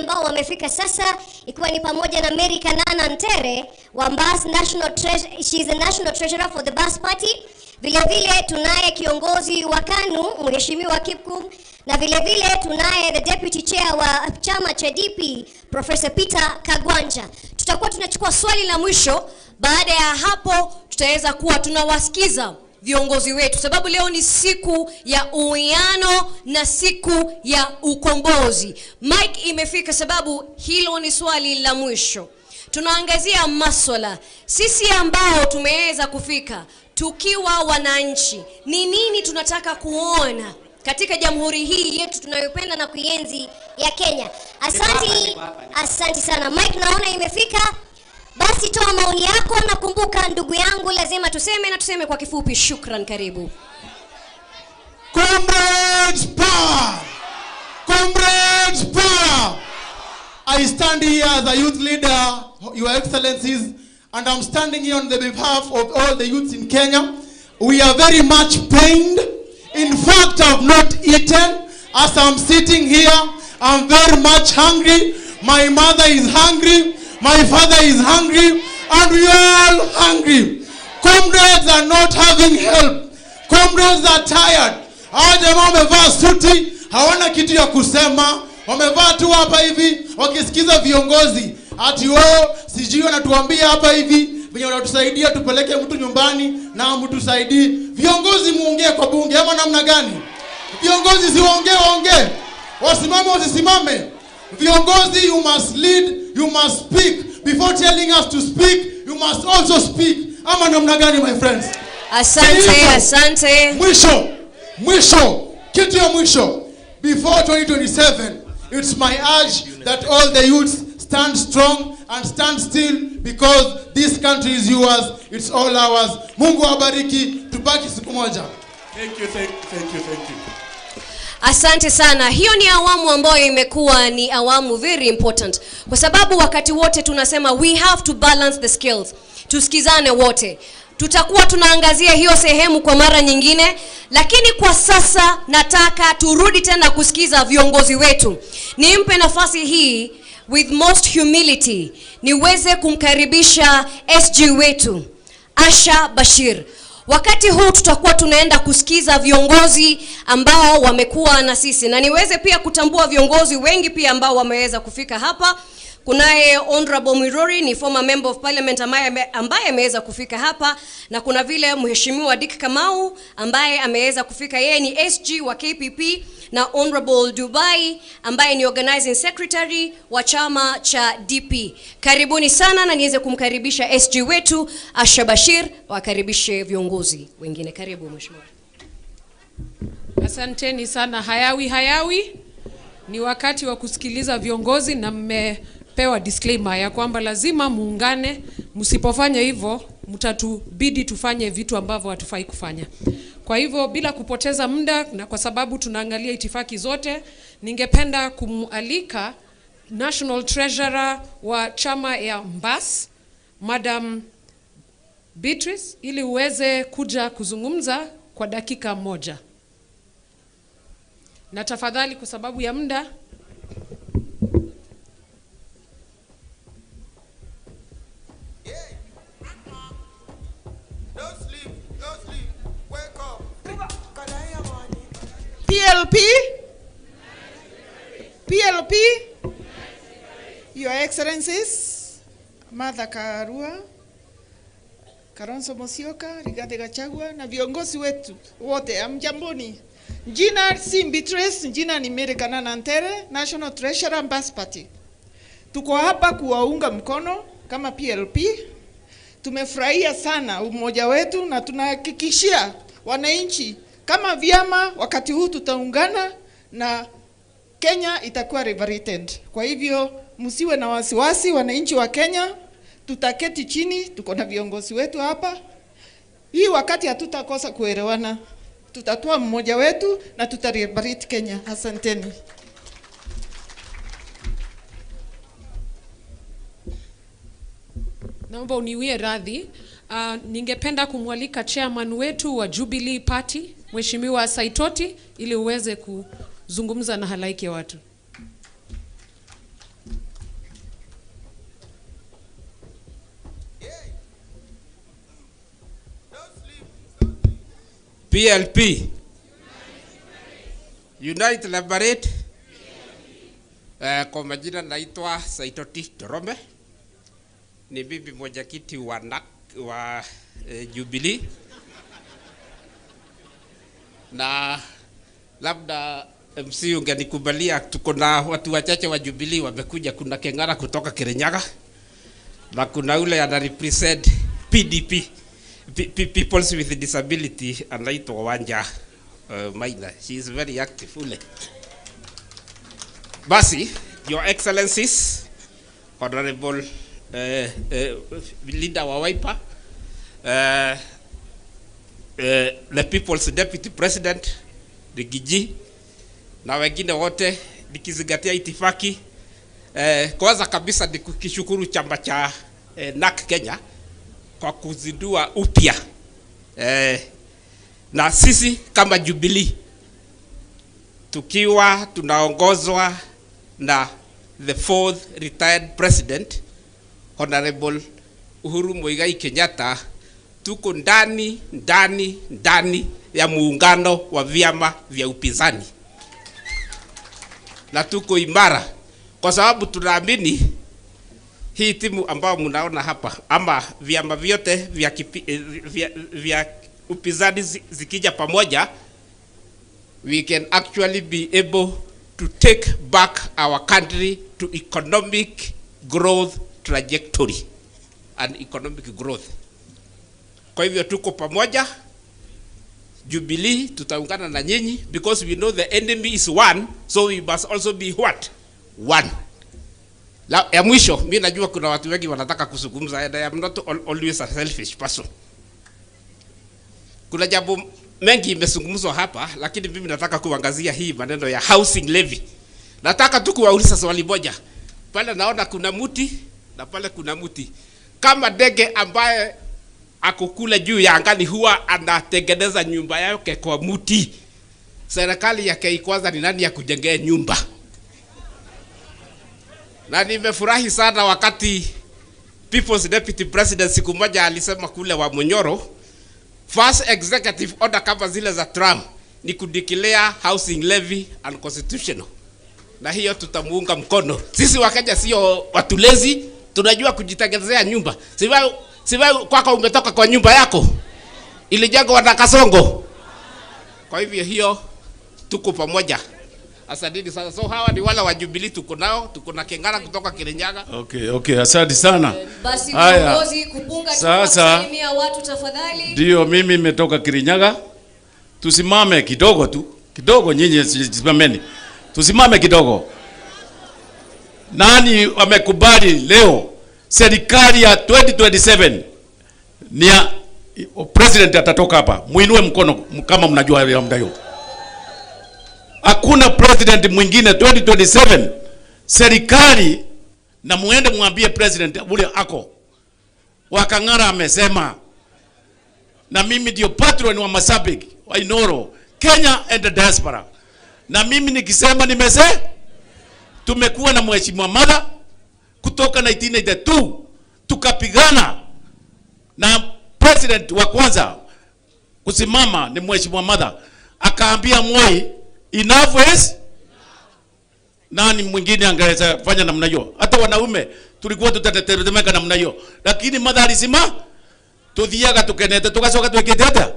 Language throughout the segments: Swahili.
ambao wamefika sasa, ikiwa ni pamoja na Mary Kanana Ntere wa Mbas National Treasurer, she is the National Treasurer for the Bas Party. Vile vile tunaye kiongozi wa KANU Mheshimiwa Kipkum, na vile vile tunaye the Deputy Chair wa chama cha DP Professor Peter Kagwanja. Tutakuwa tunachukua swali la mwisho. Baada ya hapo tutaweza kuwa tunawasikiza viongozi wetu, sababu leo ni siku ya uwiano na siku ya ukombozi. Mike imefika sababu hilo ni swali la mwisho. Tunaangazia masuala sisi ambao tumeweza kufika tukiwa wananchi, ni nini tunataka katika jamhuri hii yetu tunayopenda na kuienzi ya Kenya. Asante sana. Mike naona imefika. Basi toa maoni yako, na kumbuka ndugu yangu lazima tuseme kwa kifupi. Shukran, karibu. Comrades power! Comrades power! I stand here as a youth leader, Your Excellencies, and I'm standing here on the behalf of all the youths in Kenya. We are very much pained. In fact, I've not eaten. As I'm sitting here, I'm very much hungry. My mother is hungry. My father is hungry. And we are all hungry. Comrades are not having help. Comrades are tired. Hawa jamaa wamevaa suti, hawana kitu ya kusema. Wamevaa tu hapa hivi, wakisikiza viongozi. Ati wao sijui wanatuambia hapa hivi, venye wanatusaidia tupeleke mtu nyumbani na mtusaidie. Viongozi muongee kwa bunge ama namna gani? Viongozi si waongee. Wasimame wasisimame. Viongozi, you must lead, you must speak. Before telling us to speak, you must also speak. Ama namna gani, my friends? Asante. Mwisho. Kitu ya mwisho. Before 2027, it's my urge that all the youths stand strong and stand still, because this country is yours, it's all ours. Mungu awabariki, tubaki siku moja. Thank you. Asante sana. Hiyo ni awamu ambayo imekuwa ni awamu very important, kwa sababu wakati wote tunasema we have to balance the skills. Tusikizane wote. Tutakuwa tunaangazia hiyo sehemu kwa mara nyingine, lakini kwa sasa nataka turudi tena kusikiza viongozi wetu. Nimpe nafasi hii with most humility, niweze kumkaribisha SG wetu Asha Bashir. Wakati huu tutakuwa tunaenda kusikiza viongozi ambao wamekuwa na sisi, na niweze pia kutambua viongozi wengi pia ambao wameweza kufika hapa. Kunaye Honorable Mirori, ni former member of parliament ambaye ameweza kufika hapa, na kuna vile Mheshimiwa Dick Kamau ambaye ameweza kufika, yeye ni SG wa KPP, na Honorable Dubai ambaye ni organizing secretary wa chama cha DP. Karibuni sana, na niweze kumkaribisha SG wetu Asha Bashir, wakaribishe viongozi wengine. Karibu Mheshimiwa. Asanteni sana. Hayawi ni wakati wa kusikiliza viongozi, na mmepewa disclaimer ya kwamba lazima muungane. Msipofanya hivyo mtatubidi tufanye vitu ambavyo hatufai kufanya. Kwa hivyo bila kupoteza muda, na kwa sababu tunaangalia itifaki zote, ningependa kumualika National Treasurer wa chama ya Mbas, Madam Beatrice, ili uweze kuja kuzungumza kwa dakika moja. Na tafadhali kwa sababu ya muda, PLP, Your Excellencies, Martha Karua, Kalonzo Musyoka, Rigathi Gachagua, na viongozi wetu wote, amjamboni. Jina si Beatrice, jina ni Mary Kanana Ntere, National Treasurer Mbas Party. Tuko hapa kuwaunga mkono kama PLP. Tumefurahia sana umoja wetu, na tunahakikishia wananchi kama vyama wakati huu tutaungana na Kenya itakuwa liberated. Kwa hivyo msiwe na wasiwasi, wananchi wa Kenya. Tutaketi chini, tuko na viongozi wetu hapa. Hii wakati hatutakosa kuelewana. Tutatoa mmoja wetu na tutaliberate Kenya. Asanteni. naomba uniwie radhi. Ningependa kumwalika chairman wetu wa Jubilee Party, Mheshimiwa Saitoti, ili uweze kuzungumza na halaiki ya watu. PLP. Unite Liberate. Kwa majina naitwa Saitoti Dorome. Ni bibi mwenyekiti wa Jubilee. Na labda MC ungenikubalia, tuko na watu wachache wa Jubilee wamekuja. Kuna Keng'ara kutoka Kirinyaga na kuna ule ana represent PDP, Peoples with Disability, anaitwa Wanja Maina. She is very active ule. Basi, Your Excellencies, Honorable leader wa Wiper, the People's Deputy President Rigiji na wengine wote, nikizingatia itifaki, kwanza kabisa ni kukishukuru chama cha NAK Kenya kwa kuzindua upya, na sisi kama Jubilee tukiwa tunaongozwa na the fourth retired president Honorable Uhuru.Raila Kenyatta, tuko ndani ya muungano wa vyama vya upinzani, na tuko imara kwa sababu tunaamini hii timu ambao mnaona hapa, ama vyama vyote vya upinzani zikija pamoja, we can actually be able to take back our country to economic growth trajectory and economic growth. Kwa hivyo tuko pamoja Jubilee, tutaungana na nyinyi because we know the enemy is one, so we must also be what? One. Ya mwisho, mimi najua kuna watu wengi wanataka kuzungumza, and I am not always a selfish person. Kuna jambo mengi imezungumzwa hapa, lakini mimi nataka kuangazia hii maneno ya housing levy. Nataka tu kuwauliza swali moja. Pale naona kuna muti na pale kuna muti. Kama ndege ambaye akukula juu ya angani huwa anatengeneza nyumba yake kwa muti, serikali yake kwanza ni nani ya kujengea nyumba? Na nimefurahi sana wakati People's Deputy President siku moja alisema kule wa Munyoro, first executive order kama zile za Trump ni kudeclare housing levy unconstitutional. Na hiyo tutamuunga mkono. Sisi Wakenya sio watulezi, tunajua kujitengenezea nyumba. Siwa kwako umetoka kwa nyumba yako ilijengwa na Kasongo. Kwa hivyo hiyo tuko pamoja. Asante sana. So hawa ni wala wa Jubilee tuko nao, tuko na Keng'ara kutoka Kirinyaga. Okay, asante sana. Basi viongozi kupunga tunasalimia watu tafadhali. Ndio mimi nimetoka Kirinyaga. Tusimame kidogo tu. Kidogo nyinyi simameni. Tusimame kidogo. Nani wamekubali leo serikali ya 2027 ni ya president atatoka hapa? Muinue mkono kama mnajua ya mdayo. Hakuna president mwingine 2027 serikali, na muende mwambie president ule ako Wakang'ara amesema, na mimi ndio patron wa masabiki wa Inoro Kenya and the diaspora, na mimi nikisema tumekuwa na mheshimiwa Mada kutoka 1982 tukapigana, na president wa kwanza kusimama ni mheshimiwa Mada, akaambia Moi enough is. Nani mwingine angeweza fanya namna hiyo? Hata wanaume tulikuwa tutatetemeka namna hiyo, lakini Mada alisema tuthiaga tukenete tugacoka twikite ata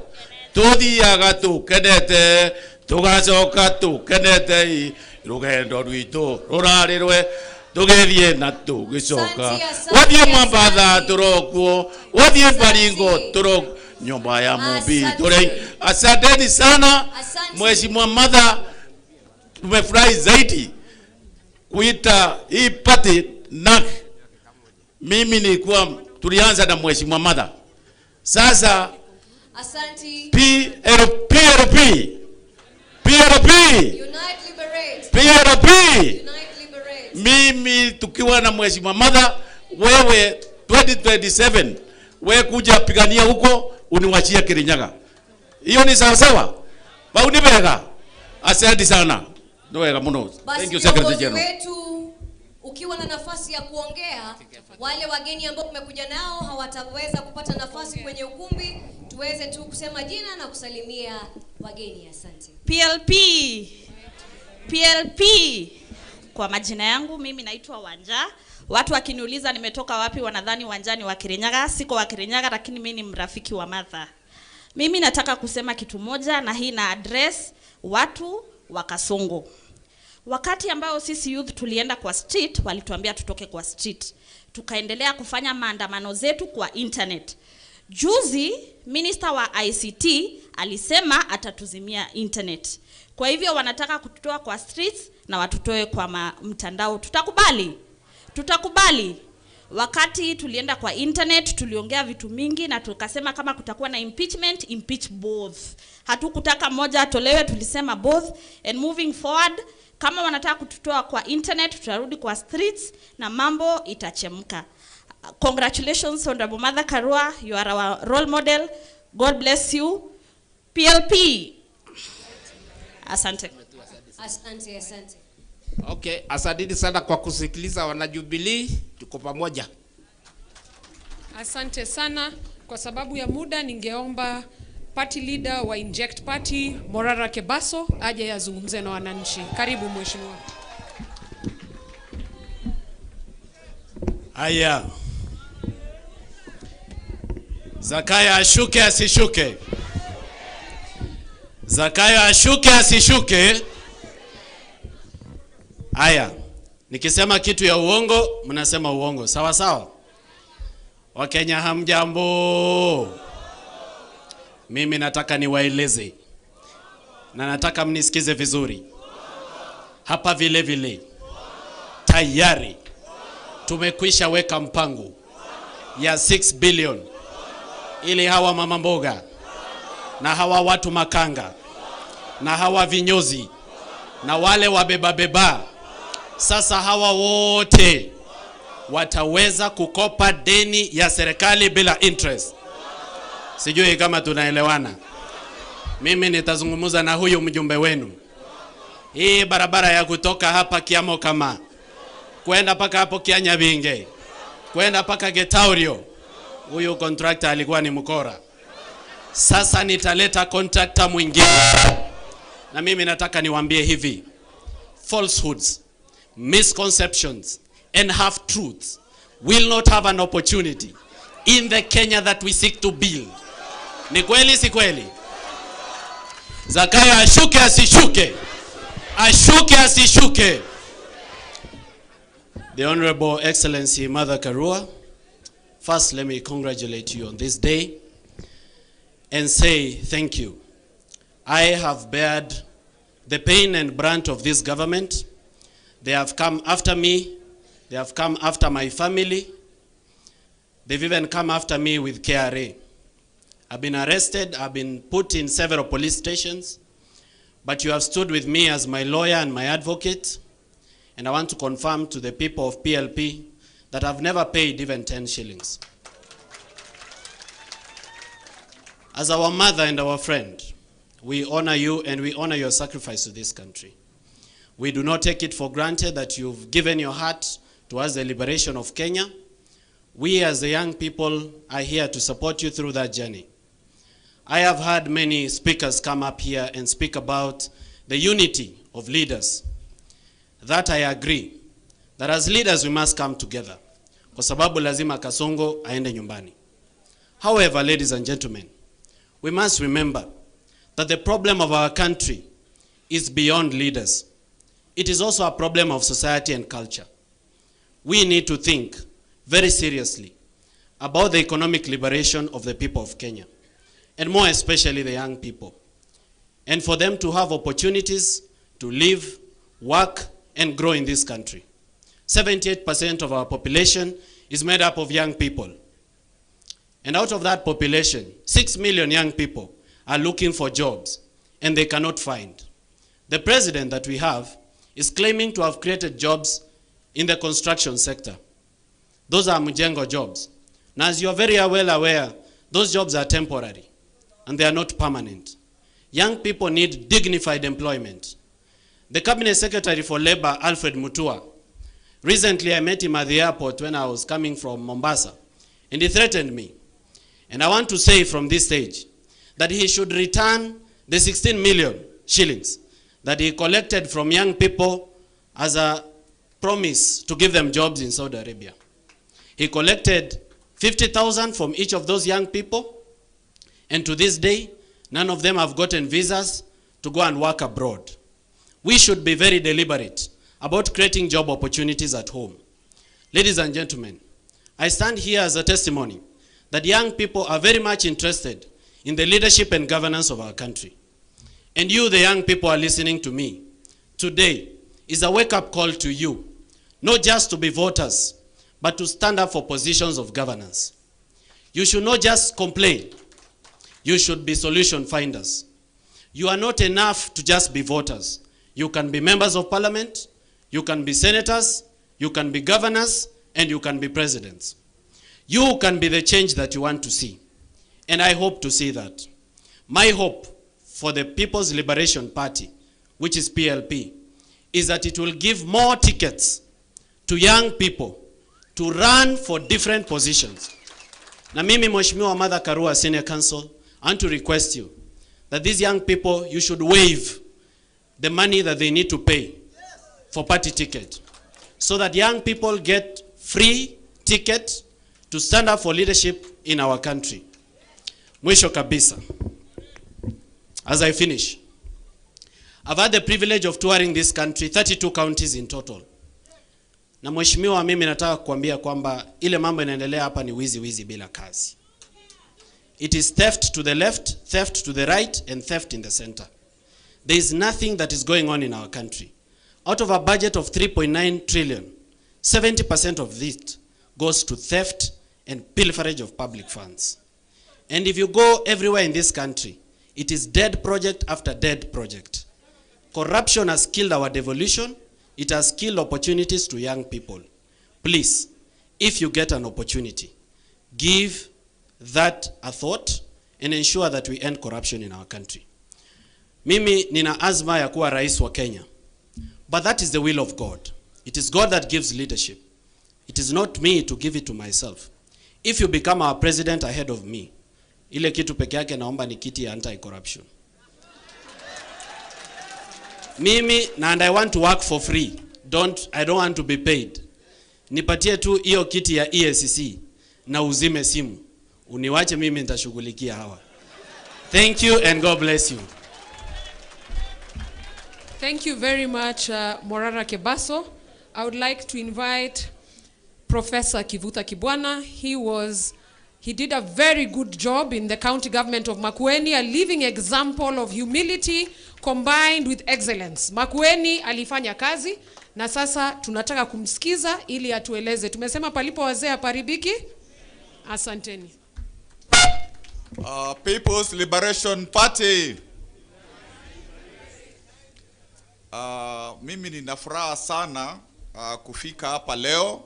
tuthiaga tukenete tugacoka tukenete rugendo rwito rurarirwe tugethie na tugicoka wathie Mombasa turokuo wathie Baringo turok nyumba ya Mubi turi. Asanteni sana mheshimiwa Mada, tumefurahi zaidi kuita hii party NAK. Mimi nilikuwa tulianza na mheshimiwa Mada, sasa asante PLP mimi tukiwa na mheshimiwa Mada, wewe 2027 wewe kuja pigania huko uniwachia Kirinyaga. Hiyo ni sawa sawa? Bauni bega. Asante sana. Ndio wega mno. Thank you Secretary General. Wetu ukiwa na nafasi ya kuongea, wale wageni ambao umekuja nao hawataweza kupata nafasi kwenye ukumbi. tuweze tu kusema jina na kusalimia wageni. Asante. PLP. Kwa majina yangu mimi naitwa Wanja. Watu wakiniuliza nimetoka wapi wanadhani Wanja ni wa Kirinyaga. Siko wa Kirinyaga, lakini mimi ni mrafiki wa Martha. Mimi nataka kusema kitu moja, na hii na address watu wa Kasongo. Wakati ambao sisi youth tulienda kwa street, walituambia tutoke kwa street. Tukaendelea kufanya maandamano zetu kwa internet. Juzi minister wa ICT alisema atatuzimia internet. Kwa hivyo wanataka kututoa kwa streets na watutoe kwa mtandao. Tutakubali. Wakati tulienda kwa internet tuliongea vitu mingi na tukasema kama kutakuwa na impeachment, impeach both. Hatukutaka moja atolewe, tulisema both. And moving forward, kama wanataka kututoa kwa internet, tutarudi kwa streets na mambo itachemka. Congratulations Honorable Mother Karua, you are our role model. God bless you. PLP. Asante. Okay, asante sana kwa kusikiliza wanajubilee, tuko pamoja. Asante sana. Kwa sababu ya muda ningeomba party leader wa Inject Party Morara Kebaso aje yazungumze na wananchi. Karibu mheshimiwa. Haya. Zakayo ashuke asishuke? Zakayo ashuke asishuke? Haya. Nikisema kitu ya uongo, mnasema uongo. Sawa sawa? Wakenya hamjambo. Mimi nataka niwaeleze. Na nataka mnisikize vizuri. Hapa vile vile tayari tumekwisha weka mpango ya 6 billion ili hawa mama mboga na hawa watu makanga na hawa vinyozi na wale wabeba sasa hawa wote wataweza kukopa deni ya serikali bila interest. Sijui kama tunaelewana. Mimi nitazungumza na huyu mjumbe wenu. Hii barabara ya kutoka hapa Kiamo kama kwenda paka hapo Kianyabinge, kwenda paka Getaurio, huyu contractor alikuwa ni mkora. Sasa nitaleta contractor mwingine. Na mimi nataka niwaambie hivi, falsehoods, misconceptions and half truths will not have an opportunity in the Kenya that we seek to build. Ni kweli si kweli? Zakayo ashuke asishuke? Ashuke asishuke? The Honorable Excellency Mother Karua, first let me congratulate you on this day and say thank you. I have bared the pain and brunt of this government. They have come after me. They have come after my family. They've even come after me with KRA. I've been arrested. I've been put in several police stations. But you have stood with me as my lawyer and my advocate. And I want to confirm to the people of PLP that I've never paid even 10 shillings. As our mother and our friend, we honor you and we honor your sacrifice to this country. We do not take it for granted that you've given your heart towards the liberation of Kenya. We as the young people are here to support you through that journey. I have heard many speakers come up here and speak about the unity of leaders. That I agree. That as leaders we must come together. Kwa sababu lazima Kasongo aende nyumbani. However, ladies and gentlemen, we must remember that the problem of our country is beyond leaders. It is also a problem of society and culture. We need to think very seriously about the economic liberation of the people of Kenya, and more especially the young people, and for them to have opportunities to live, work, and grow in this country. 78% of our population is made up of young people. And out of that population, 6 million young people are looking for jobs, and they cannot find. The president that we have is claiming to have created jobs in the construction sector. Those are Mujengo jobs. Now, as you are very well aware, those jobs are temporary, and they are not permanent. Young people need dignified employment. The Cabinet Secretary for Labor, Alfred Mutua, recently I met him at the airport when I was coming from Mombasa, and he threatened me. And I want to say from this stage that he should return the 16 million shillings that he collected from young people as a promise to give them jobs in Saudi Arabia. He collected 50,000 from each of those young people, and to this day, none of them have gotten visas to go and work abroad. We should be very deliberate about creating job opportunities at home. Ladies and gentlemen, I stand here as a testimony that young people are very much interested in the leadership and governance of our country. And you, the young people, are listening to me. Today is a wake-up call to you, not just to be voters, but to stand up for positions of governance. You should not just complain. You should be solution finders. You are not enough to just be voters. You can be members of parliament, you can be senators, you can be governors, and you can be presidents. You can be the change that you want to see. And I hope to see that. My hope for the People's Liberation Party, which is PLP, is that it will give more tickets to young people to run for different positions. Na mimi Mheshimiwa Mother Karua Senior Council, I want to request you that these young people, you should waive the money that they need to pay for party ticket, so that young people get free ticket to stand up for leadership in our country. Mwisho kabisa, as I finish, I've had the privilege of touring this country, 32 counties in total. Na mheshimiwa, mimi nataka kuambia kwamba ile mambo inaendelea hapa ni wizi bila kazi. It is theft to the left, theft to the right, and theft in the center. There is nothing that is going on in our country. Out of a budget of 3.9 trillion, 70% of it goes to theft and pilferage of public funds. And if you go everywhere in this country, it is dead project after dead project. Corruption has killed our devolution. It has killed opportunities to young people. Please, if you get an opportunity, give that a thought and ensure that we end corruption in our country. Mimi nina azma ya kuwa rais wa Kenya. But that is the will of God. It is God that gives leadership. It is not me to give it to myself. If you become our president ahead of me, ile kitu peke yake naomba ni kiti ya anti-corruption. Mimi, and I want to work for free. I don't want to be paid. Nipatie tu hiyo kiti ya EACC na uzime simu. Uniwache mimi nitashughulikia hawa. Thank you and God bless you. Thank you very much, Morara Kebaso. I would like to invite Professor Kivuta Kibwana. He did a very good job in the county government of Makueni, a living example of humility combined with excellence. Makueni alifanya kazi na sasa tunataka kumsikiza ili atueleze. Tumesema palipo wazee haparibiki. Asanteni. People's Liberation Party. Mimi nina furaha sana kufika hapa leo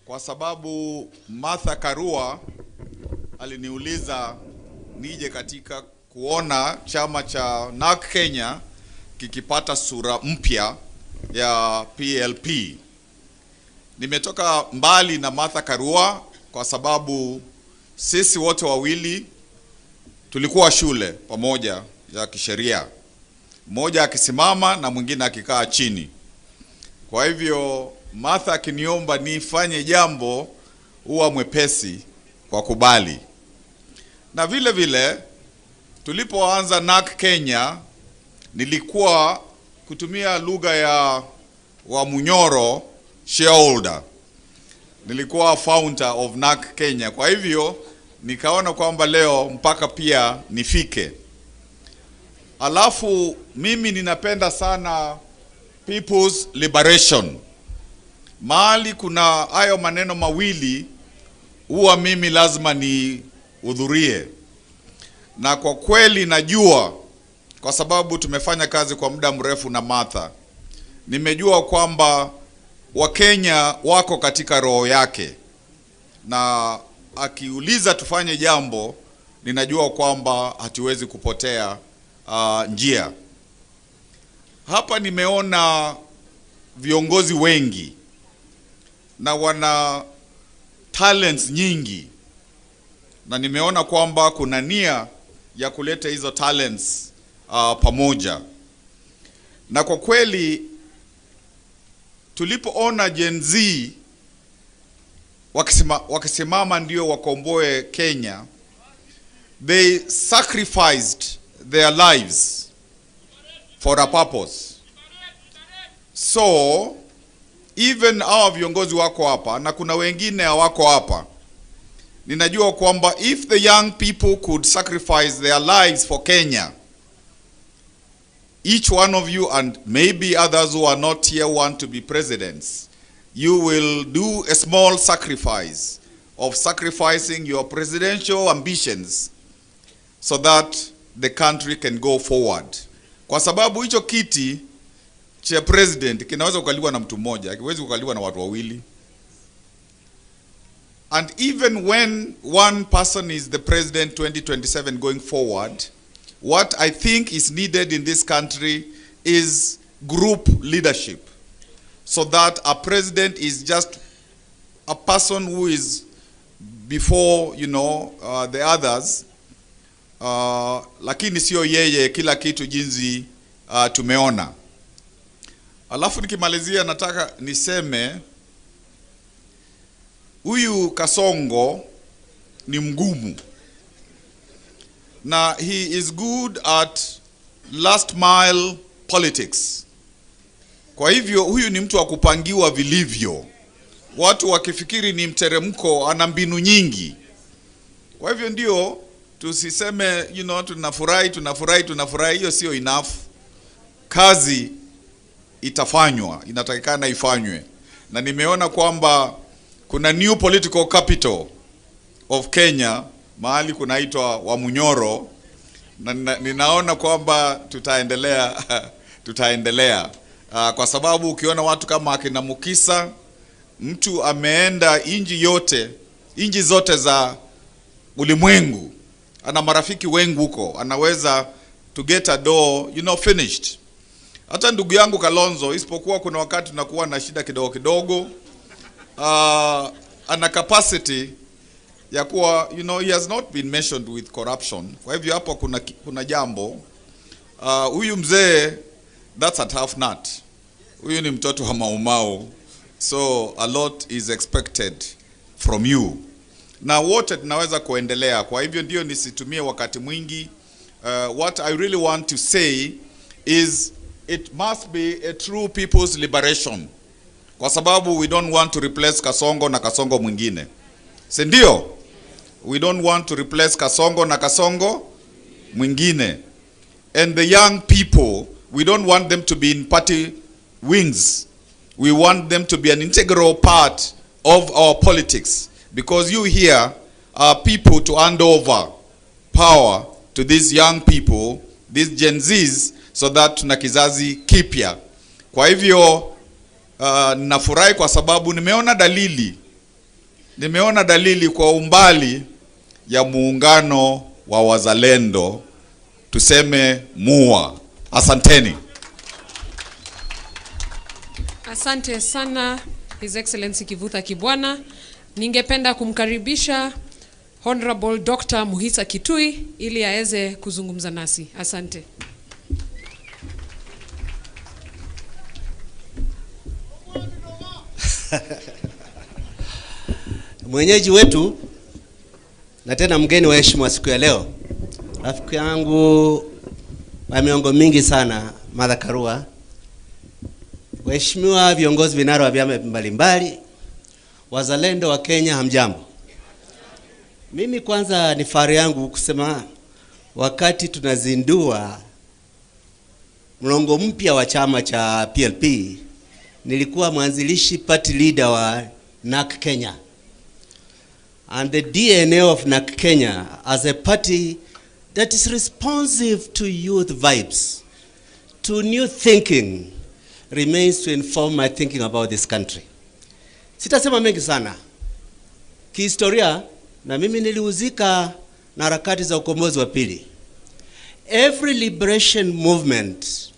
kwa sababu Martha Karua aliniuliza nije katika kuona chama cha NAK Kenya kikipata sura mpya ya PLP. Nimetoka mbali na Martha Karua kwa sababu sisi wote wawili tulikuwa shule pamoja ya kisheria. Mmoja akisimama na mwingine akikaa chini. Kwa hivyo Martha akiniomba nifanye jambo huwa mwepesi kwa kubali. Na vile vile tulipoanza NAK Kenya nilikuwa kutumia lugha ya Wamunyoro shareholder. Nilikuwa founder of NAK Kenya. Kwa hivyo nikaona kwamba leo mpaka pia nifike. Alafu mimi ninapenda sana People's Liberation. Mahali kuna hayo maneno mawili huwa mimi lazima ni hudhurie. Na kwa kweli najua kwa sababu tumefanya kazi kwa muda mrefu na Martha. Nimejua kwamba Wakenya wako katika roho yake. Na akiuliza tufanye jambo, ninajua kwamba hatuwezi kupotea njia. Hapa nimeona viongozi wengi na wana talents nyingi. na nimeona kwamba kuna nia ya kuleta hizo talents pamoja. Na kwa kweli tulipoona Gen Z wakisimama ndio wakomboe Kenya, they sacrificed their lives for a purpose. So even our viongozi wako hapa na kuna wengine hawako hapa, ninajua kwamba if the young people could sacrifice their lives for Kenya, each one of you and maybe others who are not here want to be presidents, you will do a small sacrifice of sacrificing your presidential ambitions so that the country can go forward. Kwa sababu hicho kiti cha president kinaweza kukaliwa na mtu mmoja, hakiwezi kukaliwa na watu wawili. And even when one person is the president 2027 going forward, what I think is needed in this country is group leadership, so that a president is just a person who is before, the others, lakini sio yeye kila kitu jinsi tumeona. Alafu nikimalizia nataka niseme huyu Kasongo ni mgumu, na he is good at last mile politics. Kwa hivyo huyu ni mtu wa kupangiwa vilivyo. Watu wakifikiri ni mteremko, ana mbinu nyingi. Kwa hivyo ndio tusiseme tunafurahi, hiyo sio enough. Kazi itafanywa, inatakikana ifanywe. Na nimeona kwamba kuna new political capital of Kenya, mahali kunaitwa Wamunyoro, na ninaona kwamba tutaendelea kwa sababu ukiona watu kama akina Mukisa, mtu ameenda inji zote za ulimwengu, ana marafiki wengi huko, anaweza to get a door finished. Hata ndugu yangu Kalonzo, isipokuwa kuna wakati tunakuwa na shida kidogo, ana capacity ya kuwa he has not been mentioned with corruption. Kwa hivyo hapo kuna jambo. Huyu mzee, that's a tough nut. Huyu ni mtoto wa maumau, so a lot is expected from you. Na wote tunaweza kuendelea. Kwa hivyo ndio nisitumie wakati mwingi. What I really want to say is it must be a true people's liberation. Kwa sababu we don't want to replace Kasongo na Kasongo mwingine. Si ndio? We don't want to replace Kasongo na Kasongo mwingine. And the young people, we don't want them to be in party wings. We want them to be an integral part of our politics. Because you here are people to hand over power to these young people, these Gen Zs, so that tuna kizazi kipya. Kwa hivyo nafurahi kwa sababu nimeona dalili kwa umbali ya muungano wa wazalendo, tuseme MUA. Asanteni. Asante sana His Excellency Kivutha Kibwana. Ningependa kumkaribisha Honorable Dr. Muhisa Kitui ili aweze kuzungumza nasi. Asante. Mwenyeji wetu na tena mgeni wa heshima siku ya leo, rafiki yangu wa miongo mingi sana, Martha Karua, waheshimiwa viongozi vinara wa vyama mbalimbali, wazalendo wa Kenya, hamjambo. Mimi kwanza ni fahari yangu kusema wakati tunazindua mlongo mpya wa chama cha PLP, nilikuwa mwanzilishi party leader wa NAK Kenya. And the DNA of NAK Kenya as a party that is responsive to youth vibes, to new thinking, remains to inform my thinking about this country. Sitasema mengi sana. Kihistoria, na mimi nilihusika na harakati za ukombozi wa pili. Every liberation movement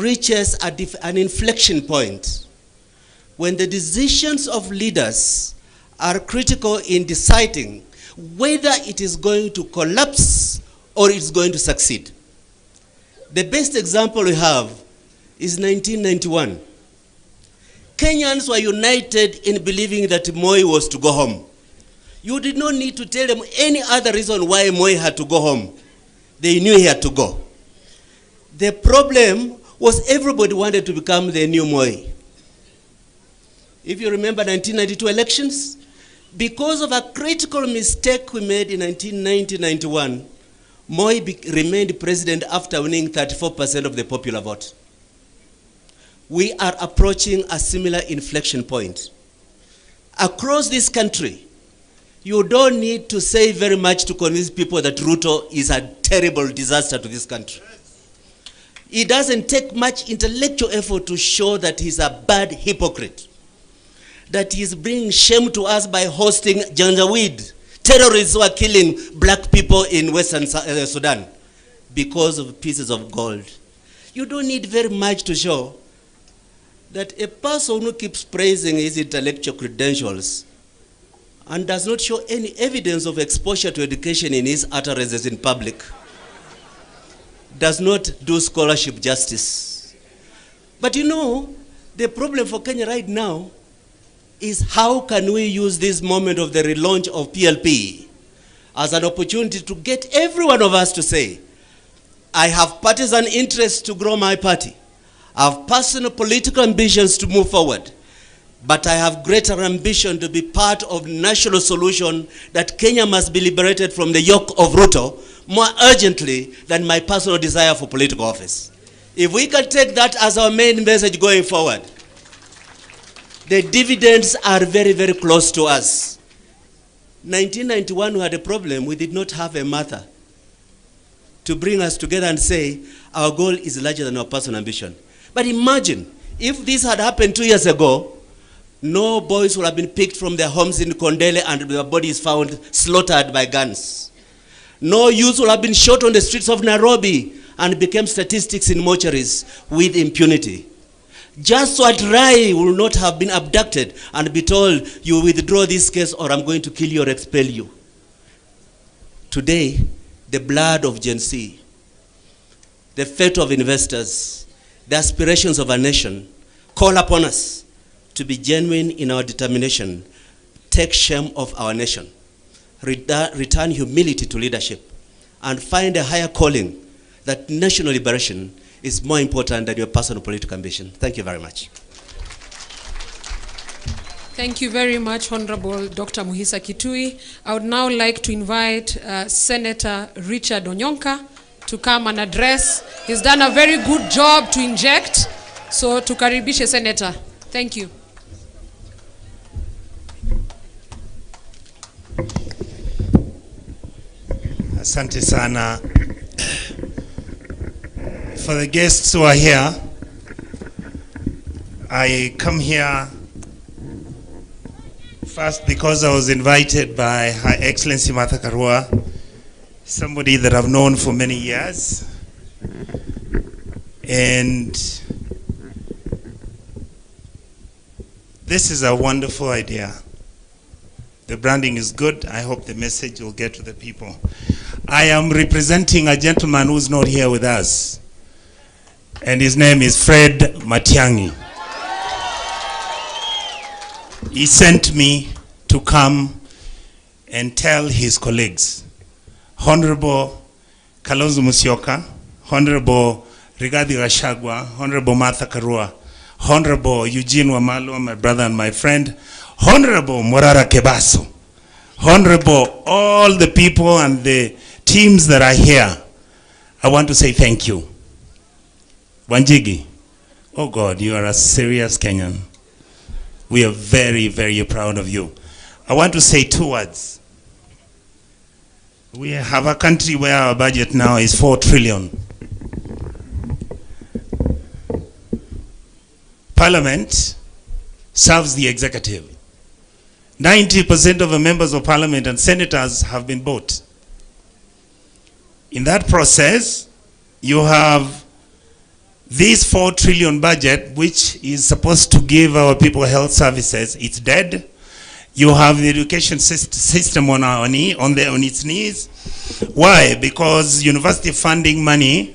reaches an inflection point when the decisions of leaders are critical in deciding whether it is going to collapse or it's going to succeed. The best example we have is 1991. Kenyans were united in believing that Moi was to go home. You did not need to tell them any other reason why Moi had to go home. They knew he had to go. The problem was everybody wanted to become the new Moi. If you remember 1992 elections, because of a critical mistake we made in 1990-91, Moi remained president after winning 34% of the popular vote. We are approaching a similar inflection point. Across this country, you don't need to say very much to convince people that Ruto is a terrible disaster to this country. It doesn't take much intellectual effort to show that he's a bad hypocrite, that he's bringing shame to us by hosting Janjaweed, terrorists who are killing black people in Western Sudan because of pieces of gold. You don't need very much to show that a person who keeps praising his intellectual credentials and does not show any evidence of exposure to education in his utterances in public does not do scholarship justice. But you know, the problem for Kenya right now is how can we use this moment of the relaunch of PLP as an opportunity to get every one of us to say, I have partisan interests to grow my party. I have personal political ambitions to move forward. But I have greater ambition to be part of national solution that Kenya must be liberated from the yoke of Ruto more urgently than my personal desire for political office. If we can take that as our main message going forward, the dividends are very, very close to us. 1991, we had a problem. We did not have a mother to bring us together and say, our goal is larger than our personal ambition. But imagine, if this had happened 2 years ago, no boys would have been picked from their homes in Kondele and their bodies found slaughtered by guns. No youth would have been shot on the streets of Nairobi and became statistics in mortuaries with impunity. Joshua Rai will not have been abducted and be told, you withdraw this case or I'm going to kill you or expel you. Today, the blood of Gen Z, the fate of investors, the aspirations of our nation call upon us to be genuine in our determination, take shame off our nation, return humility to leadership, and find a higher calling that national liberation is more important than your personal political ambition. Thank you very much. Thank you very much, Honorable Dr. Muhisa Kitui. I would now like to invite Senator Richard Onyonka to come and address. He's done a very good job to inject. So tukaribishe Senator. Thank you. Asante sana. For the guests who are here, I come here first because I was invited by Her Excellency Martha Karua, somebody that I've known for many years. And this is a wonderful idea. The branding is good. I hope the message will get to the people. I am representing a gentleman who's not here with us, and his name is Fred Matiang'i. He sent me to come and tell his colleagues, Honorable Kalonzo Musyoka, Honorable Rigathi Gachagua, Honorable Martha Karua, Honorable Eugene Wamalwa, my brother and my friend, Honorable Morara Kebaso, Honorable all the people and the teams that are here, I want to say thank you. Wanjigi, oh God, you are a serious Kenyan. We are very, very proud of you. I want to say 2 words. We have a country where our budget now is 4 trillion. Parliament serves the executive. 90% of the members of parliament and senators have been bought. In that process, you have this 4 trillion budget, which is supposed to give our people health services. It's dead. You have the education system on its knees. Why? Because university funding money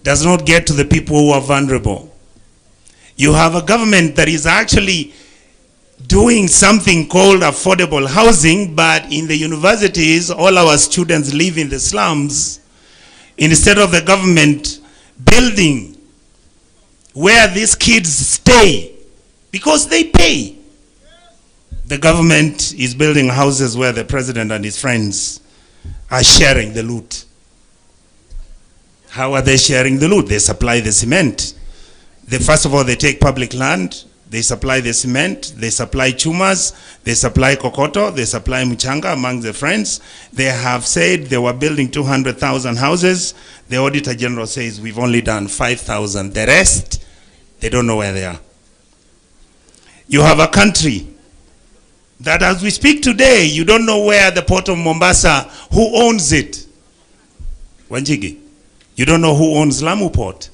does not get to the people who are vulnerable. You have a government that is actually doing something called affordable housing, but in the universities, all our students live in the slums. Instead of the government building where these kids stay, because they pay, the government is building houses where the president and his friends are sharing the loot. How are they sharing the loot? They supply the cement. First of all, they take public land, they supply the cement, they supply chumas, they supply kokoto, they supply mchanga among the friends. They have said they were building 200,000 houses. The Auditor General says we've only done 5,000. The rest, they don't know where they are. You have a country that as we speak today, you don't know where the port of Mombasa, who owns it. Wanjigi, you don't know who owns Lamu Port.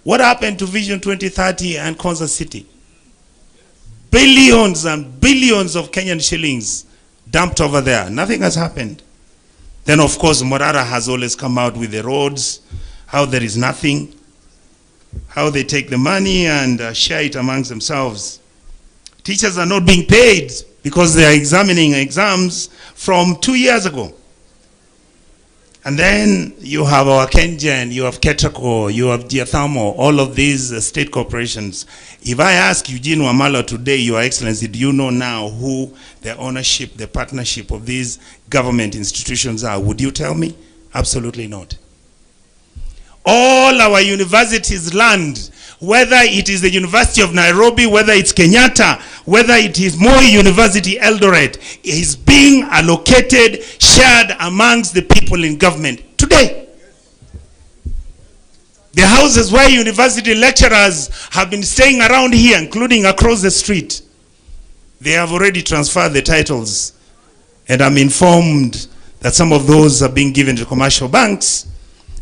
What happened to Vision 2030 and Konza City? Billions and billions of Kenyan shillings dumped over there. Nothing has happened. Then of course Morara has always come out with the roads, how there is nothing, how they take the money and share it amongst themselves. Teachers are not being paid because they are examining exams from 2 years ago. And then you have our Kengen, you have Ketraco, you have Diathamo, all of these state corporations. If I ask Eugene Wamala today, Your Excellency, do you know now who the ownership, the partnership of these government institutions are? Would you tell me? Absolutely not. All our universities land, whether it is the University of Nairobi, whether it's Kenyatta, whether it is Moi University Eldoret, is being allocated, shared amongst the people in government today. The houses where university lecturers have been staying around here, including across the street, they have already transferred the titles. And I'm informed that some of those are being given to commercial banks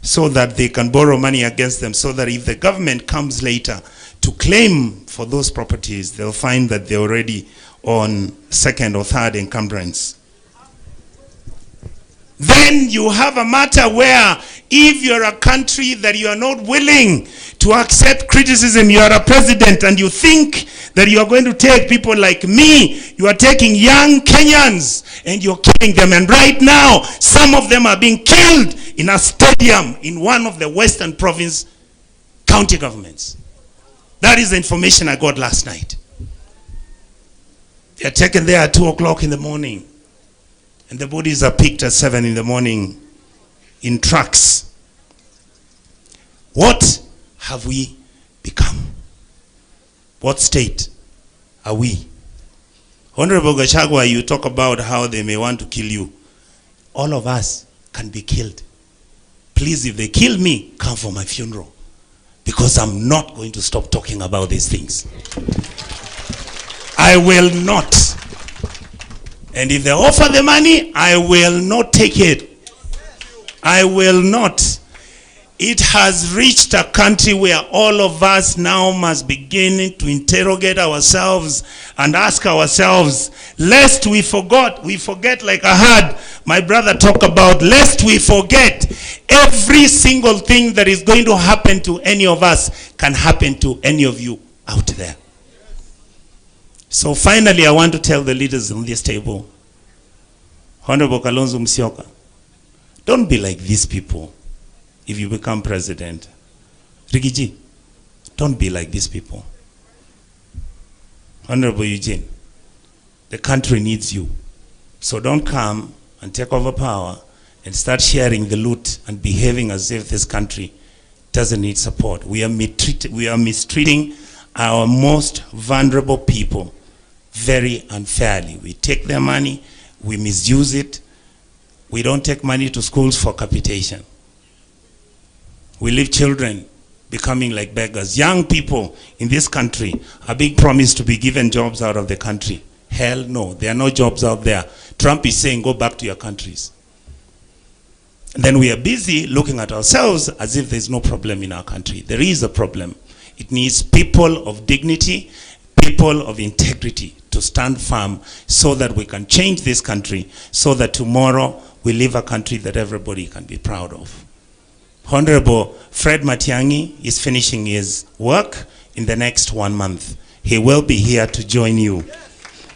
so that they can borrow money against them, so that if the government comes later to claim for those properties, they'll find that they're already on second or third encumbrance. Then you have a matter where if you're a country that you are not willing to accept criticism, you are a president and you think that you are going to take people like me, you are taking young Kenyans and you're killing them. And right now, some of them are being killed in a stadium in one of the western province county governments. That is the information I got last night. They are taken there at 2 o'clock in the morning. And the bodies are picked at 7 in the morning in trucks. What have we become? What state are we? Honorable Gachagua, you talk about how they may want to kill you. All of us can be killed. Please, if they kill me, come for my funeral. Because I'm not going to stop talking about these things. I will not. And if they offer the money, I will not take it. I will not. It has reached a country where all of us now must begin to interrogate ourselves and ask ourselves, lest we forget like I heard my brother talk about, lest we forget every single thing that is going to happen to any of us can happen to any of you out there. So finally, I want to tell the leaders on this table, Honorable Kalonzo Musyoka, don't be like these people if you become president. Rigiji, don't be like these people. Honorable Eugene, the country needs you. So don't come and take over power and start sharing the loot and behaving as if this country doesn't need support. We are mistreating our most vulnerable people very unfairly. We take their money, we misuse it. We don't take money to schools for capitation. We leave children becoming like beggars. Young people in this country are being promised to be given jobs out of the country. Hell no, there are no jobs out there. Trump is saying go back to your countries. And then we are busy looking at ourselves as if there's no problem in our country. There is a problem. It needs people of dignity, people of integrity to stand firm so that we can change this country, so that tomorrow we live a country that everybody can be proud of. Honorable Fred Matiang'i is finishing his work in the next 1 month. He will be here to join you.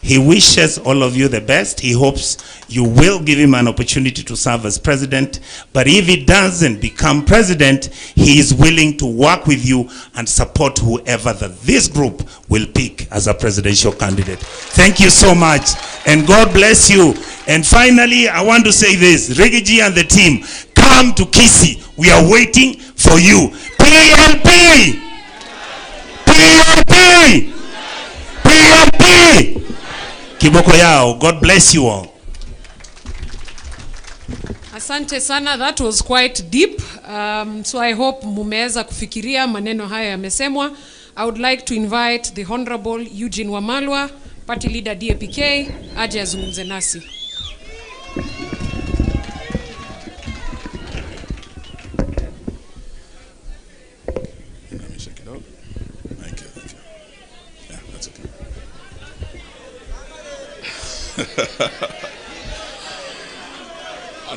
He wishes all of you the best. He hopes you will give him an opportunity to serve as president. But if he doesn't become president, he is willing to work with you and support whoever that this group will pick as a presidential candidate. Thank you so much, and God bless you. And finally, I want to say this, Rigiji and the team, come to Kisii. We are waiting for you. PLP! PLP! PLP! Kiboko yao. God bless you all. Asante sana, that was quite deep. So I hope mumeweza kufikiria maneno haya yamesemwa. I would like to invite the Honorable Eugene Wamalwa, Party Leader DAPK, aje azungumze nasi.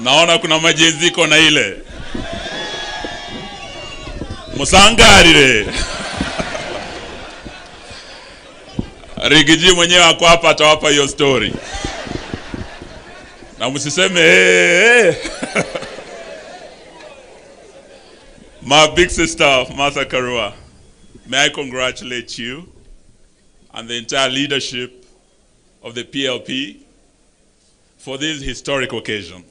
Naona kuna majenziko na ile musangarire. Rigiji mwenyewe ako hapa atawapa hiyo story. Na msiseme My big sister Martha Karua, may I congratulate you and the entire leadership of the PLP for this historic occasion.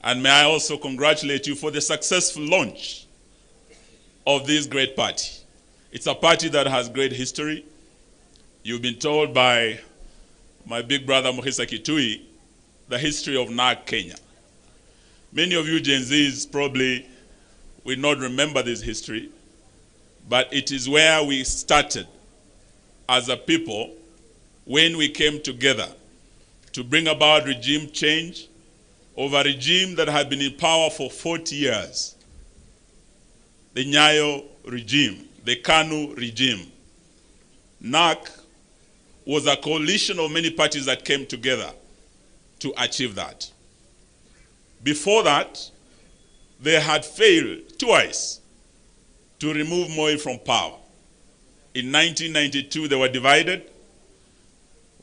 And may I also congratulate you for the successful launch of this great party. It's a party that has great history. You've been told by my big brother Mohisa Kitui the history of NARC Kenya. Many of you Gen Zs probably will not remember this history, but it is where we started as a people when we came together to bring about regime change of a regime that had been in power for 40 years. The Nyayo regime, the KANU regime. NARC was a coalition of many parties that came together to achieve that. Before that, they had failed twice to remove Moi from power. In 1992, they were divided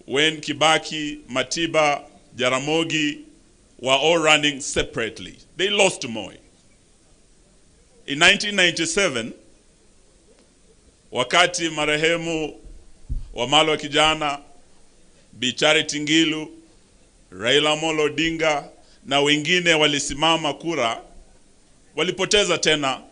when Kibaki, Matiba, Jaramogi were all running separately. They lost to Moi. In 1997, wakati marehemu Wamalwa kijana, Bi Charity Ngilu, Raila Amolo Odinga na wengine walisimama kura, walipoteza tena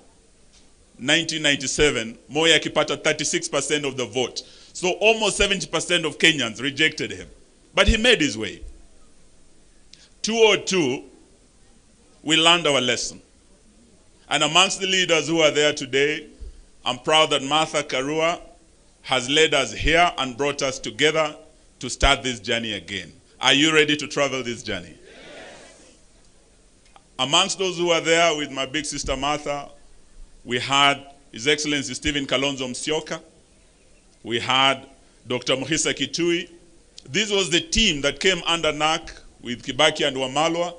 1997, Moi akipata 36% of the vote. So almost 70% of Kenyans rejected him. But he made his way. 2002, we learned our lesson. And amongst the leaders who are there today, I'm proud that Martha Karua has led us here and brought us together to start this journey again. Are you ready to travel this journey? Yes. Amongst those who are there with my big sister Martha, we had His Excellency Stephen Kalonzo Musyoka. We had Dr. Mohisa Kitui. This was the team that came under NARC with Kibaki and Wamalwa,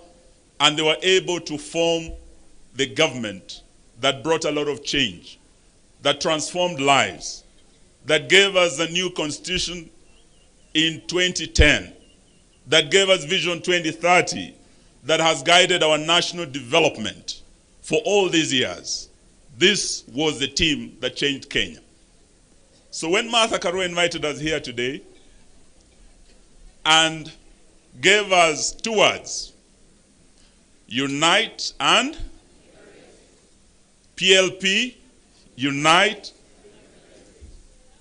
and they were able to form the government that brought a lot of change, that transformed lives, that gave us a new constitution in 2010, that gave us Vision 2030, that has guided our national development for all these years. This was the team that changed Kenya. So when Martha Karua invited us here today and gave us two words, unite and PLP, unite.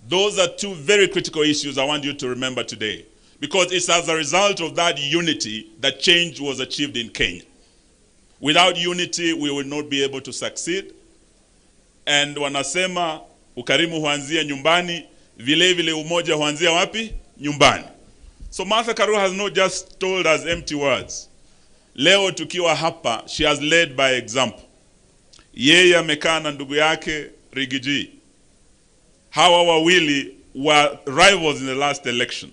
Those are two very critical issues I want you to remember today, because it's as a result of that unity that change was achieved in Kenya. Without unity, we will not be able to succeed. And wanasema ukarimu huanzia nyumbani, vile vile umoja huanzia wapi? Nyumbani. So Martha Karua has not just told us empty words. Leo tukiwa hapa, she has led by example. Yeye amekaa na ndugu yake Rigiji. Hawa wawili were rivals in the last election.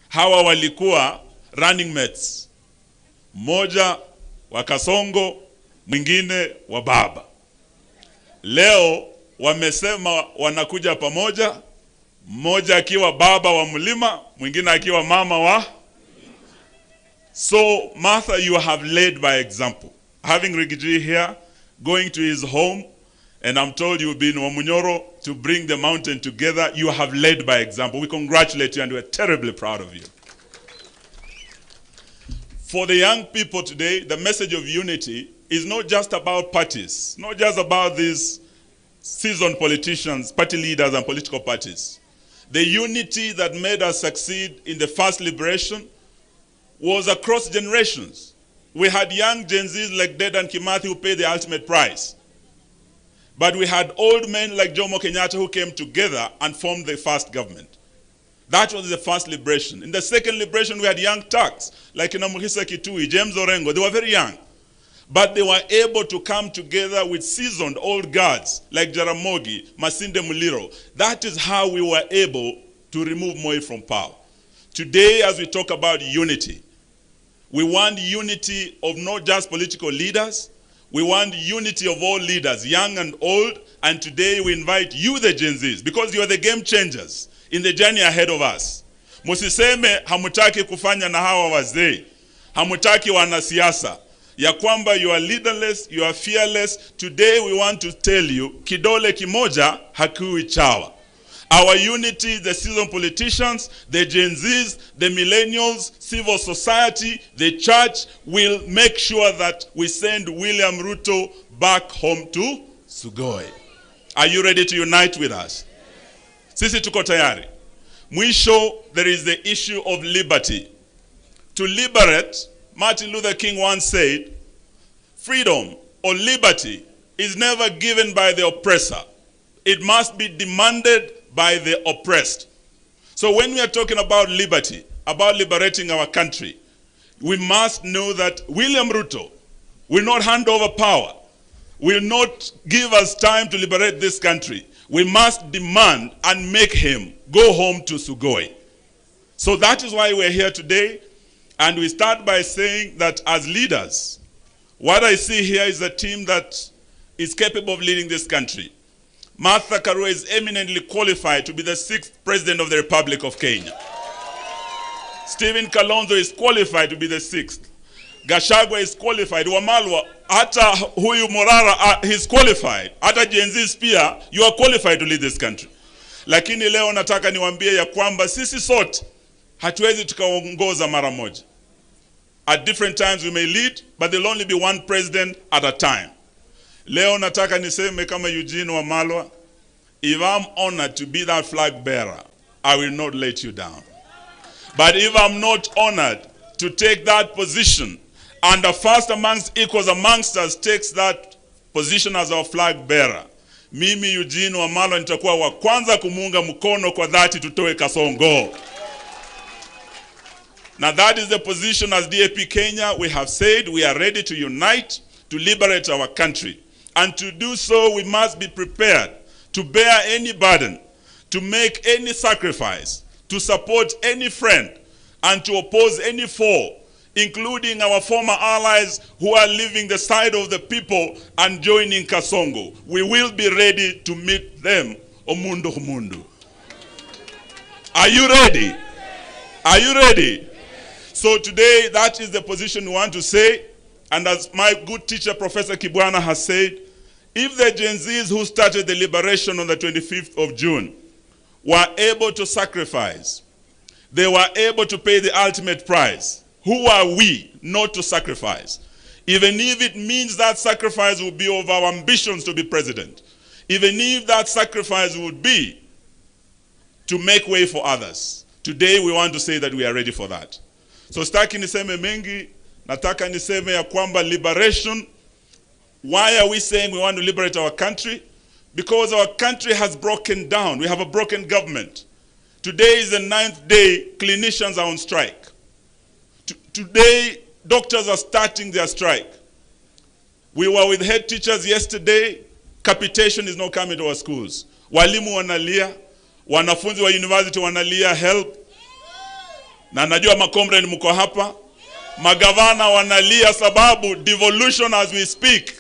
Hawa walikuwa running mates. Moja wa Kasongo, mwingine wa baba. Leo wamesema wanakuja pamoja, mmoja akiwa baba wa mlima, mwingine akiwa mama wa. So Martha, you have led by example. Having Rigiji here, going to his home, and I'm told you've been Wamunyoro to bring the mountain together, you have led by example. We congratulate you and we're terribly proud of you. For the young people today, the message of unity is not just about parties, not just about these seasoned politicians, party leaders and political parties. The unity that made us succeed in the first liberation was across generations. We had young Gen Zs like Dedan Kimathi who paid the ultimate price. But we had old men like Jomo Kenyatta who came together and formed the first government. That was the first liberation. In the second liberation, we had young Turks like Inamuhisa Kitui, James Orengo. They were very young. But they were able to come together with seasoned old guards like Jaramogi, Masinde Muliro. That is how we were able to remove Moi from power. Today, as we talk about unity, we want unity of not just political leaders. We want unity of all leaders, young and old. And today we invite you, the Gen Zs, because you are the game changers in the journey ahead of us. Musiseme hamutaki kufanya na hawa wazee. Hamutaki wanasiasa. Ya kwamba you are leaderless, you are fearless. Today we want to tell you, kidole kimoja hakui chawa. Our unity, the seasoned politicians, the Gen Zs, the millennials, civil society, the church will make sure that we send William Ruto back home to Sugoi. Are you ready to unite with us? Sisi tuko tayari. Mwisho, there is the issue of liberty. To liberate, Martin Luther King once said, freedom or liberty is never given by the oppressor. It must be demanded by the oppressed. So when we are talking about liberty, about liberating our country, we must know that William Ruto will not hand over power, will not give us time to liberate this country. We must demand and make him go home to Sugoi. So that is why we're here today. And we start by saying that as leaders, what I see here is a team that is capable of leading this country. Martha Karua is eminently qualified to be the 6th President of the Republic of Kenya. Stephen Kalonzo is qualified to be the 6th. Gachagua is qualified. Wamalwa, hata huyu Morara, he's qualified. Hata Gen Zs pia, you are qualified to lead this country. Lakini leo nataka niwaambie ya kwamba sisi sote hatuwezi tukaongoza mara moja. At different times we may lead, but there'll only be one president at a time. Leo nataka niseme kama Eugene Wamalwa, if I'm honored to be that flag bearer, I will not let you down. But if I'm not honored to take that position, and the first amongst equals amongst us takes that position as our flag bearer, mimi Eugene Wamalwa nitakuwa wa kwanza kumuunga mkono kwa dhati tutoe Kasongo. Now that is the position as DAP Kenya. We have said we are ready to unite to liberate our country. And to do so, we must be prepared to bear any burden, to make any sacrifice, to support any friend, and to oppose any foe, including our former allies who are leaving the side of the people and joining Kasongo. We will be ready to meet them. Omundo Humundu. Are you ready? Are you ready? So today, that is the position we want to say. And as my good teacher, Professor Kibwana, has said, if the Gen Zs who started the liberation on the 25th of June were able to sacrifice, they were able to pay the ultimate price, who are we not to sacrifice? Even if it means that sacrifice will be of our ambitions to be president, even if that sacrifice would be to make way for others, today we want to say that we are ready for that. So staki niseme mengi, nataka niseme ya kwamba liberation. Why are we saying we want to liberate our country? Because our country has broken down. We have a broken government. Today is the 9th day clinicians are on strike. Today, doctors are starting their strike. We were with head teachers yesterday. Capitation is not coming to our schools. Walimu wanalia. Wanafunzi wa university wanalia help. Na najua makomrade mko hapa. Magavana wanalia sababu devolution as we speak.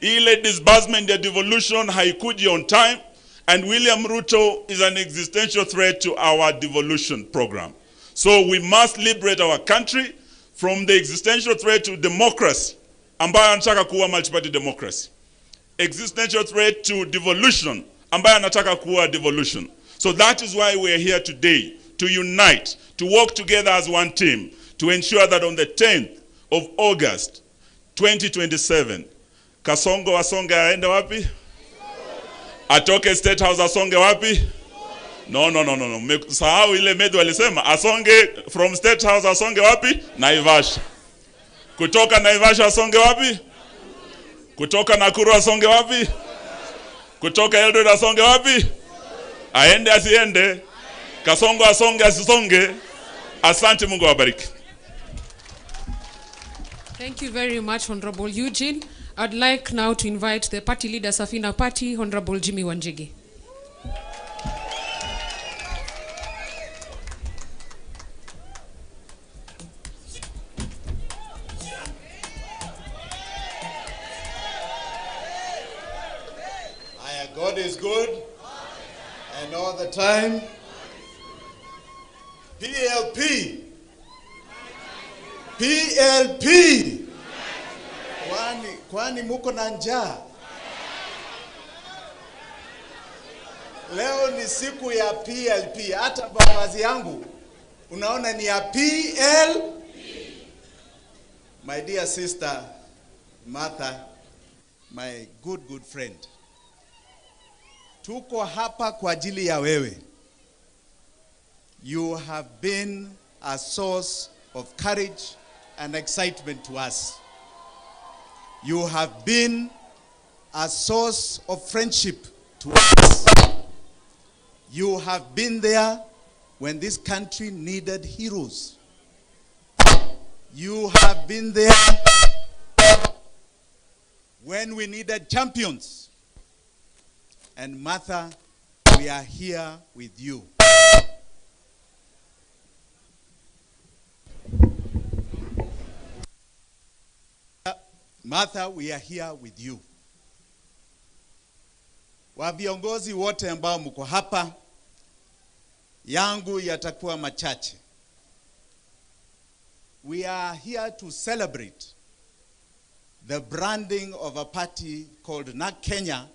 Ile disbursement ya devolution haikuji on time. And William Ruto is an existential threat to our devolution program. So we must liberate our country from the existential threat to democracy, ambayo anataka kuwa multi-party democracy. Existential threat to devolution, ambayo anataka kuwa devolution. So that is why we are here today, to unite, to work together as one team, to ensure that on the 10th of August, 2027, Kasongo asonge aende wapi? Atoke State House asonge wapi? No. Sahau ile Medu alisema asonge from State House asonge wapi? Naivasha. Kutoka Naivasha asonge wapi? Kutoka Nakuru asonge wapi? Kutoka Eldoret asonge wapi? Aende asiende? Kasongo asonge asisonge? Asante, Mungu awabariki. Thank you very much, Honorable Eugene. I'd like now to invite the party leader, Safina Party, Honorable Jimmy Wanjigi. God is good, and all the time. PLP. Kwani muko na njaa? Leo ni siku ya PLP. Hata mavazi yangu unaona ni ya PLP. My dear sister Martha, my good friend. Tuko hapa kwa ajili ya wewe. You have been a source of courage and excitement to us. You have been a source of friendship to us. You have been there when this country needed heroes. You have been there when we needed champions. And Martha, we are here with you. Martha, we are here with you. Wa viongozi wote ambao mko hapa, yangu yatakuwa machache. We are here to celebrate the branding of a party called NAK Kenya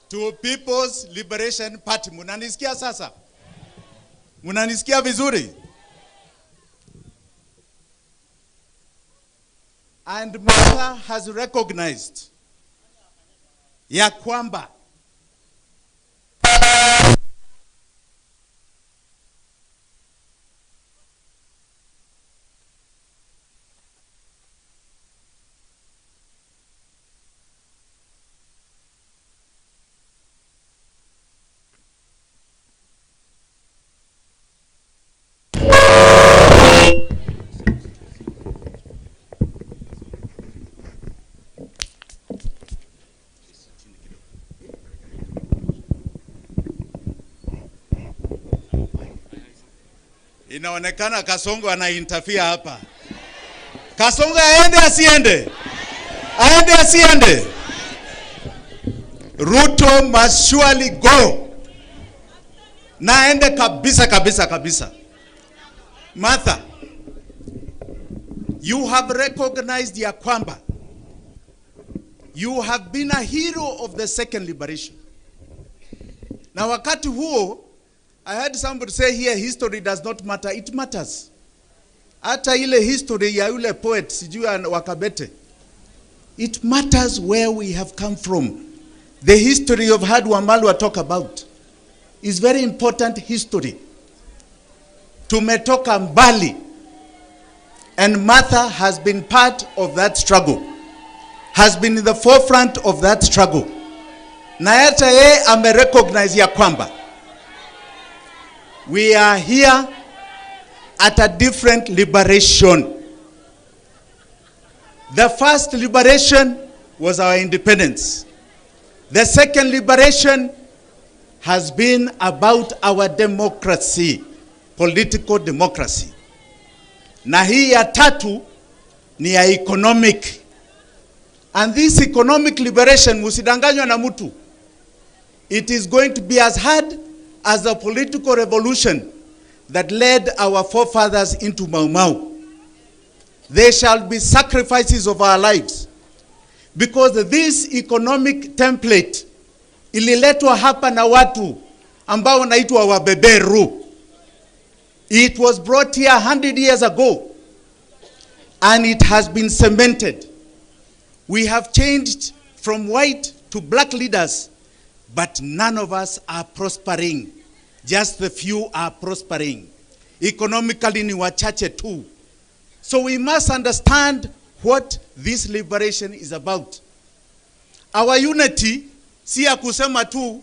to People's Liberation Party. Munanisikia sasa? Munanisikia vizuri? And Martha has recognized ya kwamba inaonekana Kasongo anainterfere hapa. Kasongo aende asiende? Aende asiende? Ruto must surely go. Na aende kabisa. Martha, you have recognized ya kwamba you have been a hero of the second liberation. Na wakati huo, I heard somebody say here, history does not matter. It matters. Hata ile history ya yule poet, sijui Wakabete. It matters where we have come from. The history of Hard Wamalwa talk about is very important history. Tumetoka mbali. And Martha has been part of that struggle. Has been in the forefront of that struggle. Na hata yeye amerecognize ya kwamba we are here at a different liberation. The first liberation was our independence. The second liberation has been about our democracy, political democracy. Na hii ya tatu ni ya economic. And this economic liberation, musidanganywa na mtu, it is going to be as hard as the political revolution that led our forefathers into Mau Mau. There shall be sacrifices of our lives, because this economic template ililetwa hapa na watu ambao wanaitwa wabeberu. It was brought here 100 years ago, and it has been cemented. We have changed from white to black leaders, but none of us are prospering. Just the few are prospering. Economically ni wachache tu. So we must understand what this liberation is about. Our unity si ya kusema tu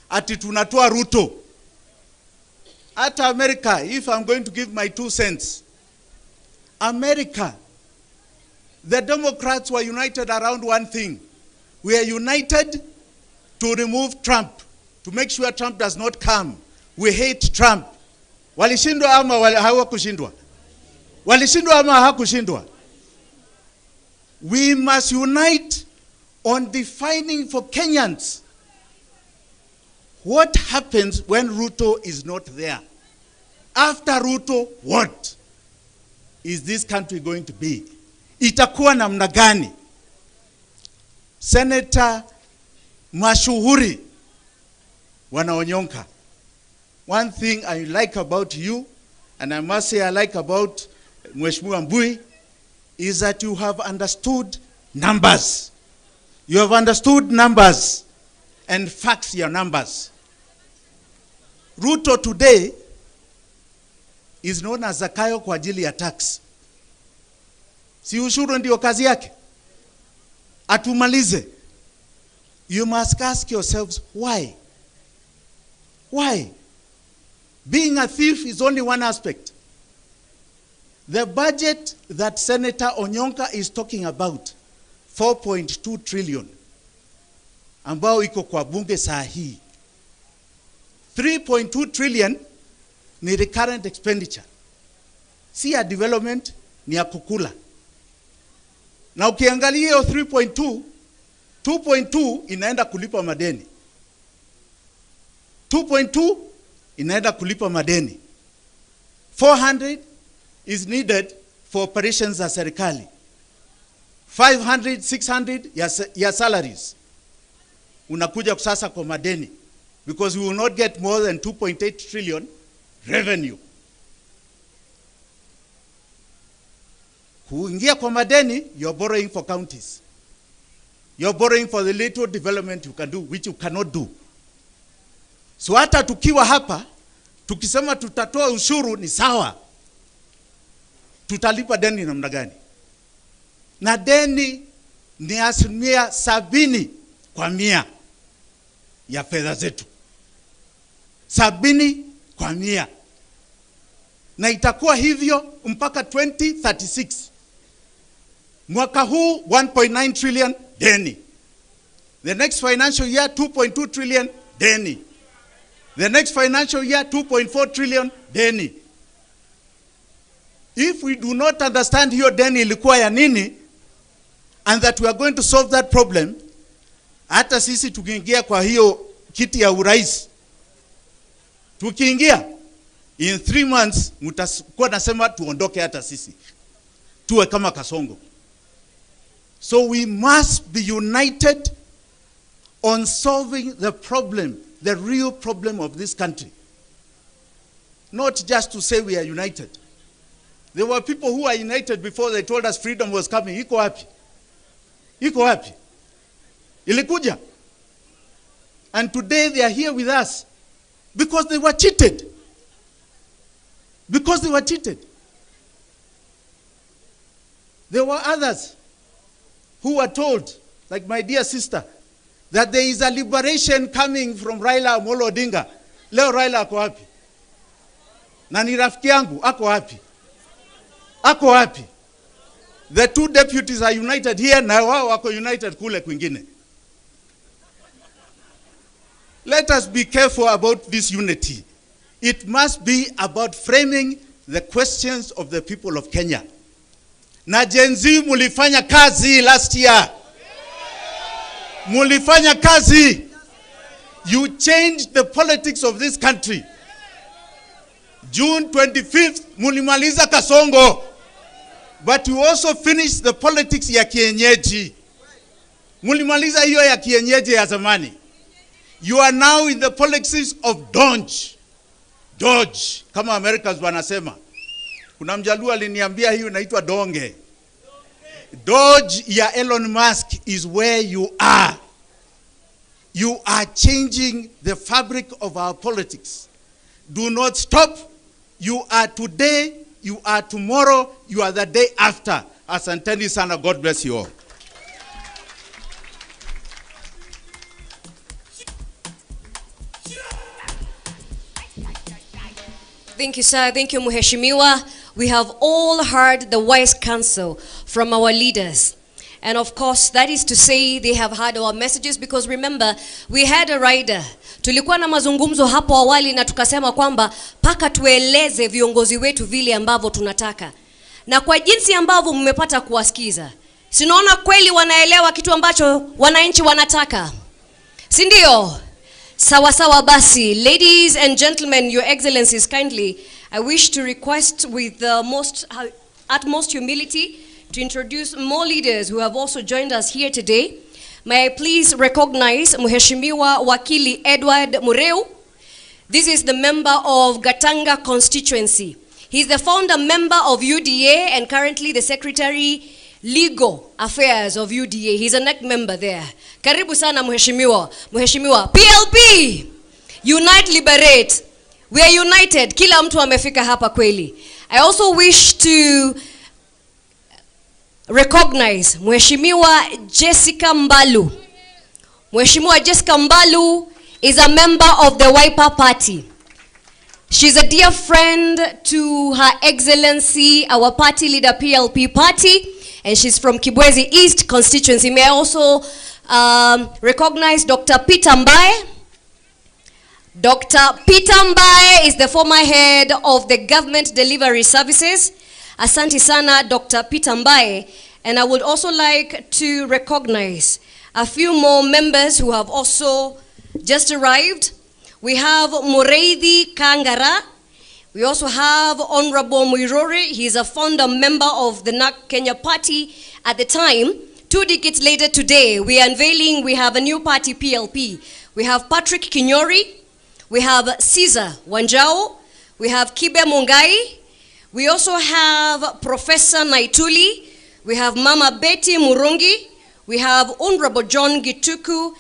ati tunatoa Ruto. At America, if I'm going to give my 2 cents, America, the Democrats were united around one thing. We are united to remove Trump, to make sure Trump does not come. We hate Trump. Walishindwa ama hawakushindwa? Walishindwa ama hawakushindwa? We must unite on defining for Kenyans what happens when Ruto is not there. After Ruto, what is this country going to be? Itakuwa namna gani? Senator mashuhuri wanaonyonka. One thing I like about you, and I must say I like about Mheshimiwa Mbui, is that you have understood numbers. You have understood numbers and facts your numbers. Ruto today is known as Zakayo kwa ajili ya tax. Si ushuru ndio kazi yake? Atumalize. You must ask yourselves why? Why? Being a thief is only one aspect. The budget that Senator Onyonka is talking about, 4.2 trillion, ambao iko kwa bunge saa hii. 3.2 trillion ni recurrent expenditure. Si ya development, ni ya kukula. Na ukiangalia hiyo 3.2, 2.2 inaenda kulipa madeni. 2.2 inaenda kulipa madeni. 400 is needed for operations za serikali. 500, 600 ya salaries. Unakuja sasa kwa madeni, because we will not get more than 2.8 trillion revenue. Kuingia kwa madeni, you're borrowing for counties. You're borrowing for the little development you can do, which you cannot do. So hata tukiwa hapa, tukisema tutatoa ushuru ni sawa. Tutalipa deni namna gani? Na deni ni 70% ya fedha zetu. 70%. Na itakuwa hivyo mpaka 2036. Mwaka huu 1.9 trillion deni. The next financial year 2.2 trillion deni. The next financial year 2.4 trillion deni. If we do not understand hiyo deni ilikuwa ya nini, and that we are going to solve that problem, hata sisi tukiingia kwa hiyo kiti ya urais, tukiingia in 3 months mtakuwa nasema tuondoke hata sisi tuwe kama Kasongo. So we must be united on solving the problem, the real problem of this country. Not just to say we are united. There were people who were united before they told us freedom was coming. Iko wapi? Iko wapi? Ilikuja. And today they are here with us because they were cheated. Because they were cheated. There were others who were told, like my dear sister, that there is a liberation coming from Raila Amolo Odinga. Leo Raila ako wapi? Na ni rafiki yangu, ako wapi? Ako wapi? The two deputies are united here na wao wako united kule kwingine. Let us be careful about this unity. It must be about framing the questions of the people of Kenya. Na Gen Z mulifanya kazi last year. Mulifanya kazi. You changed the politics of this country. June 25th, mulimaliza Kasongo. But you also finished the politics ya kienyeji. Mulimaliza hiyo ya kienyeji ya zamani. You are now in the politics of Dodge. Dodge, kama Americans wanasema. Kuna mjaluo aliniambia hiyo inaitwa donge. Dodge ya Elon Musk is where you are. You are changing the fabric of our politics. Do not stop. You are today, you are tomorrow, you are the day after. Asanteni sana, God bless you all. Thank you, sir. Thank you, Mheshimiwa. We have all heard the wise counsel from our leaders. And of course, that is to say they have heard our messages, because remember, we had a rider. Tulikuwa na mazungumzo hapo awali na tukasema kwamba paka tueleze viongozi wetu vile ambavyo tunataka. Na kwa jinsi ambavyo mmepata kuwasikiza, sinaona kweli wanaelewa kitu ambacho wananchi wanataka. Si ndio? Sawa sawa basi. Ladies and gentlemen, your excellencies, kindly, I wish to request with the utmost humility to introduce more leaders who have also joined us here today. May I please recognize Mheshimiwa Wakili Edward Mureu. This is the member of Gatanga constituency. He's the founder member of UDA and currently the secretary legal affairs of UDA. He's a NEC member there. Karibu sana Mheshimiwa. Mheshimiwa, PLP, Unite Liberate. We are united. Kila mtu amefika hapa kweli. I also wish to recognize Mheshimiwa Jessica Mbalu. Mheshimiwa Jessica Mbalu is a member of the Wiper Party. She's a dear friend to Her Excellency, our party leader, PLP Party, and she's from Kibwezi East constituency. May I also recognize Dr. Peter Mbae. Dr. Peter Mbae is the former head of the Government Delivery Services. Asante sana, Dr. Peter Mbae. And I would also like to recognize a few more members who have also just arrived. We have Mureithi Kangara. We also have Honorable Muirori. He's a founder member of the NAK Kenya Party at the time. 2 decades later today, we are unveiling, we have a new party, PLP. We have Patrick Kinyori. We have Caesar Wanjao. We have Kibe Mungai. We also have Professor Naituli. We have Mama Betty Murungi. We have Honorable John Gituku,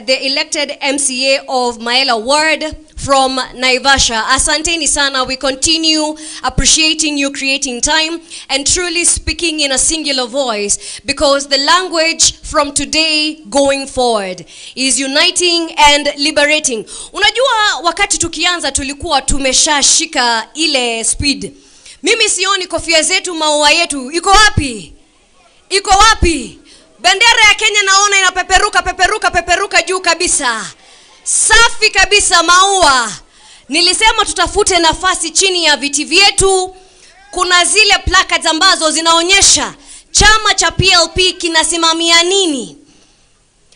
the elected MCA of Maela Ward from Naivasha. Asanteni sana. We continue appreciating you creating time and truly speaking in a singular voice, because the language from today going forward is uniting and liberating. Unajua wakati tukianza tulikuwa tumeshashika ile speed. Mimi sioni kofia zetu, maua yetu. Iko wapi? Iko wapi? Bendera ya Kenya naona inapeperuka juu kabisa. Safi kabisa maua. Nilisema tutafute nafasi chini ya viti vyetu. Kuna zile placards ambazo zinaonyesha chama cha PLP kinasimamia nini.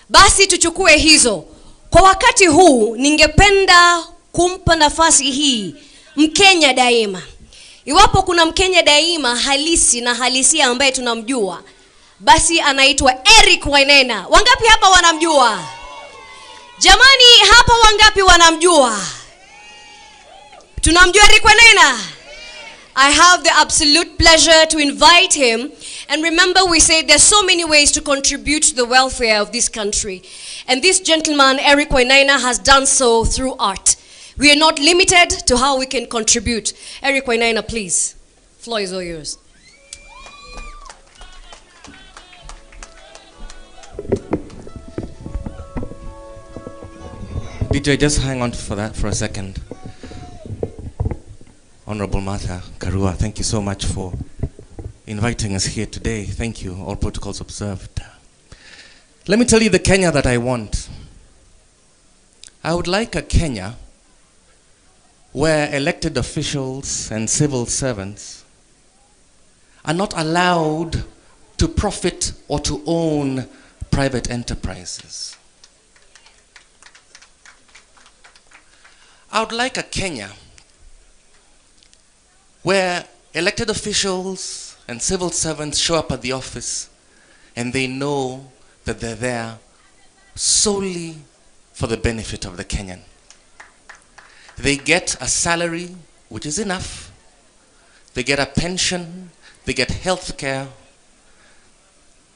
Basi tuchukue hizo. Kwa wakati huu ningependa kumpa nafasi hii Mkenya daima. Iwapo kuna Mkenya daima halisi na halisia ambaye tunamjua, basi anaitwa Eric Wainaina. Wangapi hapa wanamjua? Jamani, hapa wangapi wanamjua? Tunamjua Eric Wainaina? I have the absolute pleasure to invite him. And remember, we say there's so many ways to contribute to the welfare of this country. And this gentleman, Eric Wainaina, has done so through art. We are not limited to how we can contribute. Eric Wainaina, please. Floor is all yours. DJ, just hang on for that for a second. Honorable Martha Karua, thank you so much for inviting us here today. Thank you. All protocols observed. Let me tell you the Kenya that I want. I would like a Kenya where elected officials and civil servants are not allowed to profit or to own private enterprises. I would like a Kenya where elected officials and civil servants show up at the office and they know that they're there solely for the benefit of the Kenyan. They get a salary, which is enough. They get a pension, they get health care,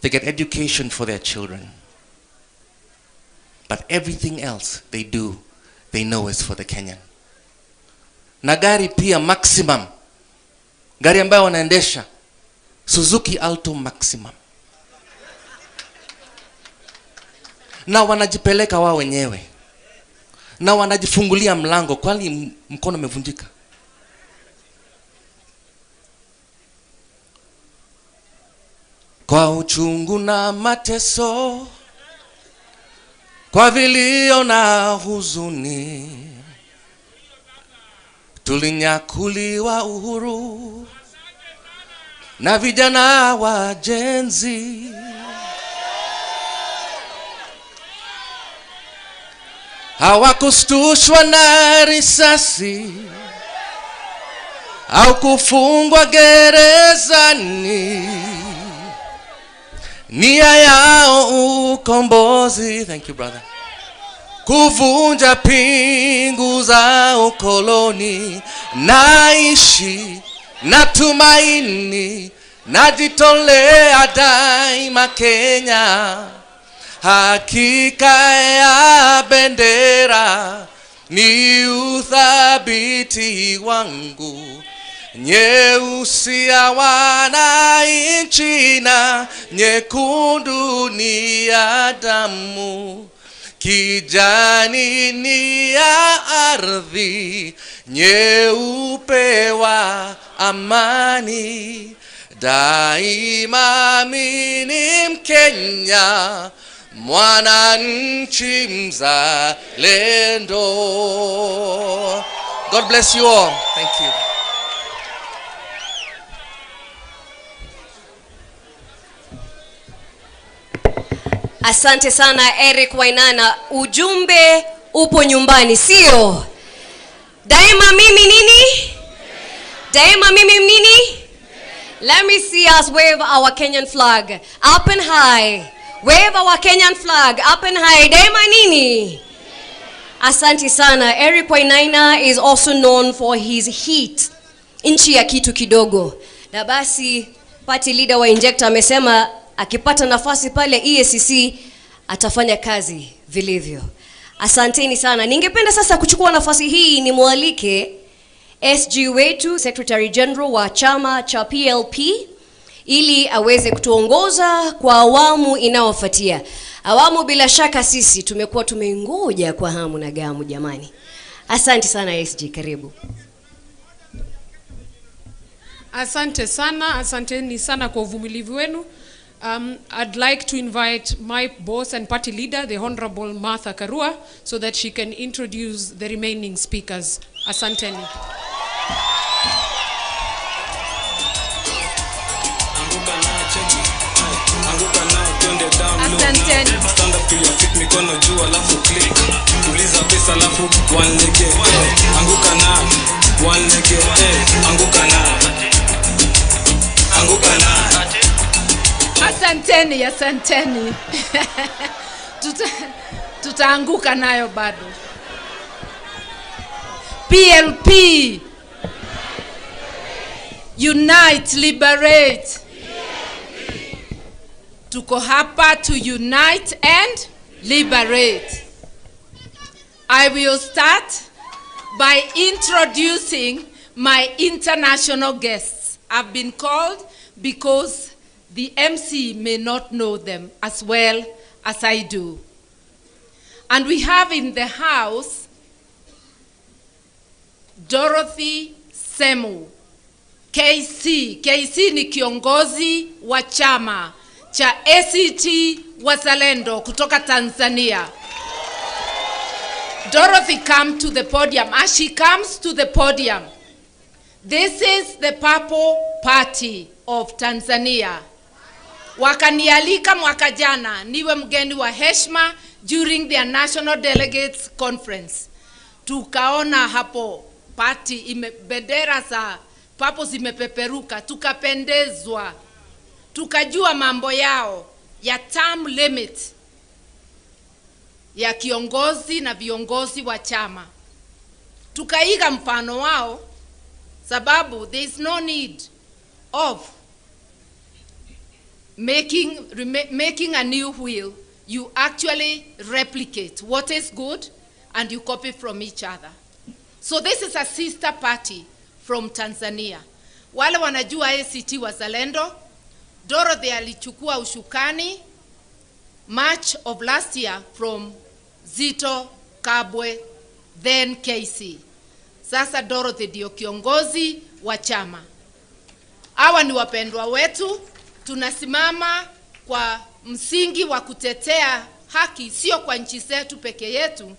they get education for their children. But everything else they do, they know is for the Kenyan. Na gari pia maximum. Gari ambayo wanaendesha Suzuki Alto Maximum. Na wanajipeleka wao wenyewe. Na wanajifungulia mlango kwani mkono umevunjika. Kwa uchungu na mateso, kwa vilio na huzuni, tulinyakuliwa uhuru na vijana wa Gen Z. Hawakustushwa na risasi au kufungwa gerezani. Nia yao ukombozi, thank you brother, kuvunja pingu za ukoloni. Naishi na tumaini, najitolea daima Kenya. Hakika ya bendera ni uthabiti wangu. Nyeusi ya wananchi na nyekundu ni ya damu. Kijani ni ya ardhi, nyeupe wa amani. Daima mimi ni Mkenya, mwananchi mzalendo. God bless you all. Thank you. Asante sana Eric Wainana. Ujumbe upo nyumbani, sio? Daima mimi nini? Daima mimi nini? Let me see us wave our Kenyan flag up and high. Wave our Kenyan flag up and high. Daima nini? Asante sana. Eric Wainaina is also known for his heat. Nchi ya kitu kidogo. Na basi party leader wa Injector amesema akipata nafasi pale EACC atafanya kazi vilivyo. Asanteni sana. Ningependa sasa kuchukua nafasi hii ni mualike SG wetu, Secretary General wa chama cha PLP, ili aweze kutuongoza kwa awamu inayofuatia. Awamu bila shaka sisi tumekuwa tumengoja kwa hamu na gamu jamani. Asante sana SG, karibu. Asante sana, asanteni sana kwa uvumilivu wenu. I'd like to invite my boss and party leader, the Honorable Martha Karua, so that she can introduce the remaining speakers. Asanteni. Asanteni. Stand up to your feet, mikono juu alafu click. Tuliza pesa alafu one leg. Anguka na one leg. Anguka na. Anguka na. Asanteni, asanteni. Tutaanguka nayo bado. PLP. Unite, liberate. Tuko hapa to unite and liberate. I will start by introducing my international guests. I've been called because the MC may not know them as well as I do. And we have in the house Dorothy Semu, KC ni kiongozi wa chama cha ACT Wazalendo kutoka Tanzania. Dorothy, come to the podium. As she comes to the podium, this is the Purple Party of Tanzania. Wakanialika mwaka jana niwe mgeni wa heshima during their National Delegates Conference. Tukaona hapo party bendera za Purple zimepeperuka, tukapendezwa. Tukajua mambo yao ya term limit ya kiongozi na viongozi wa chama. Tukaiga mfano wao, sababu there is no need of making a new wheel. You actually replicate what is good and you copy from each other. So this is a sister party from Tanzania. Wale wanajua ACT Wazalendo, Dorothy alichukua ushukani March of last year from Zito Kabwe, then KC. Sasa Dorothy ndio kiongozi wa chama. Hawa ni wapendwa wetu, tunasimama kwa msingi wa kutetea haki, sio kwa nchi zetu peke yetu,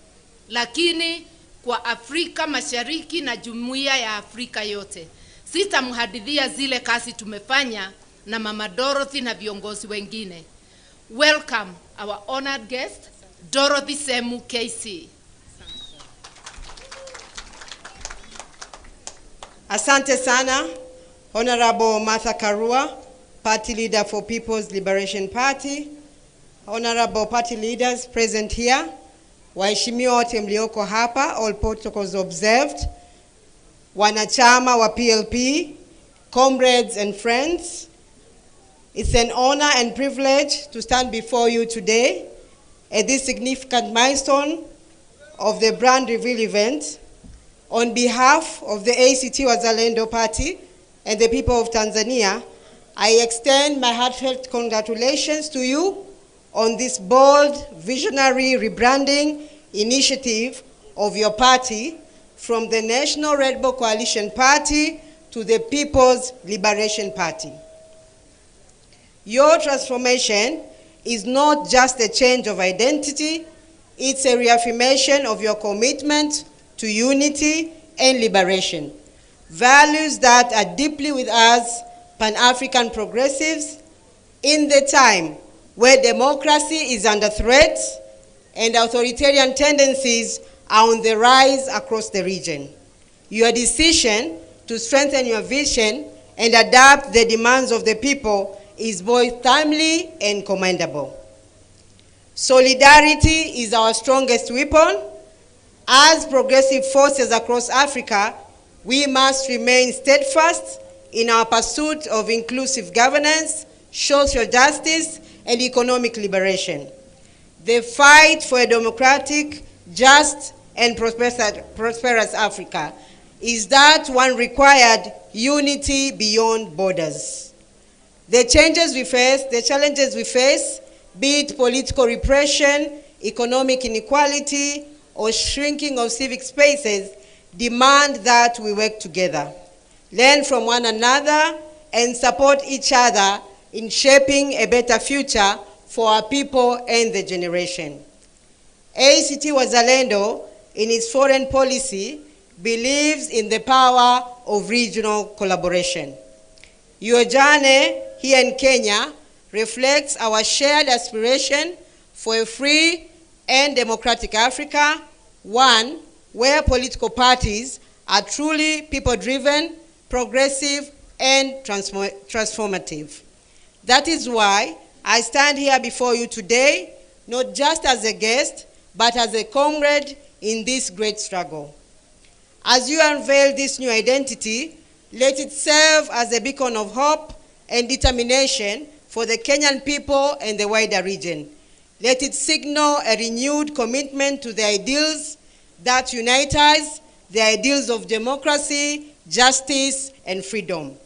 lakini kwa Afrika Mashariki na jumuiya ya Afrika yote. Sitamhadithia zile kazi tumefanya na Mama Dorothy na viongozi wengine. Welcome our honored guest, Dorothy Semu KC. Asante sana, Honorable Martha Karua, Party Leader for People's Liberation Party, Honorable Party Leaders present here, waheshimiwa wote mlioko hapa, all protocols observed, wanachama wa PLP, comrades and friends. It's an honor and privilege to stand before you today at this significant milestone of the brand reveal event. On behalf of the ACT Wazalendo Party and the people of Tanzania, I extend my heartfelt congratulations to you on this bold, visionary rebranding initiative of your party from the National Red Bull Coalition Party to the People's Liberation Party. Your transformation is not just a change of identity, it's a reaffirmation of your commitment to unity and liberation. Values that are deeply with us, Pan-African progressives, in the time where democracy is under threat and authoritarian tendencies are on the rise across the region. Your decision to strengthen your vision and adapt the demands of the people is both timely and commendable. Solidarity is our strongest weapon. As progressive forces across Africa, we must remain steadfast in our pursuit of inclusive governance, social justice, and economic liberation. The fight for a democratic, just, and prosperous Africa is that one required unity beyond borders. The challenges we face, be it political repression, economic inequality, or shrinking of civic spaces, demand that we work together, learn from one another, and support each other in shaping a better future for our people and the generation. ACT Wazalendo, in its foreign policy, believes in the power of regional collaboration. Your journey here in Kenya reflects our shared aspiration for a free and democratic Africa, one where political parties are truly people-driven, progressive, and transformative. That is why I stand here before you today, not just as a guest, but as a comrade in this great struggle. As you unveil this new identity, let it serve as a beacon of hope and determination for the Kenyan people and the wider region. Let it signal a renewed commitment to the ideals that unite us, the ideals of democracy, justice, and freedom.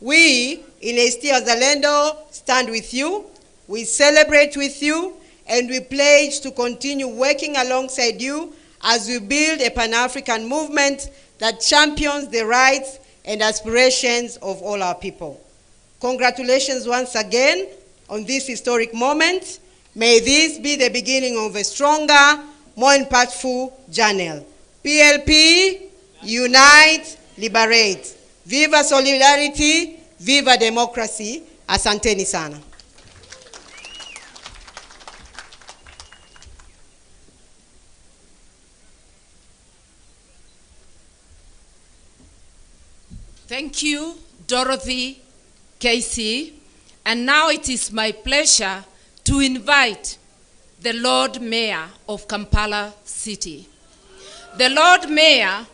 We in ACT Wazalendo stand with you, we celebrate with you, and we pledge to continue working alongside you as we build a Pan-African movement that champions the rights and aspirations of all our people. Congratulations once again on this historic moment. May this be the beginning of a stronger, more impactful journey. PLP, unite, liberate. Viva solidarity, viva democracy. Asanteni sana. Thank you, Dorothy Casey. And now it is my pleasure to invite the Lord Mayor of Kampala City. The Lord Mayor,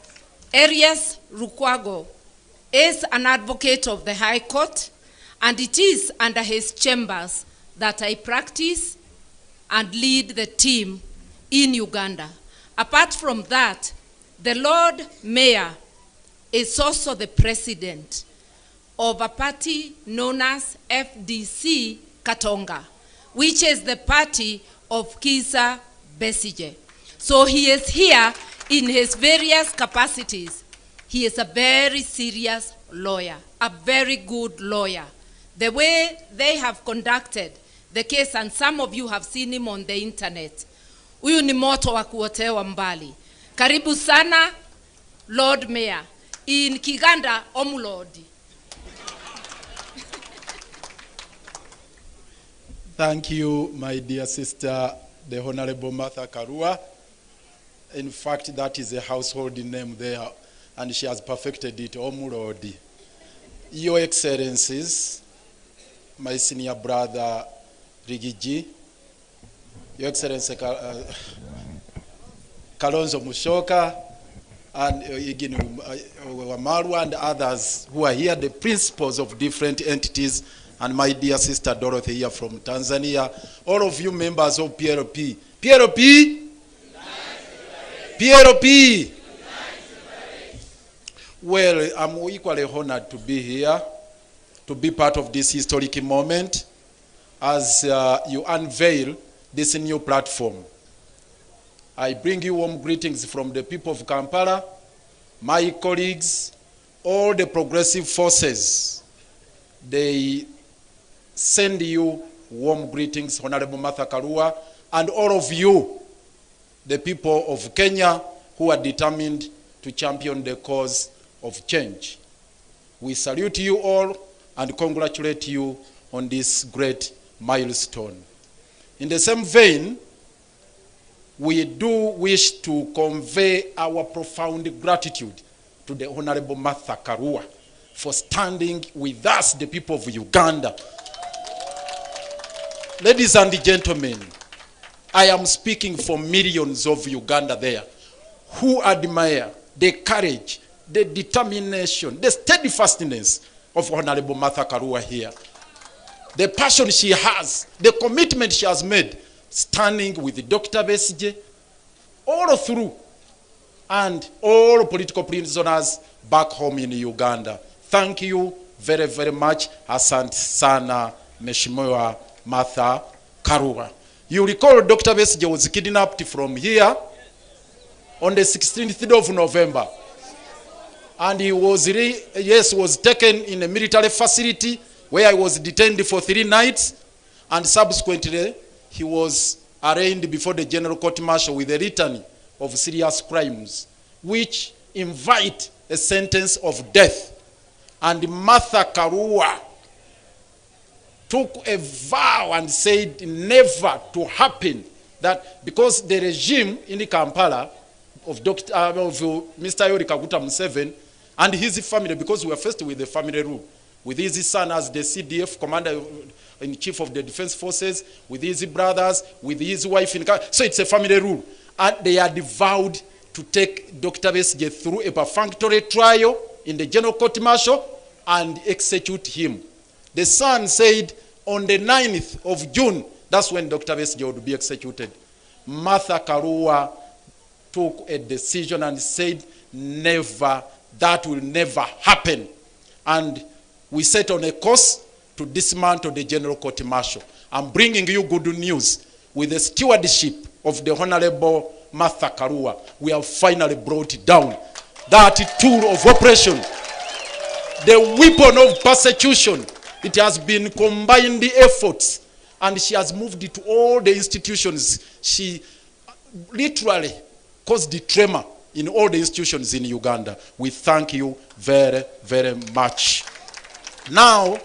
Erias Lukwago, is an advocate of the High Court, and it is under his chambers that I practice and lead the team in Uganda. Apart from that, the Lord Mayor is also the president of a party known as FDC Katonga, which is the party of Kizza Besigye. So he is here in his various capacities. He is a very serious lawyer, a very good lawyer. The way they have conducted the case, and some of you have seen him on the internet, huyu ni moto wa kuotewa mbali. Karibu sana, Lord Mayor. In Kiganda, Omulodi. Thank you, my dear sister, the Honorable Martha Karua. In fact, that is a household name there, and she has perfected it, Omulodi. Your Excellencies, my senior brother, Rigiji, Your Excellency Kalonzo Musyoka, and Wamaru and others who are here, the principals of different entities, and my dear sister Dorothy here from Tanzania, all of you members of PLP. PLP? PLP? Well, I'm equally honored to be here, to be part of this historic moment as you unveil this new platform. I bring you warm greetings from the people of Kampala, my colleagues, all the progressive forces. They send you warm greetings, Honorable Martha Karua, and all of you, the people of Kenya, who are determined to champion the cause of change. We salute you all and congratulate you on this great milestone. In the same vein, we do wish to convey our profound gratitude to the Honorable Martha Karua for standing with us, the people of Uganda. Ladies and gentlemen, I am speaking for millions of Uganda there who admire the courage, the determination, the steadfastness of Honorable Martha Karua here. The passion she has, the commitment she has made, standing with Dr. Besigye all through, and all political prisoners back home in Uganda. Thank you very, very much. Asante sana, Mheshimiwa Martha Karua. You recall Dr. Besigye was kidnapped from here on the 16th of November. And he was, was taken in a military facility where he was detained for 3 nights, and subsequently he was arraigned before the General Court Martial with a litany of serious crimes, which invite a sentence of death. And Martha Karua took a vow and said never to happen, that because the regime in Kampala of Mr. Yoweri Kaguta Museveni and his family, because we were first with the family rule, with his son as the CDF commander-in-chief of the defense forces, with his brothers, with his wife. So it's a family rule. And they had vowed to take Dr. Besigye through a perfunctory trial in the General Court Martial and execute him. The son said on the 9th of June, that's when Dr. Besigye would be executed. Martha Karua took a decision and said, never, that will never happen. And we set on a course to dismantle the General Court Martial. I'm bringing you good news. With the stewardship of the Honorable Martha Karua, we have finally brought down that tool of oppression. the weapon of persecution. It has been combined efforts, and she has moved it to all the institutions. She literally caused the tremor in all the institutions in Uganda. We thank you very, very much. Now,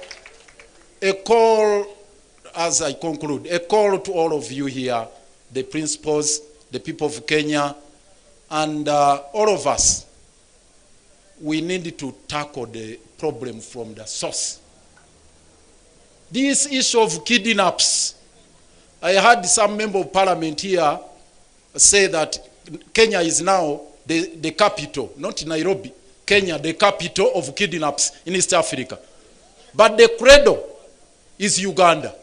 a call, as I conclude, a call to all of you here, the principals, the people of Kenya, and all of us. We need to tackle the problem from the source. This issue of kidnaps, I heard some member of parliament here say that Kenya is now the capital, not Nairobi, Kenya, the capital of kidnaps in East Africa. But the credo is Uganda.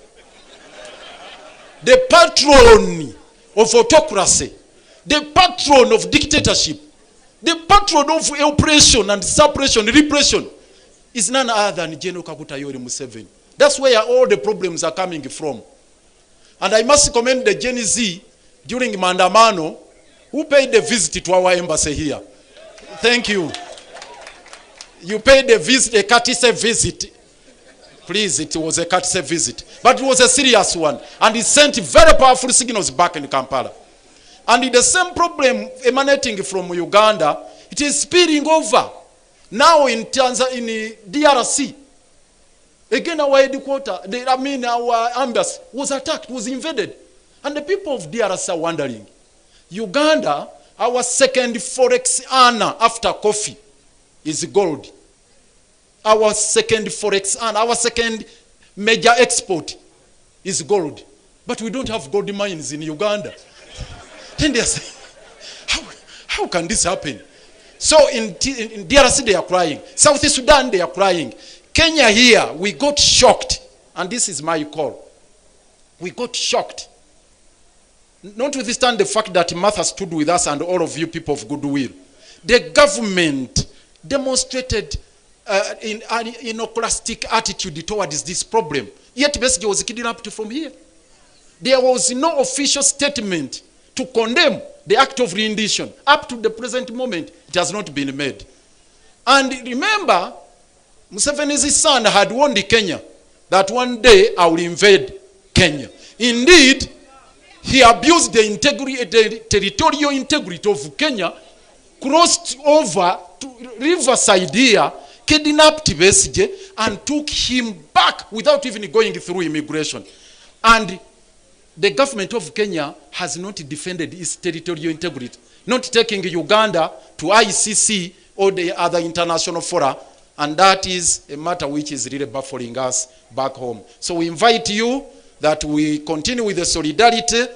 The patron of autocracy, the patron of dictatorship, the patron of oppression and suppression, repression, is none other than General Kaguta Yoweri Museveni. That's where all the problems are coming from. And I must commend the Gen Z during Mandamano who paid a visit to our embassy here. Thank you. You paid a visit, a courtesy visit. Please, it was a courtesy visit. But it was a serious one. And it sent very powerful signals back in Kampala. And the same problem emanating from Uganda, it is spilling over. Now in Tanzania, in DRC. Again, our headquarters, our embassy was attacked, was invaded. And the people of DRC are wondering, Uganda, our second forex earner after coffee, is gold. Our second forex earner, our second major export is gold. But we don't have gold mines in Uganda. Then they are saying, how can this happen? So in DRC they are crying. South Sudan they are crying. Kenya here, we got shocked. And this is my call. We got shocked. Notwithstanding the fact that Martha stood with us and all of you people of goodwill. The government demonstrated an iconoclastic attitude towards this problem. Yet Besigye was kidnapped from here. There was no official statement to condemn the act of rendition. Up to the present moment, it has not been made. And remember, Museveni's son had warned Kenya that one day I will invade Kenya. Indeed, he abused the territorial integrity of Kenya, crossed over to Riverside here, kidnapped Besigye, and took him back without even going through immigration. And the government of Kenya has not defended its territorial integrity, not taking Uganda to ICC or the other international fora, and that is a matter which is really baffling us back home. So we invite you that we continue with the solidarity,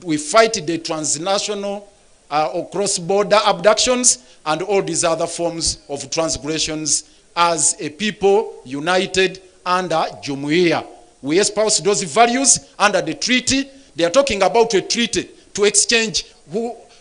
we fight the transnational or cross-border abductions and all these other forms of transgressions as a people united under Jumuiya. We espouse those values under the treaty. They are talking about a treaty to exchange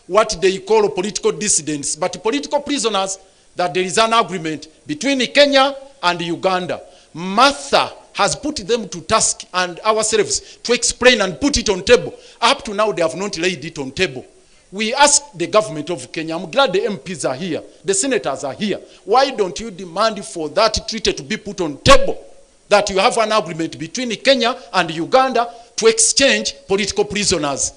what they call political dissidents, but political prisoners, that there is an agreement between Kenya and Uganda. Martha has put them to task and ourselves to explain and put it on table. Up to now, they have not laid it on table. We ask the government of Kenya, I'm glad the MPs are here, the senators are here. Why don't you demand for that treaty to be put on table? That you have an agreement between Kenya and Uganda to exchange political prisoners.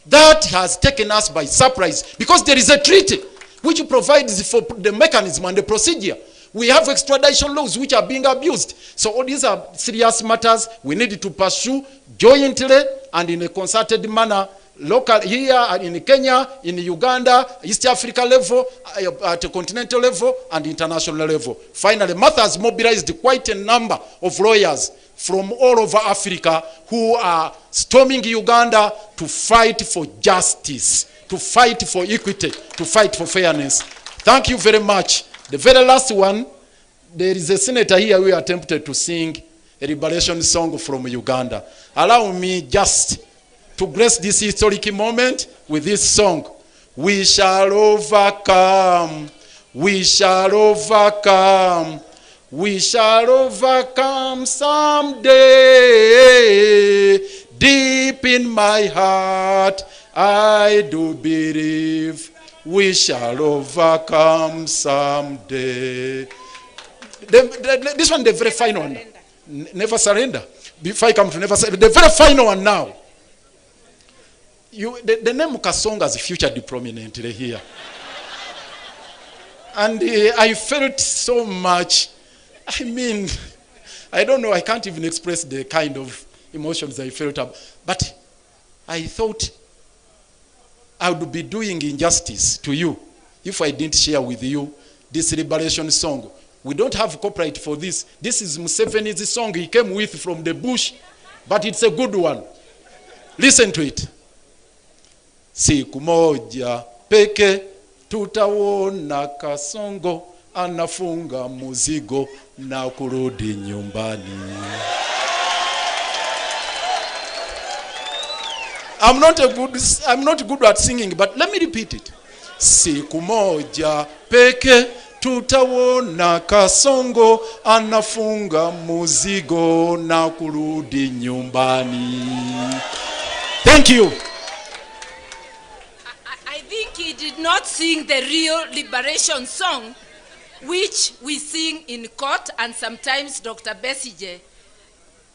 That has taken us by surprise because there is a treaty which provides for the mechanism and the procedure. We have extradition laws which are being abused. So all these are serious matters we need to pursue jointly and in a concerted manner, local here in Kenya, in Uganda, East Africa level, at a continental level and international level. Finally, Martha has mobilized quite a number of lawyers from all over Africa who are storming Uganda to fight for justice, to fight for equity, to fight for fairness. Thank you very much. The very last one, there is a senator here who attempted to sing a liberation song from Uganda. Allow me just to grace this historic moment with this song. We shall overcome, we shall overcome, we shall overcome someday. Deep in my heart, I do believe we shall overcome someday. This one, the very final one. Never surrender. Before I come to never surrender, the very final one now. The name Kasonga is featured prominently here. And I felt so much, I mean, I don't know, I can't even express the kind of emotions I felt. But I thought I would be doing injustice to you if I didn't share with you this liberation song. We don't have copyright for this. This is Museveni's song he came with from the bush, but it's a good one. Listen to it. Siku moja peke tutaona Kasongo anafunga muzigo na kurudi nyumbani. I'm not good at singing, but let me repeat it. Siku moja peke tutaona Kasongo anafunga muzigo na kurudi nyumbani. Thank you. I think he did not sing the real liberation song, which we sing in court, and sometimes Dr. Besige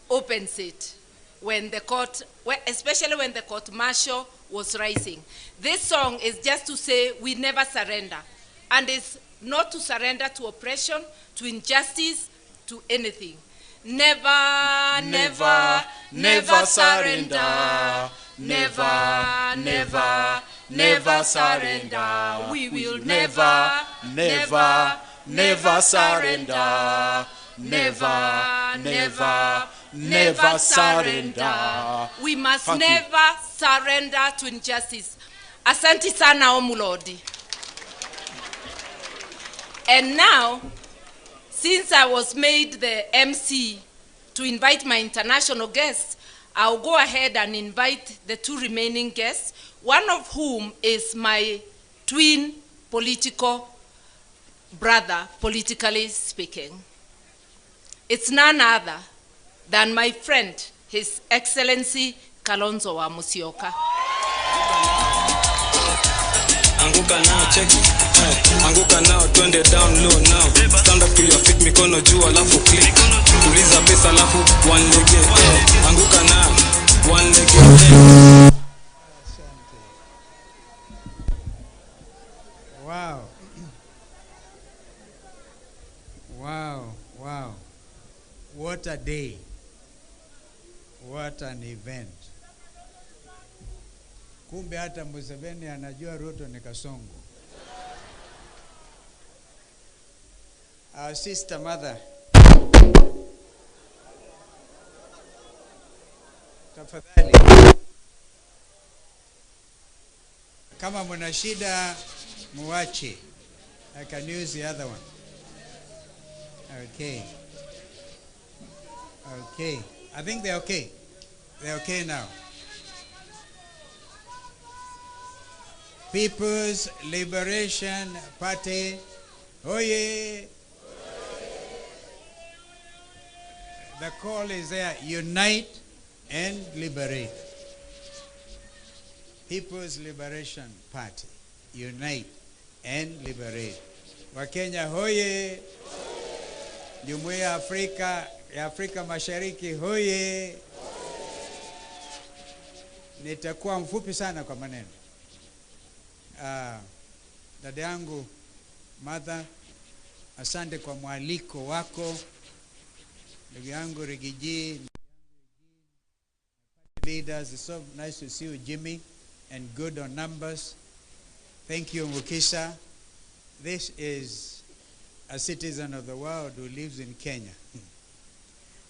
opens it when the court, especially when the court martial was rising. This song is just to say we never surrender, and it's not to surrender to oppression, to injustice, to anything. Never, never, never surrender. Never, never, never surrender. We will never, never, never surrender. Never, never, never surrender. We must never surrender to injustice. Asante sana Omulodi. And now, since I was made the MC to invite my international guests, I'll go ahead and invite the two remaining guests, one of whom is my twin political brother, politically speaking. It's none other than my friend, His Excellency Kalonzo wa Musyoka. Anguka now, check it. Anguka now, turn it down low now. Stand up to your feet, mikono juu alafu click. Tuliza pesa alafu one leg. Anguka now, one leg. Wow. Wow, wow. What a day. What an event. Kumbe hata Museveni anajua Ruto ni Kasongo. Our sister mother. Tafadhali. Kama mna shida muache. I can use the other one. Okay. Okay. I think they're okay. They're okay now. People's Liberation Party. Oye. The call is there. Unite and liberate. People's Liberation Party. Unite and liberate. Wakenya hoye. Jumuiya ya Afrika Mashariki hoye. Nitakuwa mfupi sana kwa maneno. Dada yangu Martha, asante kwa mwaliko wako. Ndugu yangu Rigiji, leaders, it's so nice to see you, Jimmy, and good on numbers. Thank you, Mukisa. This is a citizen of the world who lives in Kenya.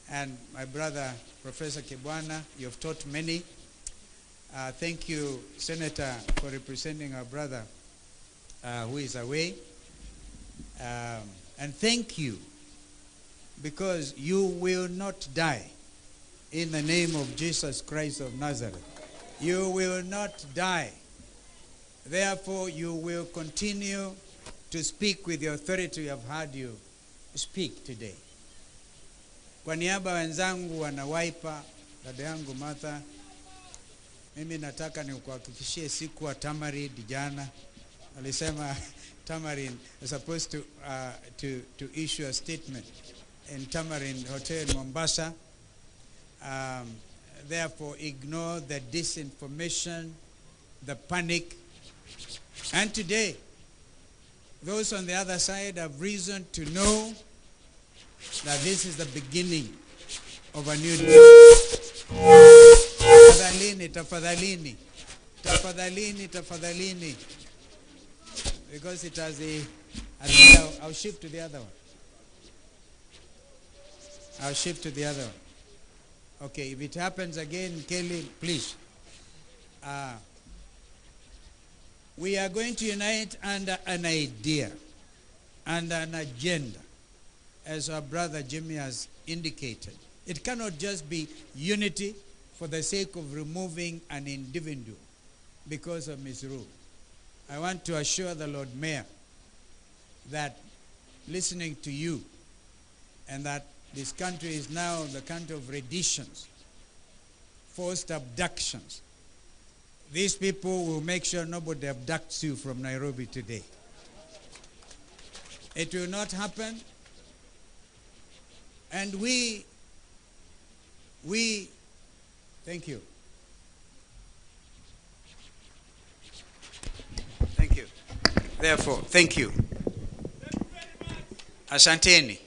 And my brother, Professor Kibwana, you have taught many. Thank you, Senator, for representing our brother who is away. And thank you, because you will not die in the name of Jesus Christ of Nazareth. You will not die. Therefore, you will continue to speak with the authority we have heard you speak today. Kwa niaba wenzangu wana Wiper, dada yangu Martha, mimi nataka nikuhakikishie siku wa Tamarid jana alisema Tamarind is supposed to issue a statement in Tamarind Hotel in Mombasa. Therefore, ignore the disinformation, the panic. And today, those on the other side have reason to know that this is the beginning of a new day. Tafadhalini, tafadhalini, tafadhalini, tafadhalini. Because it has a, I'll shift to the other one. I'll shift to the other one. Okay, if it happens again, Kelly, please. We are going to unite under an idea and an agenda, as our brother Jimmy has indicated. It cannot just be unity for the sake of removing an individual because of misrule. I want to assure the Lord Mayor that listening to you, and that this country is now the country of renditions, forced abductions. These people will make sure nobody abducts you from Nairobi today. It will not happen. And we, thank you. Thank you. Therefore, thank you. Asanteni.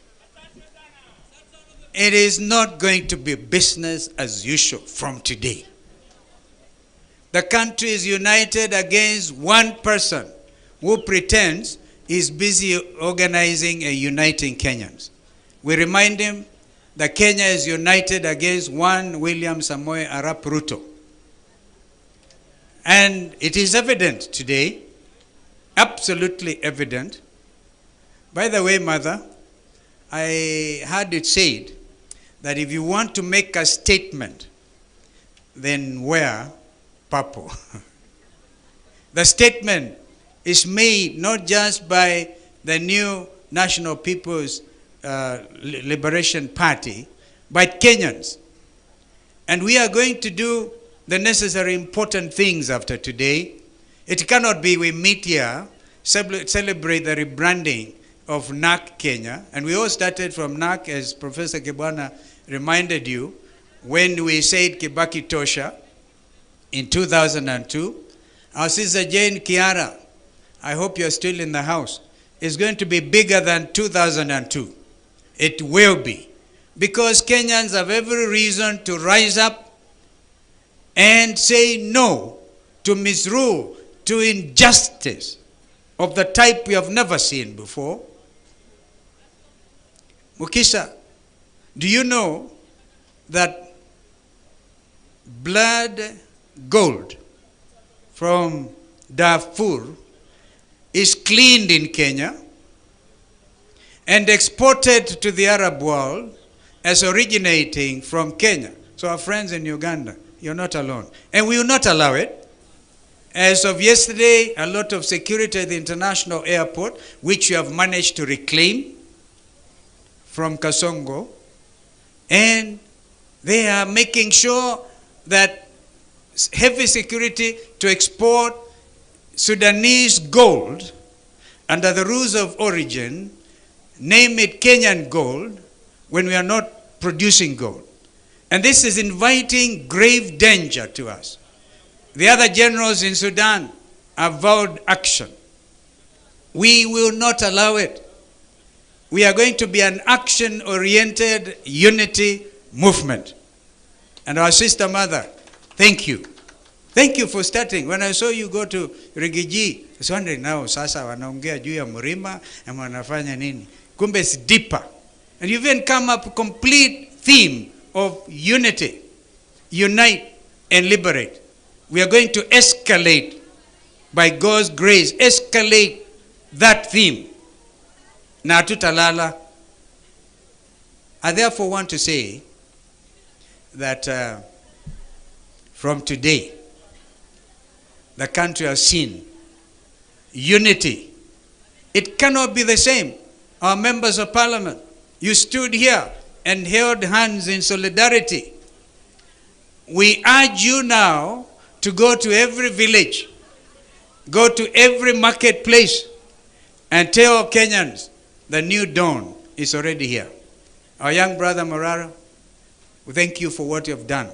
It is not going to be business as usual from today. The country is united against one person who pretends he's busy organizing and uniting Kenyans. We remind him that Kenya is united against one William Samoei Arap Ruto. And it is evident today, absolutely evident. By the way, Mother, I heard it said that if you want to make a statement, then wear purple. The statement is made not just by the new National People's Liberation Party, but Kenyans. And we are going to do the necessary important things after today. It cannot be we meet here, celebrate the rebranding of NAC Kenya, and we all started from NAC, as Professor Kibwana reminded you, when we said Kibaki Tosha in 2002. Our sister Jane Kiara, I hope you're still in the house, is going to be bigger than 2002. It will be. Because Kenyans have every reason to rise up and say no to misrule, to injustice of the type we have never seen before. Mukisha, do you know that blood gold from Darfur is cleaned in Kenya and exported to the Arab world as originating from Kenya? So our friends in Uganda, you're not alone. And we will not allow it. As of yesterday, a lot of security at the international airport, which you have managed to reclaim from Kasongo, and they are making sure that heavy security to export Sudanese gold under the rules of origin, name it Kenyan gold, when we are not producing gold. And this is inviting grave danger to us. The other generals in Sudan have vowed action. We will not allow it. We are going to be an action-oriented unity movement. And our sister mother, thank you. Thank you for starting. When I saw you go to Rigiji, I was wondering now, sasa wanaongea juu ya mlima, na wanafanya nini? Kumbe it's deeper. And you even come up with a complete theme of unity. Unite and liberate. We are going to escalate, by God's grace, escalate that theme. Na tutalala. I therefore want to say that from today, the country has seen unity. It cannot be the same. Our members of parliament, you stood here and held hands in solidarity. We urge you now to go to every village Go to every marketplace and tell Kenyans the new dawn is already here. Our young brother Morara, we thank you for what you have done.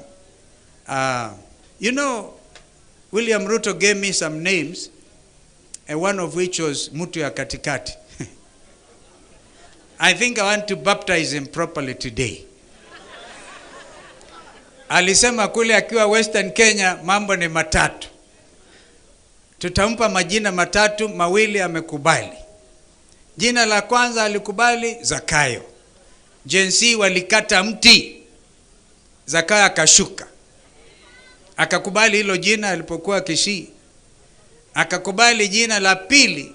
You know, William Ruto gave me some names, and one of which was Mutu ya Katikati. I think I want to baptize him properly today. Alisema kule akiwa Western Kenya mambo ni matatu. Tutampa majina matatu, mawili amekubali. Jina la kwanza alikubali Zakayo. Jensi walikata mti, Zakayo akashuka. Akakubali hilo jina alipokuwa Kisii. Akakubali jina la pili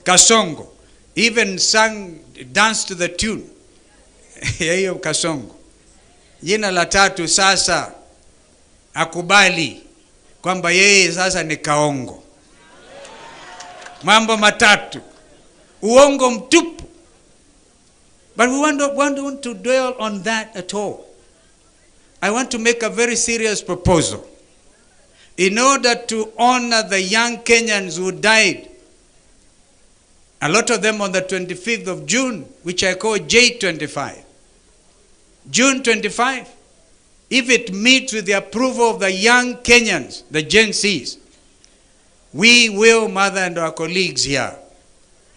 Kasongo. Even sang, dance to the tune ya hiyo Kasongo. Jina la tatu sasa akubali kwamba yeye sasa ni Kaongo. Mambo matatu. Uongo mtupu. But we don't want to dwell on that at all. I want to make a very serious proposal. In order to honor the young Kenyans who died, a lot of them on the 25th of June, which I call J25. June 25, if it meets with the approval of the young Kenyans, the Gen Zs, we will, Mother and our colleagues here,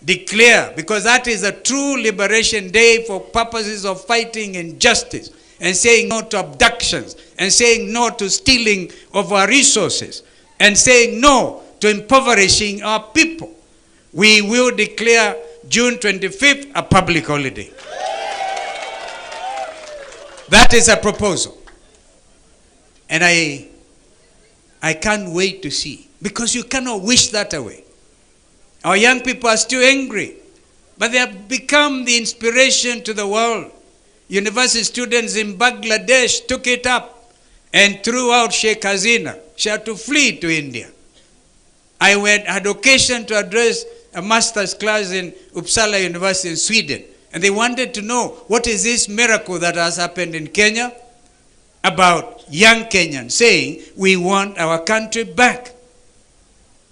declare, because that is a true liberation day for purposes of fighting injustice and saying no to abductions and saying no to stealing of our resources and saying no to impoverishing our people. We will declare June 25th a public holiday. That is a proposal. And I can't wait to see, because you cannot wish that away. Our young people are still angry, but they have become the inspiration to the world. University students in Bangladesh took it up and threw out Sheikh Hasina. She had to flee to India. I had occasion to address a master's class in Uppsala University in Sweden, and they wanted to know, what is this miracle that has happened in Kenya about young Kenyans saying, we want our country back.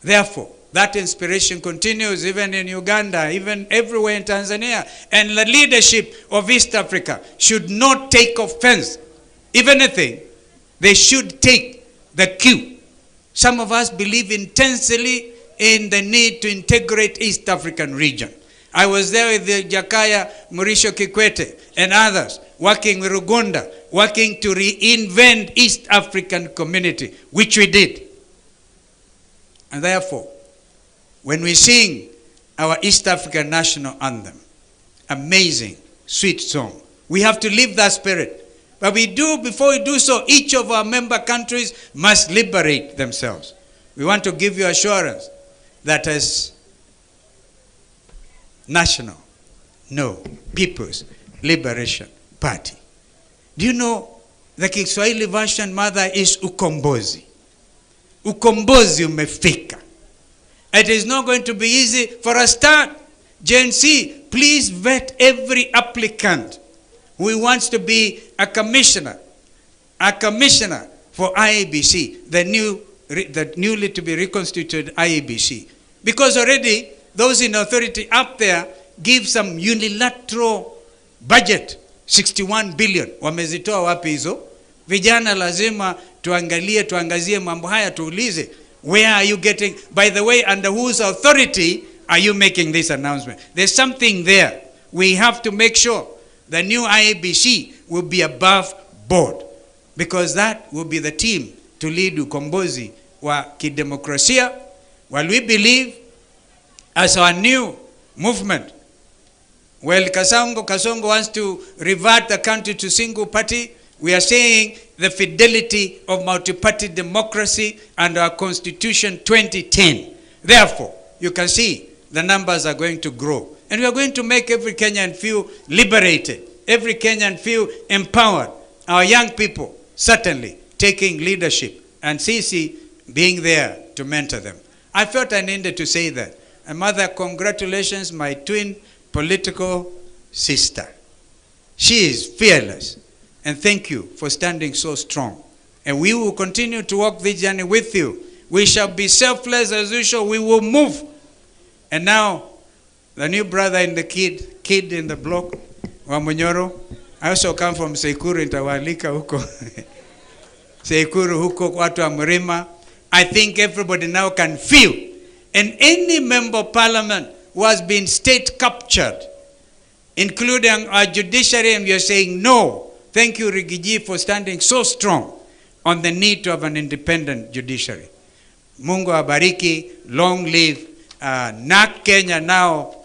Therefore, that inspiration continues even in Uganda, even everywhere in Tanzania. And the leadership of East Africa should not take offense. If anything, they should take the cue. Some of us believe intensely in the need to integrate East African region. I was there with the Jakaya Mrisho Kikwete and others, working with Rugunda, working to reinvent East African community, which we did. And therefore, when we sing our East African national anthem, amazing, sweet song, we have to live that spirit. But before we do so, each of our member countries must liberate themselves. We want to give you assurance that as People's Liberation Party. Do you know the Kiswahili version, Mother, is ukombozi. Ukombozi umefika. It is not going to be easy. For a start, Gen Z, please vet every applicant who wants to be a commissioner for IEBC, the newly to be reconstituted IEBC. Because already those in authority up there give some unilateral budget, 61 billion. Wamezitoa wapi hizo? Vijana lazima tuangazie mambo haya, tuulize, where are you getting, by the way, under whose authority are you making this announcement? There's something there. We have to make sure the new IABC will be above board, because that will be the team to lead ukombozi wa kidemokrasia. While we believe as our new movement, well, Kasongo wants to revert the country to single party, we are saying the fidelity of multi-party democracy and our Constitution 2010. Therefore, you can see the numbers are going to grow. And we are going to make every Kenyan feel liberated, every Kenyan feel empowered. Our young people certainly taking leadership, and CC being there to mentor them. I felt I needed to say that. And Mother, congratulations, my twin political sister. She is fearless. And thank you for standing so strong. And we will continue to walk this journey with you. We shall be selfless as usual. We will move. And now, the new brother in the kid in the block, Wamunyoro. I also come from Sekuru, Intawalika huko. Sekuru huko, watu wa Mrima. I think everybody now can feel. And any member of parliament who has been state captured, including our judiciary, and we are saying no. Thank you, Rigiji, for standing so strong on the need to have an independent judiciary. Mungu abariki, long live NAK Kenya now,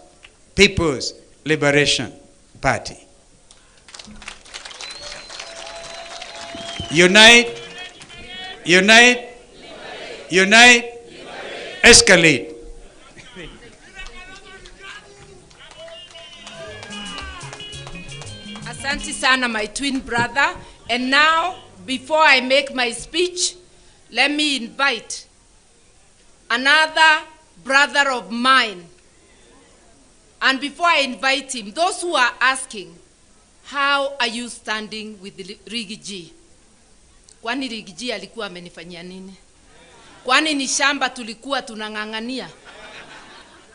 People's Liberation Party. Unite, unite, unite, escalate. Asante sana, my twin brother. And now, before I make my speech, let me invite another brother of mine. And before I invite him, those who are asking, how are you standing with Rigiji? Kwani Rigiji alikuwa amenifanyia nini? Kwani ni shamba tulikuwa tunang'ang'ania?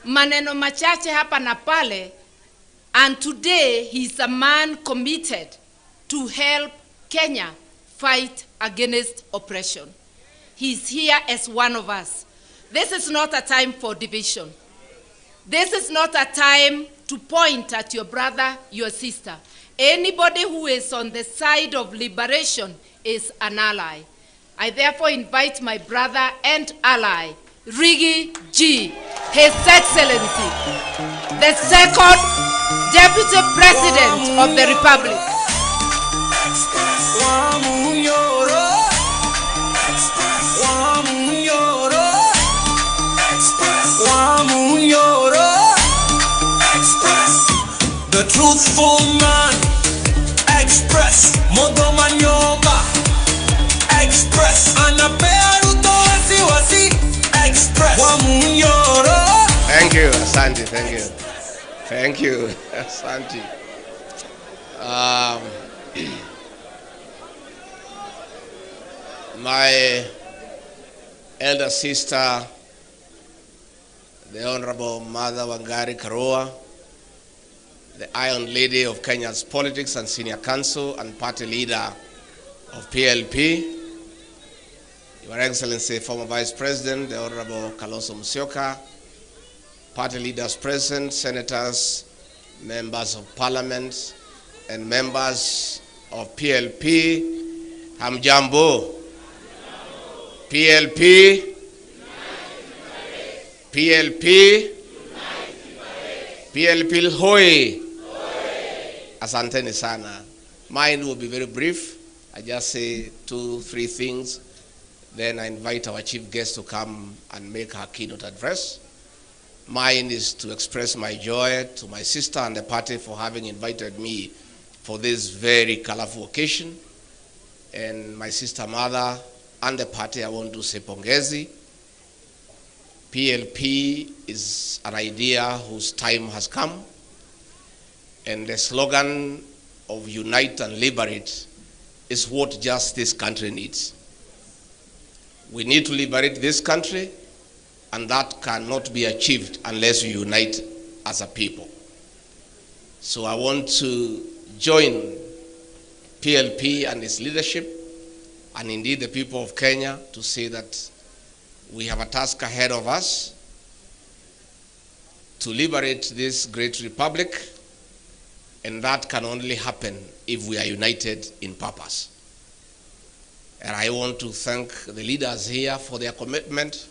Maneno machache hapa na pale. And today, he's a man committed to help Kenya fight against oppression. He's here as one of us. This is not a time for division. This is not a time to point at your brother, your sister. Anybody who is on the side of liberation is an ally. I therefore invite my brother and ally, Rigi G, His Excellency, the second Deputy President of the Republic. The truthful man, express. Modomanyoka, express. Anapea Ruto wasi, express. Thank you, Asante, thank you. Thank you, Asante. My elder sister, the Honorable Mother Wangari Karua, the Iron Lady of Kenya's politics and senior counsel and party leader of PLP, Your Excellency, former Vice President, the Honorable Kalonzo Musyoka, party leaders present, senators, members of parliament, and members of PLP, Hamjambo, PLP, PLP, PLP Hoi. Asanteni sana. Mine will be very brief. I just say 2-3 things. Then I invite our chief guest to come and make her keynote address. Mine is to express my joy to my sister and the party for having invited me for this very colorful occasion. And my sister mother and the party, I want to say pongezi. PLP is an idea whose time has come. And the slogan of unite and liberate is what just this country needs. We need to liberate this country, and that cannot be achieved unless we unite as a people. So I want to join PLP and its leadership, and indeed the people of Kenya, to say that we have a task ahead of us to liberate this great republic, and that can only happen if we are united in purpose. And I want to thank the leaders here for their commitment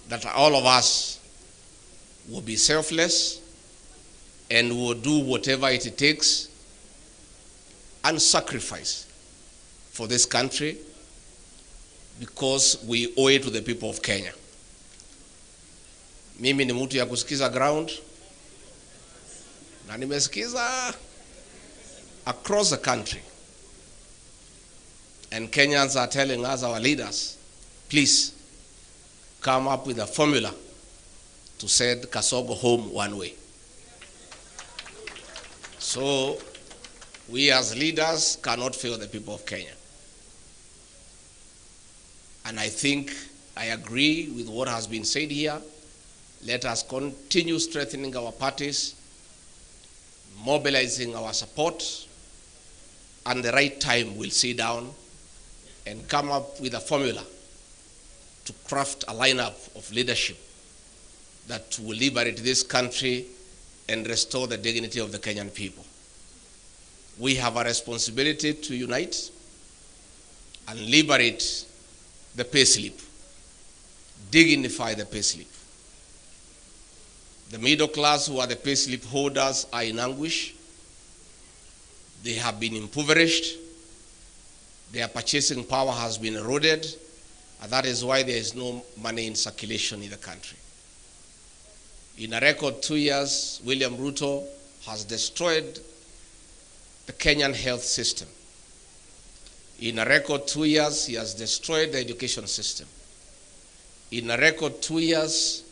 that all of us will be selfless and will do whatever it takes and sacrifice for this country, because we owe it to the people of Kenya. Mimi ni mtu ya kusikiza ground, na nimesikiza across the country. And Kenyans are telling us, our leaders, please come up with a formula to send Kasogo home one way. So we as leaders cannot fail the people of Kenya. And I think I agree with what has been said here. Let us continue strengthening our parties, mobilizing our support, and the right time we'll sit down and come up with a formula to craft a lineup of leadership that will liberate this country and restore the dignity of the Kenyan people. We have a responsibility to unite and liberate the payslip, dignify the payslip. The middle class who are the payslip holders are in anguish. They have been impoverished. Their purchasing power has been eroded, and that is why there is no money in circulation in the country. In a record 2 years, William Ruto has destroyed the Kenyan health system. In a record 2 years, he has destroyed the education system. In a record 2 years,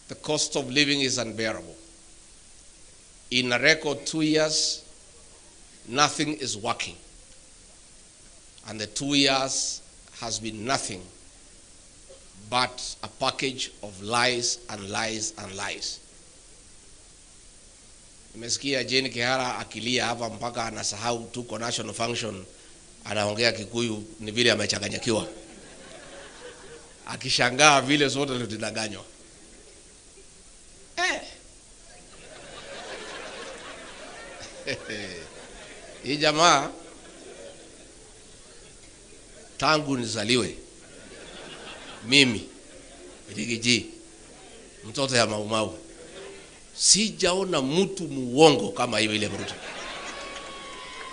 the cost of living is unbearable. In a record 2 years, nothing is working. And the 2 years has been nothing but a package of lies and lies and lies. Nimesikia Jane Kihara akilia hapa mpaka anasahau tuko national function, anaongea Kikuyu ni vile amechanganyikiwa, akishangaa vile sote tutadanganywa. Hii jamaa tangu nizaliwe mimi Rigiji mtoto ya Maumau sijaona mtu muongo kama hivi ile Ruto.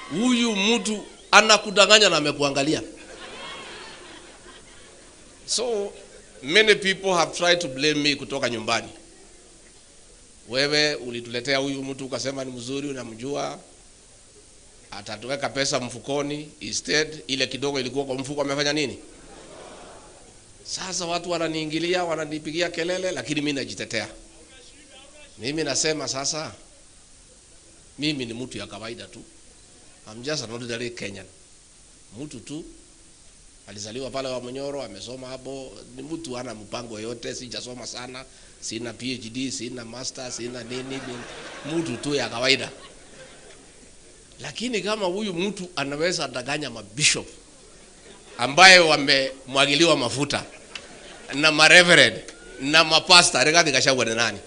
Huyu mtu anakudanganya na amekuangalia. So many people have tried to blame me kutoka nyumbani. Wewe ulituletea huyu mtu ukasema ni mzuri, unamjua, atatuweka pesa mfukoni. Instead ile kidogo ilikuwa kwa mfuko amefanya nini? Sasa watu wananiingilia, wananipigia kelele, lakini mimi najitetea. Mimi nasema sasa mimi ni mtu ya kawaida tu. I'm just an ordinary Kenyan. Mtu tu alizaliwa pale wa Monyoro, amesoma hapo, ni mtu hana mpango yote, sijasoma sana, sina PhD, sina master, sina nini, mtu tu ya kawaida. Lakini kama huyu mtu anaweza danganya mabishop ambaye wamemwagiliwa mafuta na mareverend na mapasta, Rigathi Gachagua ni nani?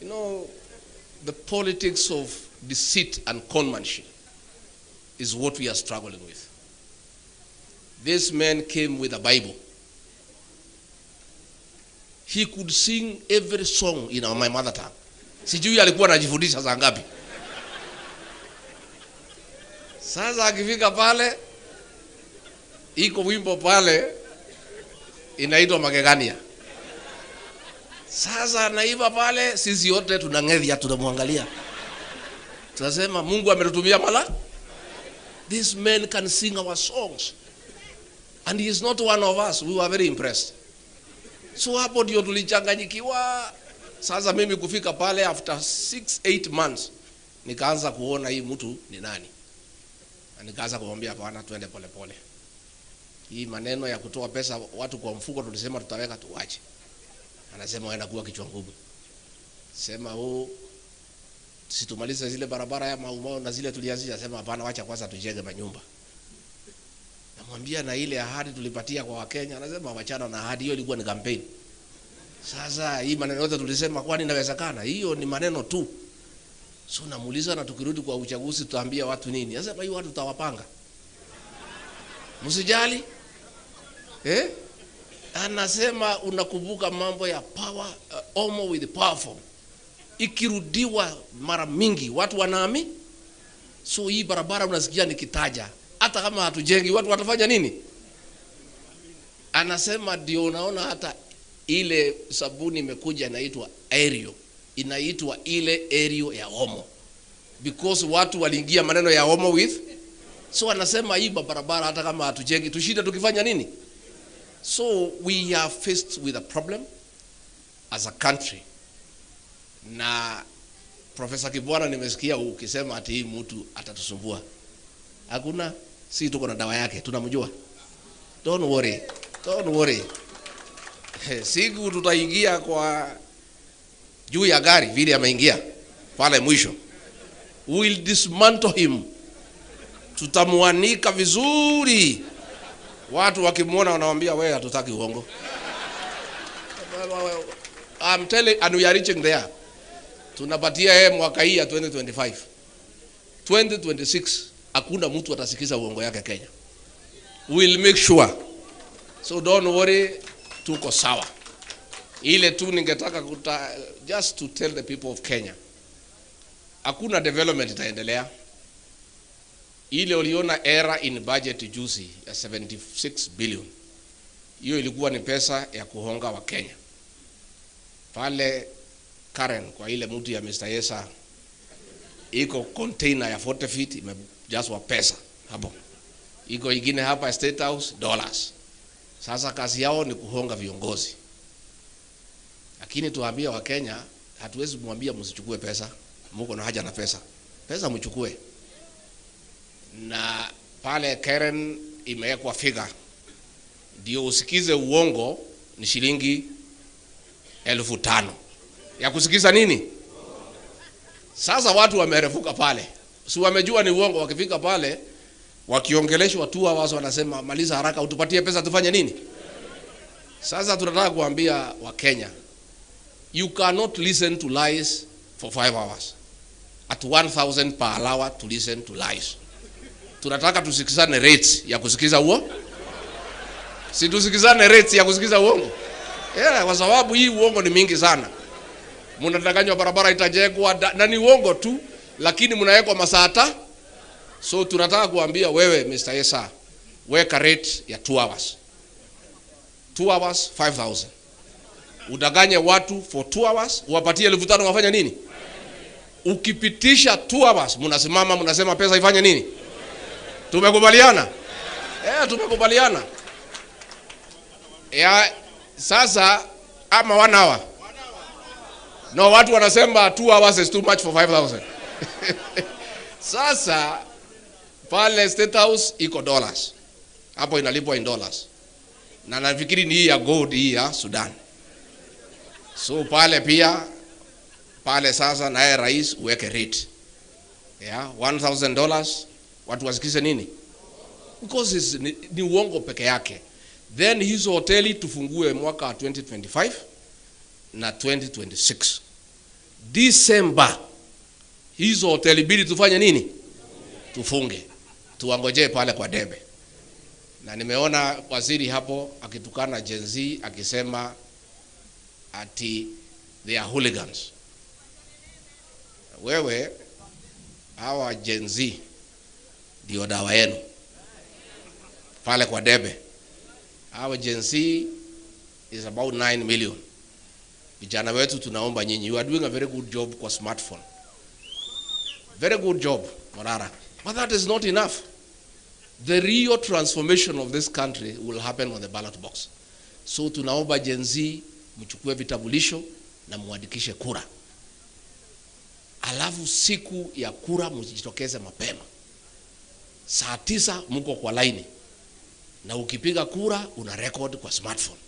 You know, the politics of deceit and conmanship is what we are struggling with. This man came with a Bible. He could sing every song in my mother tongue. Sijui alikuwa anajifundisha saa ngapi. Sasa akifika pale, iko wimbo pale inaitwa Magegania. Sasa naiba pale, sisi yote tunang'edhia, tunamwangalia. Tunasema Mungu ametutumia mala. This man can sing our songs. And he is not one of us. We were very impressed. So hapo ndio tulichanganyikiwa. Sasa mimi kufika pale after 6-8 months nikaanza kuona hii mtu ni nani. Na nikaanza kumwambia bwana tuende pole pole. Hii maneno ya kutoa pesa watu kwa mfuko tulisema tutaweka tuache. Anasema waenda kuwa kichwa ngumu. Sema situmalize zile barabara ya Maumau na zile tulianzisha, sema hapana, wacha kwanza tujenge manyumba. Namwambia na ile ahadi tulipatia kwa Wakenya, anasema wachana na ahadi hiyo, ilikuwa ni campaign. Sasa hii maneno yote tulisema kwani inawezekana? Hiyo ni maneno tu. So namuuliza na tukirudi kwa uchaguzi tutaambia watu nini? Anasema hiyo watu tutawapanga. Msijali. Anasema unakumbuka mambo ya power, Omo with the powerful. Ikirudiwa mara mingi watu wanaamini. So hii barabara unasikia nikitaja, hata kama hatujengi watu watafanya nini? Anasema ndio unaona hata ile sabuni imekuja inaitwa Aerial, inaitwa ile Aerial ya Omo, because watu waliingia maneno ya Omo with. So anasema hii barabara hata kama hatujengi tushinde tukifanya nini? So we are faced with a problem as a country. Na Professor Kibwana nimesikia ukisema ati hii mtu atatusumbua. Hakuna, si tuko na dawa yake, tunamjua. Don't worry. Don't worry. Siku tutaingia kwa juu ya gari vile ameingia pale mwisho. We will dismantle him. Tutamuanika vizuri. Watu wakimwona wanawaambia wewe hatutaki uongo. I'm telling, and we are reaching there. Tunapatia yeye mwaka hii ya 2025. 2026 hakuna mtu atasikiza uongo yake Kenya. We'll make sure. So don't worry, tuko sawa. Ile tu ningetaka just to tell the people of Kenya. Hakuna development itaendelea. Ile uliona era in budget juzi ya 76 billion. Hiyo ilikuwa ni pesa ya kuhonga wa Kenya. Pale Karen kwa ile mtu ya Mr. Yesa iko container ya 40 feet imejazwa pesa hapo. Iko ingine hapa State House dollars. Sasa kazi yao ni kuhonga viongozi. Lakini tuambie wa Kenya hatuwezi kumwambia msichukue pesa. Mko na haja na pesa. Pesa mchukue. Na pale Karen imewekwa figure. Ndio usikize uongo ni shilingi 5,000. Ya kusikiza nini? Sasa watu wamerefuka pale. Si wamejua ni uongo, wakifika pale wakiongeleshwa tu hawaso wanasema maliza haraka utupatie pesa tufanye nini? Sasa tunataka kuambia wa Kenya, you cannot listen to lies for 5 hours. At 1,000 per hour to listen to lies. Tunataka tusikizane rates ya kusikiza uongo. Si tusikizane rates ya kusikiza uongo. Kwa sababu hii uongo ni mingi sana. Mnadanganywa barabara itajengwa na ni uongo tu, lakini mnawekwa masaa. So tunataka kuambia wewe Mr. Yesa, weka rate ya 2 hours. 2 hours 5,000. Udanganye watu for 2 hours, uwapatie 5,000 wafanya nini? Ukipitisha 2 hours, mnasimama mnasema pesa ifanye nini? Tumekubaliana? Tumekubaliana. Sasa ama 1 hour. No, watu wanasema 2 hours is too much for 5,000. Sasa pale State House iko dollars. Hapo inalipwa in dollars. Na nafikiri ni hii ya gold hii ya Sudan. So pale pia pale sasa naye rais uweke rate. $1,000 watu wasikize nini? Because ni uongo peke yake. Then hizo hoteli tufungue mwaka 2025 na 2026. December hizo hoteli bili tufanye nini? Tufunge. Tuangoje pale kwa debe. Na nimeona waziri hapo akitukana Gen Z akisema ati they are hooligans. Wewe hawa Gen Z ndio dawa yenu pale kwa debe. Hawa Gen Z is about 9 million. Vijana wetu tunaomba nyinyi, you are doing a very good job kwa smartphone. Very good job, Morara. But that is not enough. The real transformation of this country will happen on the ballot box. So tunaomba Gen Z mchukue vitambulisho na muandikishe kura. Alafu siku ya kura mjitokeze mapema. Saa 9 mko kwa line. Na ukipiga kura una record kwa smartphone.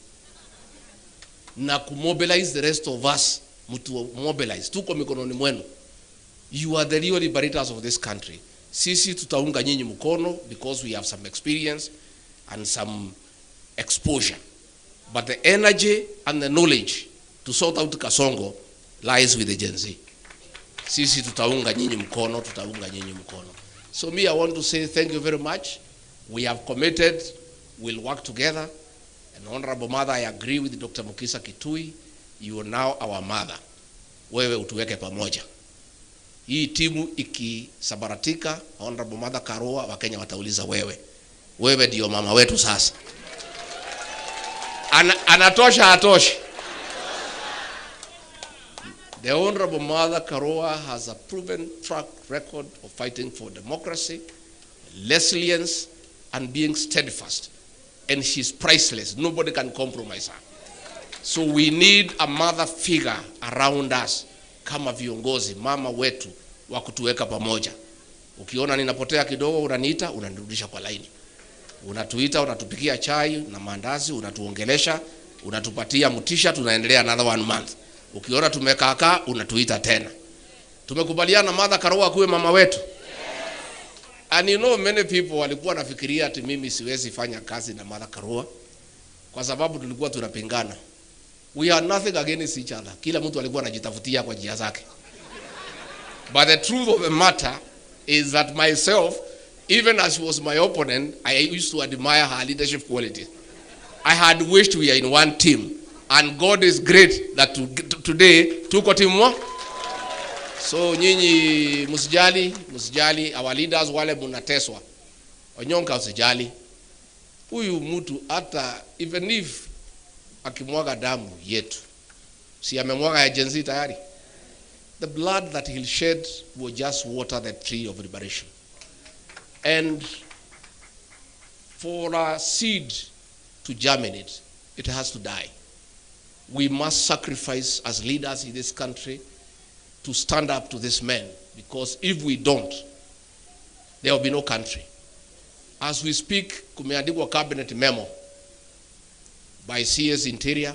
Na kumobilize the rest of us, mtu mobilize. Tuko mikononi mwenu. You are the real liberators of this country. Sisi tutaunga nyinyi mkono because we have some experience and some exposure. But the energy and the knowledge to sort out Kasongo lies with the Gen Z. Sisi tutaunga nyinyi mkono, tutaunga nyinyi mkono. So me, I want to say thank you very much. We have committed, we'll work together. And Honorable Mother, I agree with Dr. Mukisa Kitui. You are now our mother. Wewe utuweke pamoja. Hii timu ikisabaratika, Honorable Mother Karua, Wakenya watauliza wewe. Wewe ndio mama wetu sasa. Anatosha hatoshi. The Honorable Mother Karua has a proven track record of fighting for democracy, resilience, and being steadfast. And she's priceless. Nobody can compromise her. So we need a mother figure around us. Kama viongozi, mama wetu wa kutuweka pamoja. Ukiona ninapotea kidogo unaniita, unanirudisha kwa laini. Unatuita, unatupikia chai na mandazi, unatuongelesha, unatupatia mtisha, tunaendelea another 1 month. Ukiona tumekaakaa unatuita tena. Tumekubaliana Martha Karua kuwe mama wetu. And you know many people walikuwa nafikiria ati mimi siwezi fanya kazi na Martha Karua kwa sababu tulikuwa tunapingana. We are nothing against each other. Kila mtu alikuwa anajitafutia kwa njia zake. But the truth of the matter is that myself, even as she was my opponent, I used to admire her leadership qualities. I had wished we are in one team. And God is great that today tuko timu moja. So nyinyi msijali our leaders wale mnateswa. Onyonka usijali. Huyu mtu hata even if akimwaga damu yetu, si amemwaga ya Gen Z tayari. The blood that he'll shed will just water the tree of liberation. And for a seed to germinate, it has to die. We must sacrifice as leaders in this country to stand up to this man, because if we don't, there will be no country. As we speak, kumeandikwa cabinet memo by CS Interior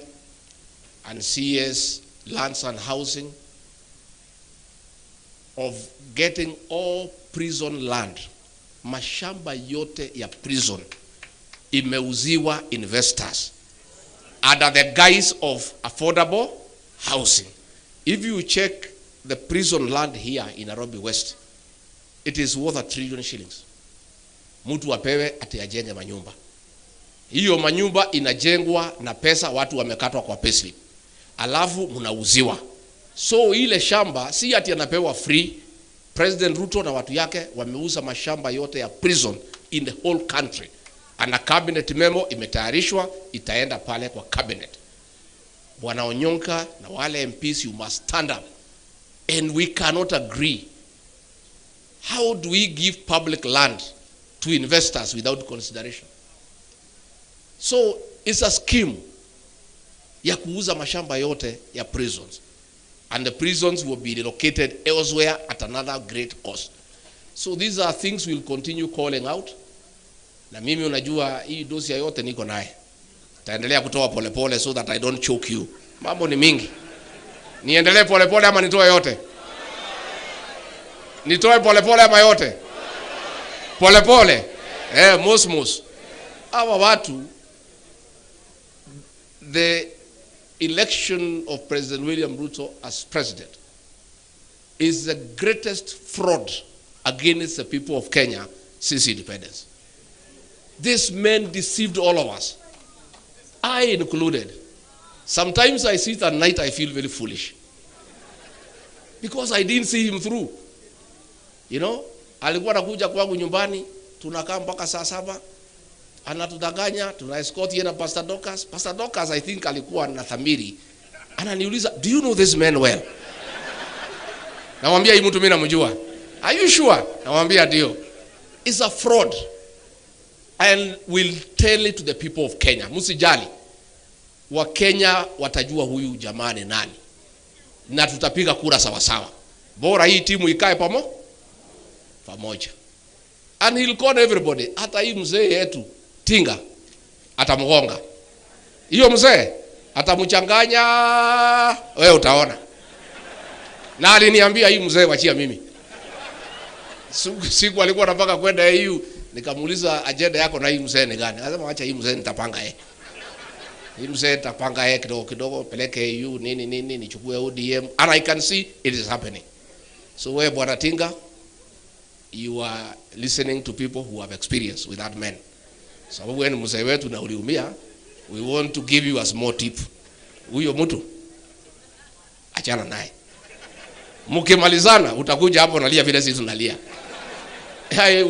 and CS Lands and Housing of getting all prison land, mashamba yote ya prison imeuziwa investors under the guise of affordable housing. If you check the prison land here in Nairobi West, it is worth 1 trillion shillings. Mtu apewe ati ajenge manyumba. Hiyo manyumba inajengwa na pesa watu wamekatwa kwa payslip. Alafu mnauziwa. So ile shamba si ati anapewa free. President Ruto na watu yake wameuza mashamba yote ya prison in the whole country. And a cabinet memo imetayarishwa, itaenda pale kwa cabinet. Bwana Onyonka na wale MPs, you must stand up. And we cannot agree. How do we give public land to investors without consideration? So it's a scheme ya kuuza mashamba yote ya prisons. And the prisons will be relocated elsewhere at another great cost. So these are things we'll continue calling out. Na mimi unajua hii dosia yote niko naye. Taendelea kutoa polepole so that I don't choke you. Mambo ni mingi. Niendelee polepole ama nitoe yote? Nitoe polepole ama yote? Polepole. Mos. Hawa watu, the election of President William Ruto as president is the greatest fraud against the people of Kenya since independence. This man deceived all of us, I included. Sometimes I sit at night, I feel very foolish because I didn't see him through. You know, alikuwa anakuja kwangu nyumbani, tunakaa mpaka saa 7, anatudanganya, tuna escort yeye na Pastor Docas. Pastor Docas I think alikuwa na dhamiri. Ananiuliza, "Do you know this man well?" Namwambia, "Hii mtu mimi namjua." "Are you sure?" Namwambia, "Ndio." It's a fraud. And we'll tell it to the people of Kenya. Msijali. Wa Kenya watajua huyu jamaa ni nani. Na tutapiga kura sawa sawa. Bora hii timu ikae pamoja. And he'll call everybody. Hata hii mzee yetu Tinga atamgonga. Hiyo mzee atamchanganya, wewe utaona. Na aliniambia hii mzee wachia mimi. Siku alikuwa anataka kwenda EU, nikamuuliza agenda yako na hii mzee ni gani? Akasema acha hii mzee nitapanga yeye. Hii mzee nitapanga yeye kidogo peleke EU nini nichukue ODM, and I can see it is happening. So wewe bwana Tinga, you are listening to people who have experience with that man. Sababu wewe ni mzee wetu na uliumia, we want to give you a small tip. Huyo mtu achana naye. Mkimalizana utakuja hapo unalia vile sisi tunalia.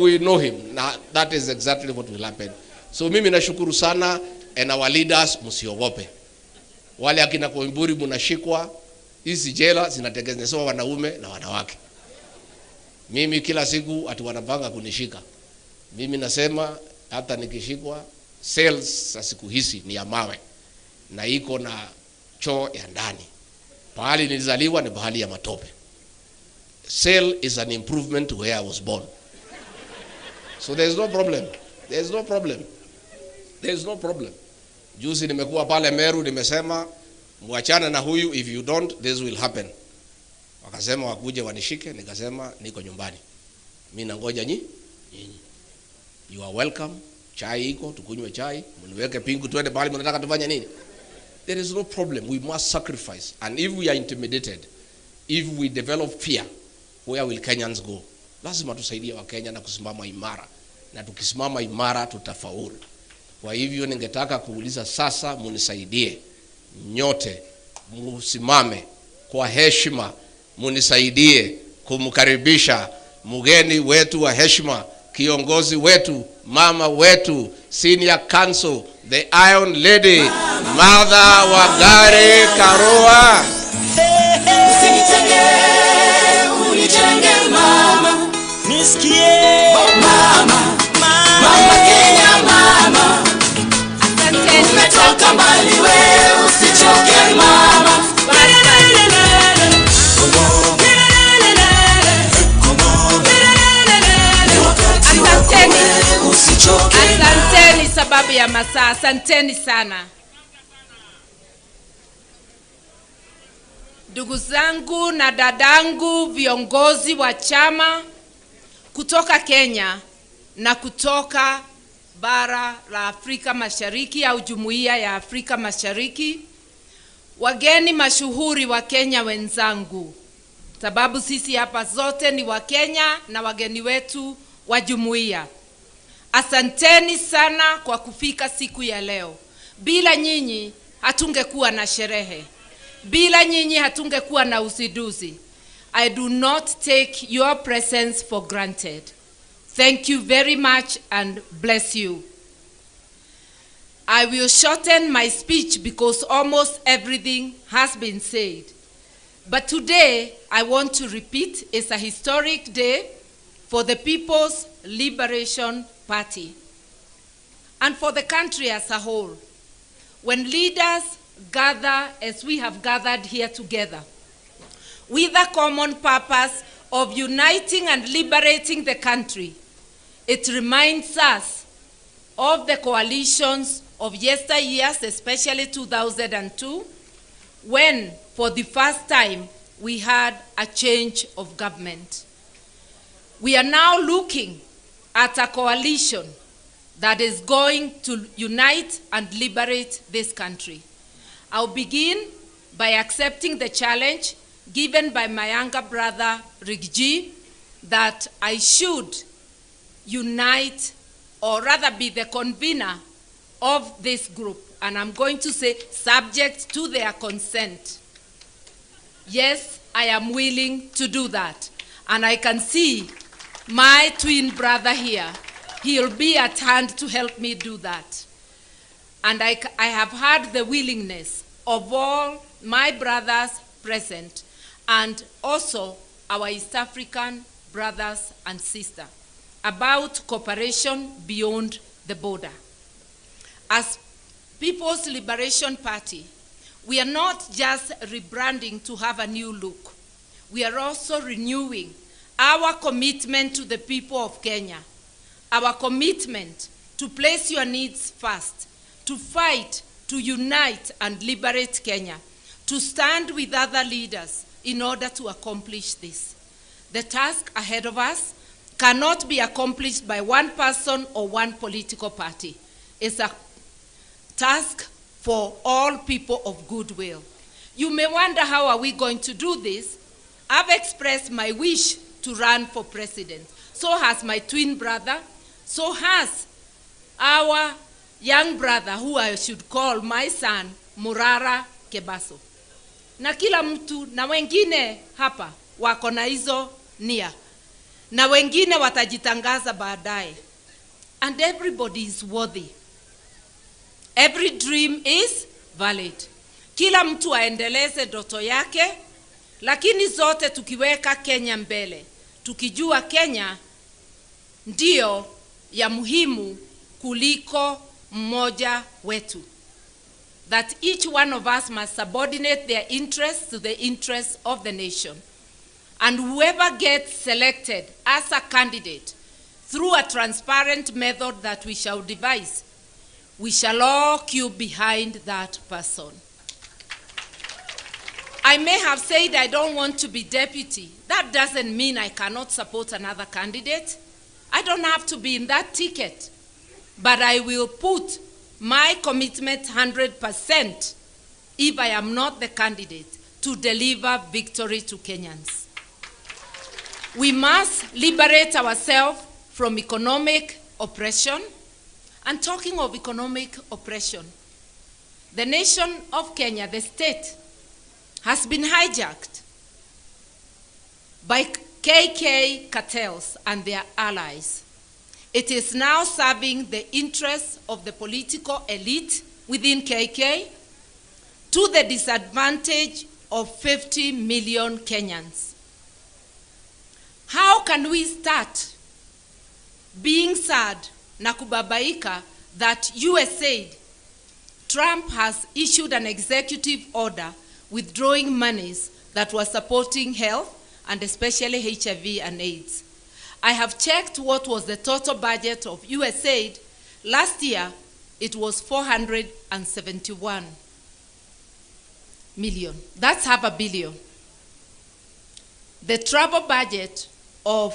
We know him. Now, that is exactly what will happen. So mimi nashukuru sana, and our leaders msiogope. Wale akina Koimburi mnashikwa, hizi jela zinatengenezwa wanaume na wanawake. Mimi kila siku ati wanapanga kunishika. Mimi nasema hata nikishikwa, cells za siku hizi ni ya mawe na iko na choo ya ndani. Pahali nilizaliwa ni pahali ya matope. Cell is an improvement to where I was born. So there is no problem. There is no problem. There is no problem. Juzi nimekuwa pale Meru, nimesema muachane na huyu, if you don't this will happen. Wakasema wakuje wanishike, nikasema niko nyumbani. Mimi nangoja nyinyi. You are welcome. Chai iko, tukunywe chai, mniweke pingu twende pale mnataka tufanye nini? There is no problem. We must sacrifice. And if we are intimidated, if we develop fear, where will Kenyans go? Lazima tusaidie wa Kenya na kusimama imara. Na tukisimama imara tutafaulu. Kwa hivyo ningetaka kuuliza sasa, munisaidie nyote, musimame kwa heshima, munisaidie kumkaribisha mgeni wetu wa heshima, kiongozi wetu, mama wetu, senior counsel, the Iron Lady, Martha Wangari Karua. Unijenge mama, nisikie mama, mama Kenya mama. Umetoka mbali wewe, usichoke mama. Asanteni sababu ya masaa, asanteni sana. Ndugu zangu na dadangu, viongozi wa chama kutoka Kenya na kutoka bara la Afrika Mashariki au Jumuiya ya Afrika Mashariki, wageni mashuhuri wa Kenya wenzangu, sababu sisi hapa zote ni wa Kenya na wageni wetu wa jumuiya. Asanteni sana kwa kufika siku ya leo. Bila nyinyi hatungekuwa na sherehe. Bila nyinyi hatungekuwa na usiduzi. I do not take your presence for granted. Thank you very much and bless you. I will shorten my speech because almost everything has been said. But today, I want to repeat, it's a historic day for the People's Liberation Party and for the country as a whole. When leaders gather as we have gathered here together, with a common purpose of uniting and liberating the country, it reminds us of the coalitions of yesteryears, especially 2002, when for the first time we had a change of government. We are now looking at a coalition that is going to unite and liberate this country. I'll begin by accepting the challenge given by my younger brother, Rigji, that I should unite, or rather be the convener of this group. And I'm going to say, subject to their consent. Yes, I am willing to do that. And I can see my twin brother here. He'll be at hand to help me do that. And I have had the willingness of all my brothers present, and also our East African brothers and sisters, about cooperation beyond the border. As People's Liberation Party, we are not just rebranding to have a new look. We are also renewing our commitment to the people of Kenya, our commitment to place your needs first, to fight, to unite and liberate Kenya, to stand with other leaders in order to accomplish this. The task ahead of us cannot be accomplished by one person or one political party. It's a task for all people of goodwill. You may wonder, how are we going to do this? I've expressed my wish to run for president. So has my twin brother, so has our young brother, who I should call my son, Murara Kebaso. Na kila mtu na wengine hapa wako na hizo nia, na wengine watajitangaza baadaye. And everybody is worthy. Every dream is valid. Kila mtu aendeleze ndoto yake, lakini zote tukiweka Kenya mbele, tukijua Kenya ndio ya muhimu kuliko mmoja wetu. That each one of us must subordinate their interests to the interests of the nation. And whoever gets selected as a candidate through a transparent method that we shall devise, we shall all queue behind that person. I may have said I don't want to be deputy. That doesn't mean I cannot support another candidate. I don't have to be in that ticket. But I will put my commitment 100% if I am not the candidate to deliver victory to Kenyans. We must liberate ourselves from economic oppression. And talking of economic oppression, the nation of Kenya, the state, has been hijacked by KK cartels and their allies. It is now serving the interests of the political elite within KK to the disadvantage of 50 million Kenyans. How can we start being sad na kubabaika that USAID, Trump has issued an executive order withdrawing monies that were supporting health and especially HIV and AIDS? I have checked what was the total budget of USAID. Last year, it was 471 million. That's $500 million. The travel budget of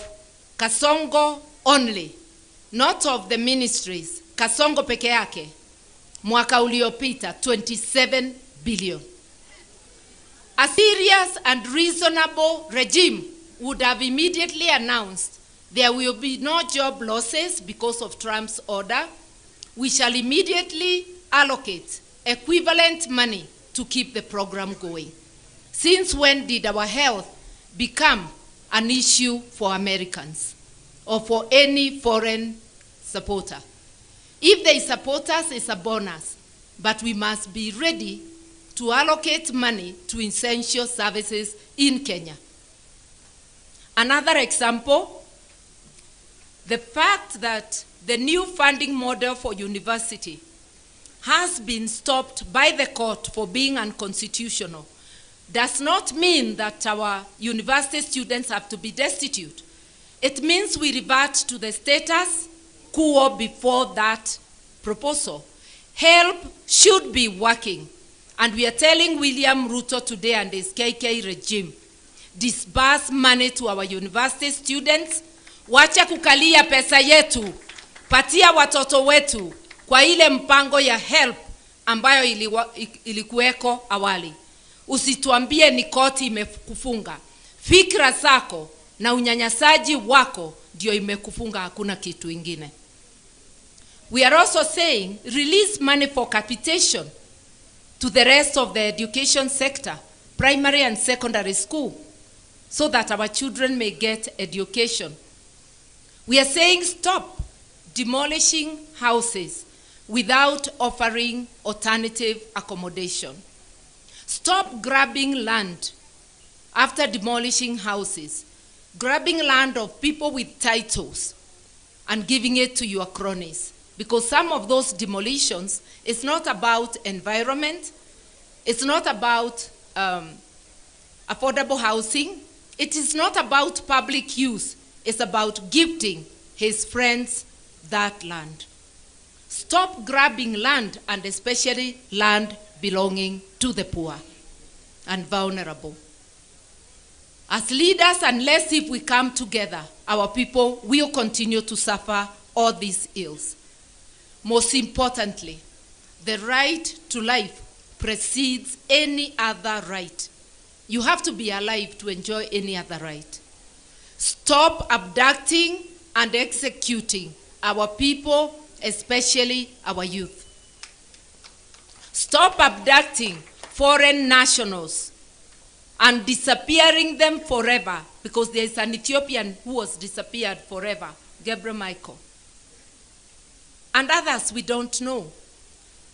Kasongo only, not of the ministries, Kasongo peke yake, mwaka uliopita, 27 billion. A serious and reasonable regime would have immediately announced there will be no job losses because of Trump's order. We shall immediately allocate equivalent money to keep the program going. Since when did our health become an issue for Americans or for any foreign supporter? If they support us, it's a bonus, but we must be ready to allocate money to essential services in Kenya. Another example, the fact that the new funding model for university has been stopped by the court for being unconstitutional does not mean that our university students have to be destitute. It means we revert to the status quo before that proposal. Help should be working. And we are telling William Ruto today and his KK regime, disburse money to our university students, wacha kukalia pesa yetu, patia watoto wetu kwa ile mpango ya help ambayo ilikuweko awali. Usituambie ni koti imekufunga. Fikra zako na unyanyasaji wako ndio imekufunga, hakuna kitu ingine. We are also saying release money for capitation to the rest of the education sector, primary and secondary school, so that our children may get education. We are saying stop demolishing houses without offering alternative accommodation. Stop grabbing land after demolishing houses, grabbing land of people with titles and giving it to your cronies. Because some of those demolitions, it's not about environment, it's not about affordable housing, it is not about public use, it's about gifting his friends that land. Stop grabbing land, and especially land belonging to the poor and vulnerable. As leaders, unless if we come together, our people will continue to suffer all these ills. Most importantly, the right to life precedes any other right. You have to be alive to enjoy any other right. Stop abducting and executing our people, especially our youth. Stop abducting foreign nationals and disappearing them forever, because there is an Ethiopian who was disappeared forever, Gabriel Michael. And others we don't know.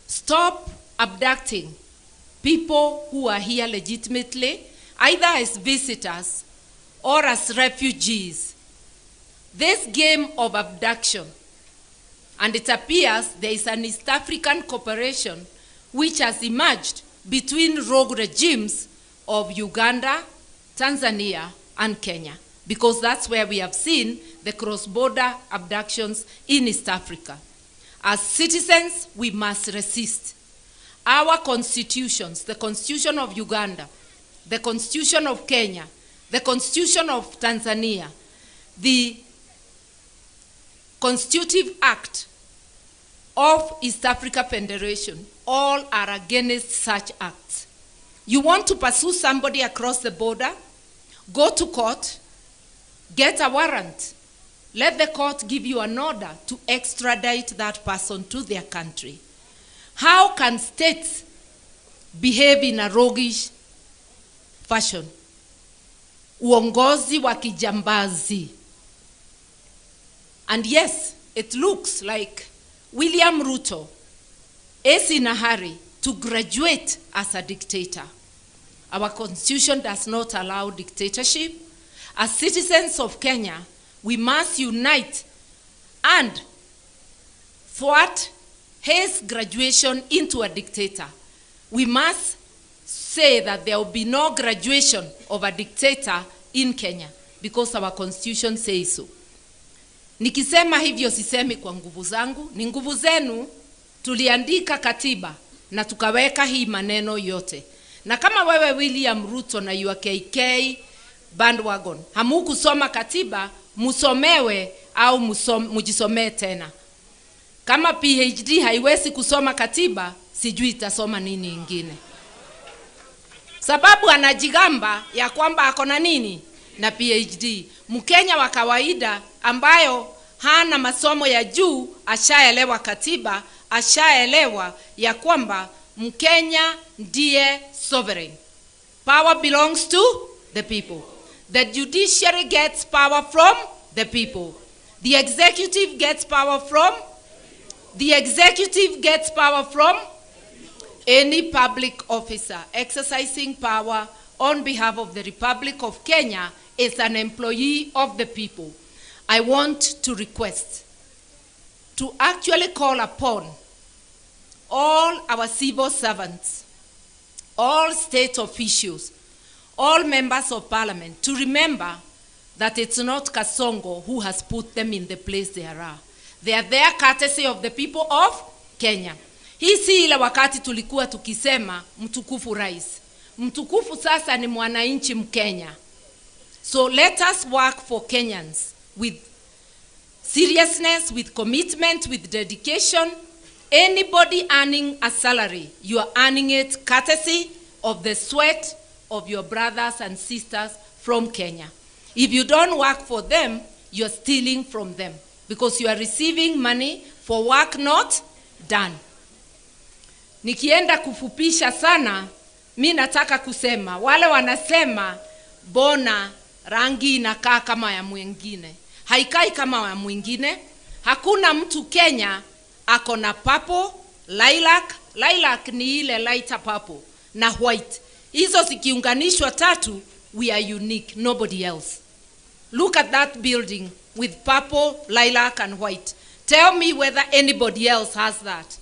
Stop abducting people who are here legitimately, either as visitors or as refugees. This game of abduction, and it appears there is an East African cooperation which has emerged between rogue regimes of Uganda, Tanzania, and Kenya, because that's where we have seen the cross-border abductions in East Africa. As citizens, we must resist. Our constitutions, the Constitution of Uganda, the Constitution of Kenya, the Constitution of Tanzania, the Constitutive Act of East Africa Federation, all are against such acts. You want to pursue somebody across the border? Go to court, get a warrant. Let the court give you an order to extradite that person to their country. How can states behave in a roguish fashion? Uongozi wa kijambazi. And yes, it looks like William Ruto is in a hurry to graduate as a dictator. Our constitution does not allow dictatorship. As citizens of Kenya, we must unite and thwart his graduation into a dictator. We must say that there will be no graduation of a dictator in Kenya because our constitution says so. Nikisema hivyo sisemi kwa nguvu zangu, ni nguvu zenu. Tuliandika katiba na tukaweka hii maneno yote. Na kama wewe William Ruto na your KK bandwagon hamukusoma katiba, musomewe au mujisomee tena. Kama PhD haiwezi kusoma katiba, sijui itasoma nini ingine. Sababu anajigamba ya kwamba akona nini na PhD. Mkenya wa kawaida ambayo hana masomo ya juu ashaelewa katiba, ashaelewa ya kwamba Mkenya ndiye sovereign. Power belongs to the people. The judiciary gets power from the people. The executive gets power from any public officer exercising power on behalf of the Republic of Kenya is an employee of the people. I want to request to actually call upon all our civil servants, all state officials, all members of parliament to remember that it's not Kasongo who has put them in the place they are. They are there courtesy of the people of Kenya. Hii si ile wakati tulikuwa tukisema mtukufu rais. Mtukufu sasa ni mwananchi Mkenya. So let us work for Kenyans with seriousness, with commitment, with dedication. Anybody earning a salary, you are earning it courtesy of the sweat of your brothers and sisters from Kenya. If you don't work for them, you are stealing from them because you are receiving money for work not done. Nikienda kufupisha sana, mi nataka kusema, wale wanasema bona rangi inakaa kama ya mwingine. Haikai kama ya mwingine. Hakuna mtu Kenya akona purple, lilac. Lilac ni ile lighter purple na white. Hizo zikiunganishwa tatu, we are unique, nobody else. Look at that building with purple, lilac and white. Tell me whether anybody else has that.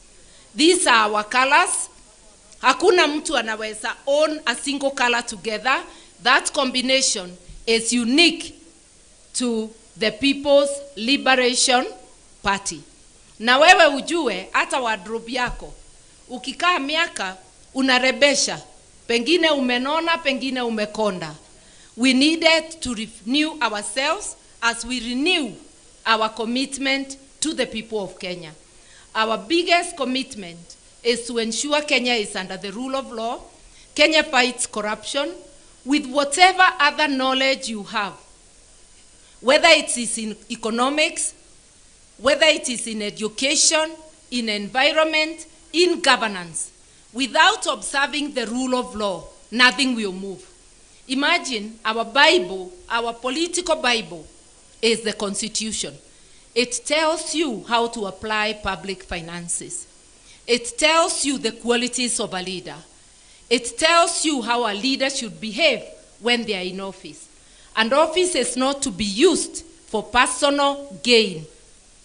These are our colors. Hakuna mtu anaweza own a single color together. That combination is unique to the People's Liberation Party. Na wewe ujue hata wardrobe yako ukikaa miaka unarebesha, pengine umenona, pengine umekonda. We needed to renew ourselves as we renew our commitment to the people of Kenya. Our biggest commitment is to ensure Kenya is under the rule of law. Kenya fights corruption with whatever other knowledge you have, whether it is in economics, whether it is in education, in environment, in governance. Without observing the rule of law, nothing will move. Imagine our Bible, our political Bible, is the Constitution. It tells you how to apply public finances. It tells you the qualities of a leader. It tells you how a leader should behave when they are in office. And office is not to be used for personal gain.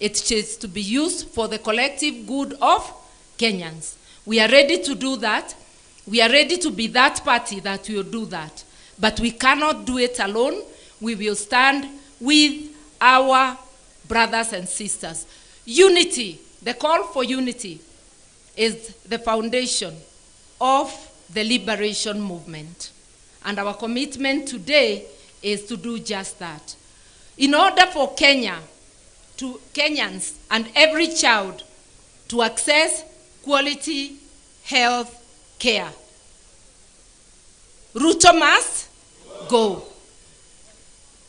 It is to be used for the collective good of Kenyans. We are ready to do that. We are ready to be that party that will do that. But we cannot do it alone. We will stand with our brothers and sisters. Unity, the call for unity, is the foundation of the liberation movement. And our commitment today is to do just that. In order for Kenyans and every child to access quality health care, Ruto must go.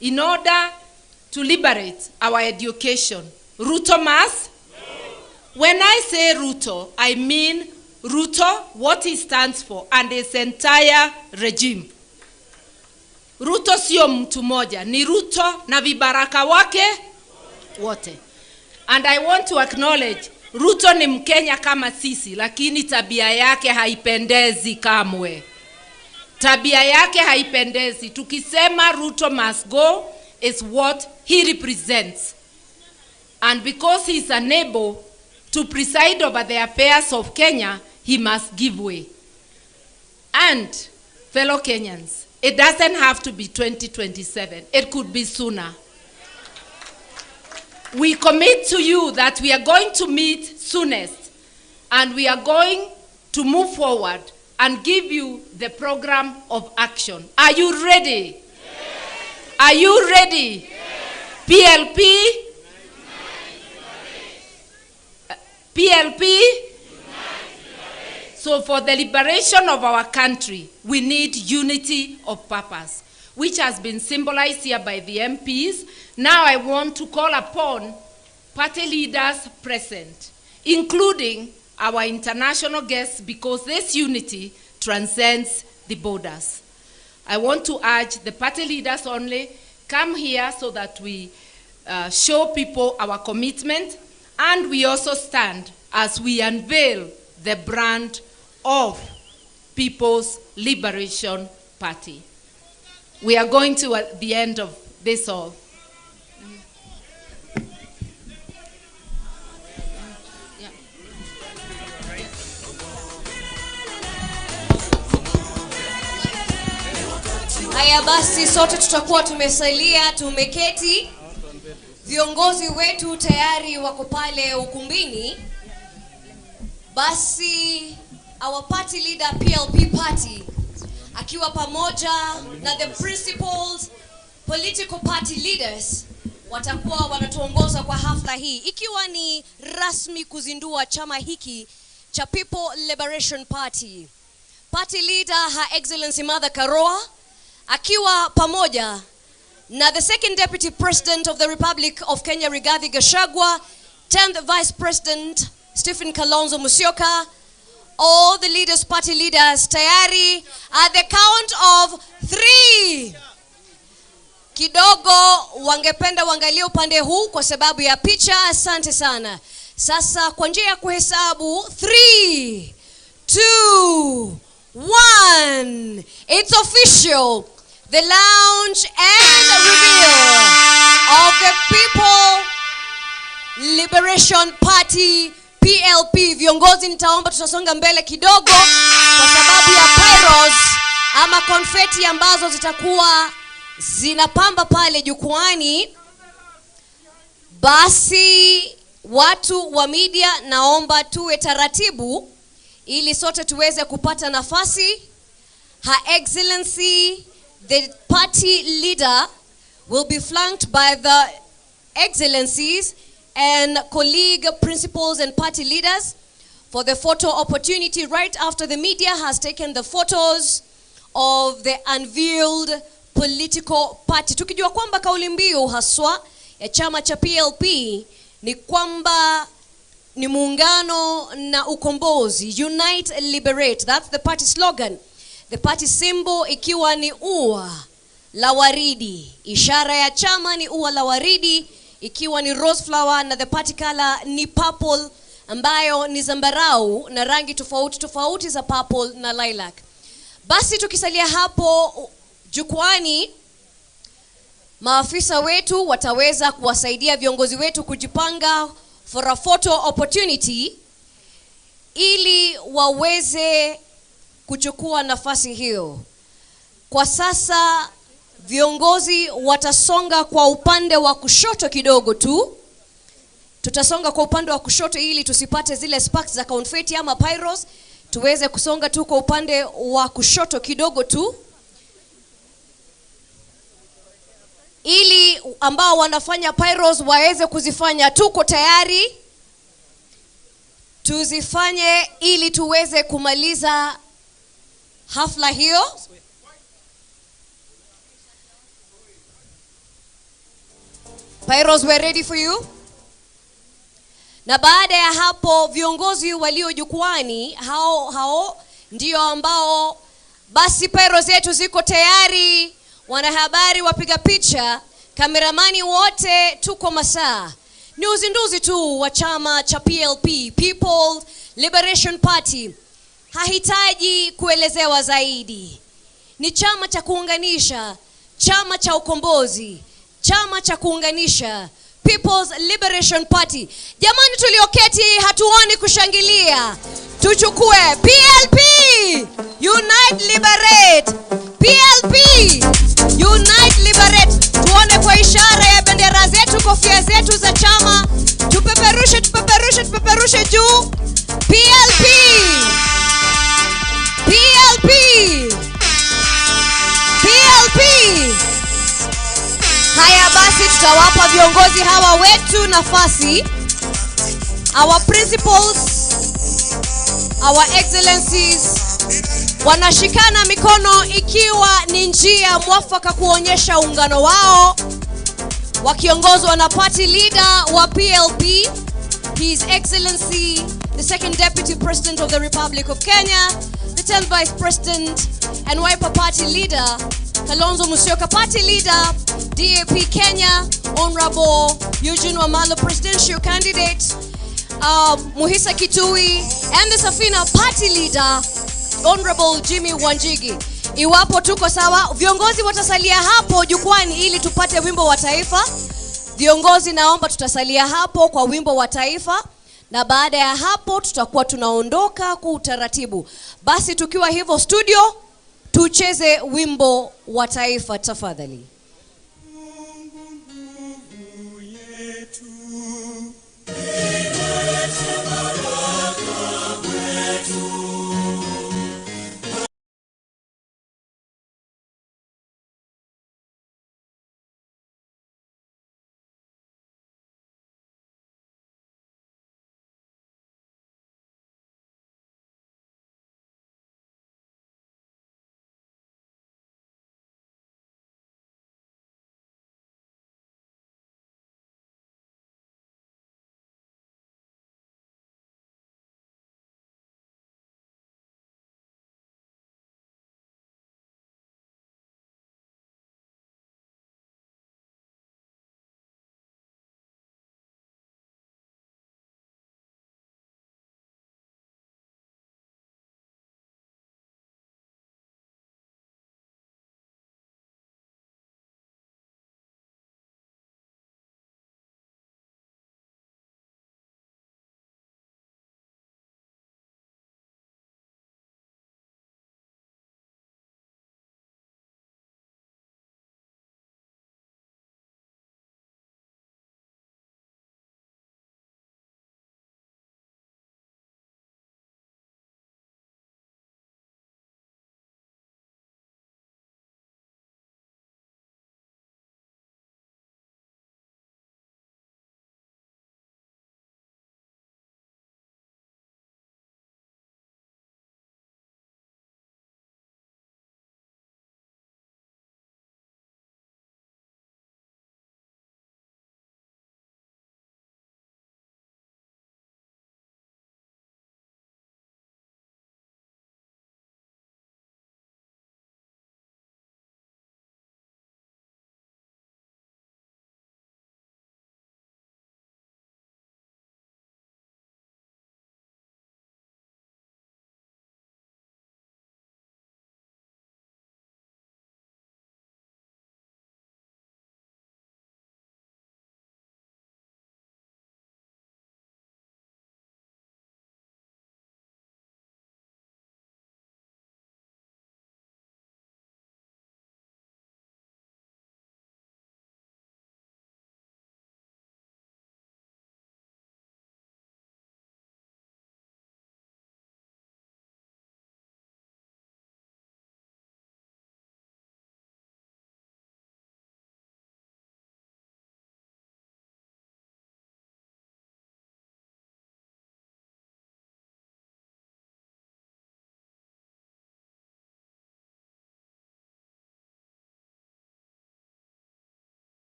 In order to liberate our education, Ruto must. When I say Ruto, I mean Ruto, what he stands for, and his entire regime. Ruto sio mtu moja, ni Ruto na vibaraka wake wote. And I want to acknowledge, Ruto ni Mkenya kama sisi, lakini tabia yake haipendezi kamwe. Tabia yake haipendezi. Tukisema Ruto must go is what he represents. And because he is unable to preside over the affairs of Kenya, he must give way. And fellow Kenyans, it doesn't have to be 2027. It could be sooner. We commit to you that we are going to meet soonest, and we are going to move forward and give you the program of action. Are you ready? Yes. Are you ready? Yes. PLP? PLP? So for the liberation of our country, we need unity of purpose, which has been symbolized here by the MPs. Now I want to call upon party leaders present, including our international guests, because this unity transcends the borders. I want to urge the party leaders only, come here so that we show people our commitment, and we also stand as we unveil the brand of People's Liberation Party. We are going to at the end of this all. Haya basi, sote tutakuwa tumesalia, tumeketi. Viongozi wetu tayari wako pale ukumbini. Basi our party leader, PLP party, akiwa pamoja na the principals political party leaders, watakuwa wanatuongoza kwa hafla hii, ikiwa ni rasmi kuzindua chama hiki cha People Liberation Party. Party leader Her Excellency Mother Karua, akiwa pamoja na the second deputy president of the Republic of Kenya, Rigathi Gachagua, 10th vice president Stephen Kalonzo Musyoka, all the leaders, party leaders, tayari at the count of 3. Kidogo wangependa wangalie upande huu kwa sababu ya picha. Asante sana. Sasa kwa njia ya kuhesabu 3, 2, 1. It's official. The launch and the reveal of the People Liberation Party, PLP. Viongozi nitaomba tutasonga mbele kidogo kwa sababu ya pyros ama konfeti ambazo zitakuwa zinapamba pale jukwani. Basi watu wa media, naomba tuwe taratibu ili sote tuweze kupata nafasi. Her Excellency the party leader will be flanked by the excellencies and colleague principals and party leaders for the photo opportunity right after the media has taken the photos of the unveiled political party. Tukijua kwamba kauli mbiu haswa ya chama cha PLP ni kwamba ni muungano na ukombozi, unite, liberate. That's the party slogan. The party symbol ikiwa ni ua la waridi. Ishara ya chama ni ua la waridi ikiwa ni rose flower, na the party color ni purple ambayo ni zambarau na rangi tofauti tofauti za purple na lilac. Basi tukisalia hapo jukwani, maafisa wetu wataweza kuwasaidia viongozi wetu kujipanga for a photo opportunity ili waweze kuchukua nafasi hiyo. Kwa sasa viongozi watasonga kwa upande wa kushoto kidogo tu. Tutasonga kwa upande wa kushoto ili tusipate zile sparks za confetti ama pyros. Tuweze kusonga tu kwa upande wa kushoto kidogo tu, ili ambao wanafanya pyros waweze kuzifanya. Tuko tayari, tuzifanye ili tuweze kumaliza hafla hiyo. Pyros, we're ready for you. Na baada ya hapo viongozi walio jukwani hao ndio ambao basi pyro zetu ziko tayari. Wanahabari, wapiga picha, kameramani, wote tuko masaa. Ni uzinduzi tu wa chama cha PLP, People's Liberation Party. Hahitaji kuelezewa zaidi. Ni chama cha kuunganisha, chama cha ukombozi, chama cha kuunganisha, People's Liberation Party. Jamani, tulioketi hatuoni kushangilia. Tuchukue PLP, Unite Liberate. PLP, Unite Liberate. Tuone kwa ishara ya bendera zetu, kofia zetu za chama. Tupeperushe, tupeperushe, tupeperushe juu. PLP, PLP, PLP. Haya basi, tutawapa viongozi hawa wetu nafasi. Our principals, our excellencies, wanashikana mikono ikiwa ni njia mwafaka kuonyesha uungano wao, wakiongozwa na party leader wa PLP, His Excellency the Second Deputy President of the Republic of Kenya, the 10th Vice President and Wiper Party Leader Kalonzo Musyoka, Party Leader DAP Kenya, Honorable Eugene Wamalwa, Presidential Candidate Muhisa Kitui, and the Safina Party Leader Honorable Jimmy Wanjigi. Iwapo tuko sawa, viongozi watasalia hapo jukwani ili tupate wimbo wa taifa. Viongozi, naomba tutasalia hapo kwa wimbo wa taifa, na baada ya hapo tutakuwa tunaondoka kwa utaratibu. Basi tukiwa hivyo studio, tucheze wimbo wa taifa tafadhali.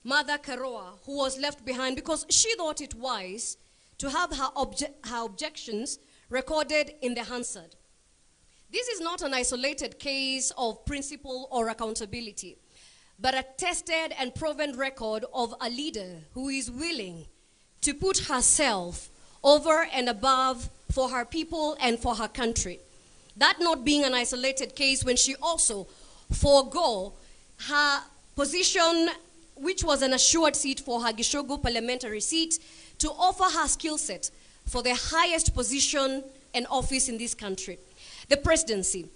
Mother Karua, who was left behind because she thought it wise to have her objections recorded in the Hansard. This is not an isolated case of principle or accountability, but a tested and proven record of a leader who is willing to put herself over and above for her people and for her country. That not being an isolated case when she also forego her position, which was an assured seat for her Gishogo parliamentary seat, to offer her skill set for the highest position and office in this country, the presidency.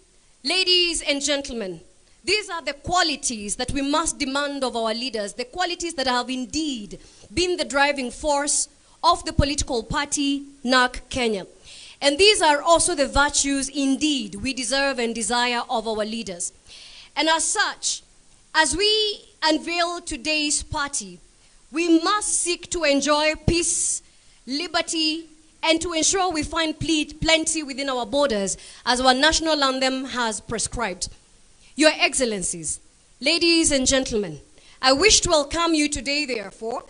Ladies and gentlemen, these are the qualities that we must demand of our leaders, the qualities that have indeed been the driving force of the political party, NARC Kenya. And these are also the virtues indeed we deserve and desire of our leaders. And as such, as we unveil today's party, we must seek to enjoy peace, liberty, and to ensure we find plenty within our borders as our national anthem has prescribed. Your Excellencies, ladies and gentlemen, I wish to welcome you today, therefore,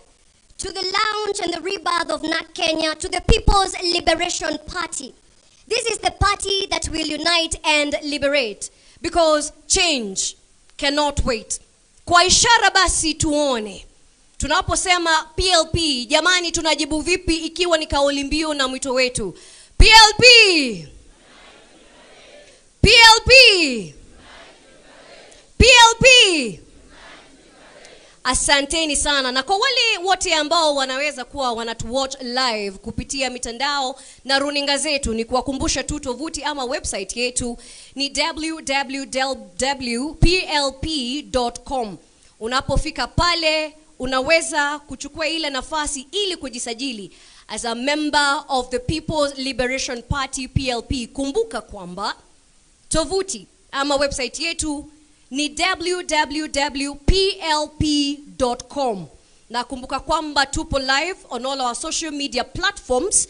to the launch and the rebirth of NARC Kenya, to the People's Liberation Party. This is the party that will unite and liberate, because change cannot wait. Kwa ishara basi tuone. Tunaposema PLP, jamani tunajibu vipi ikiwa ni kauli mbiu na mwito wetu? PLP! PLP! PLP! Asanteni sana, na kwa wale wote ambao wanaweza kuwa wanatuwatch live kupitia mitandao na runinga zetu, ni kuwakumbusha tu tovuti ama website yetu ni www.plp.com. Unapofika pale unaweza kuchukua ile nafasi ili kujisajili as a member of the People's Liberation Party PLP. Kumbuka kwamba tovuti ama website yetu ni www.plp.com. Na kumbuka kwamba tupo live on all our social media platforms,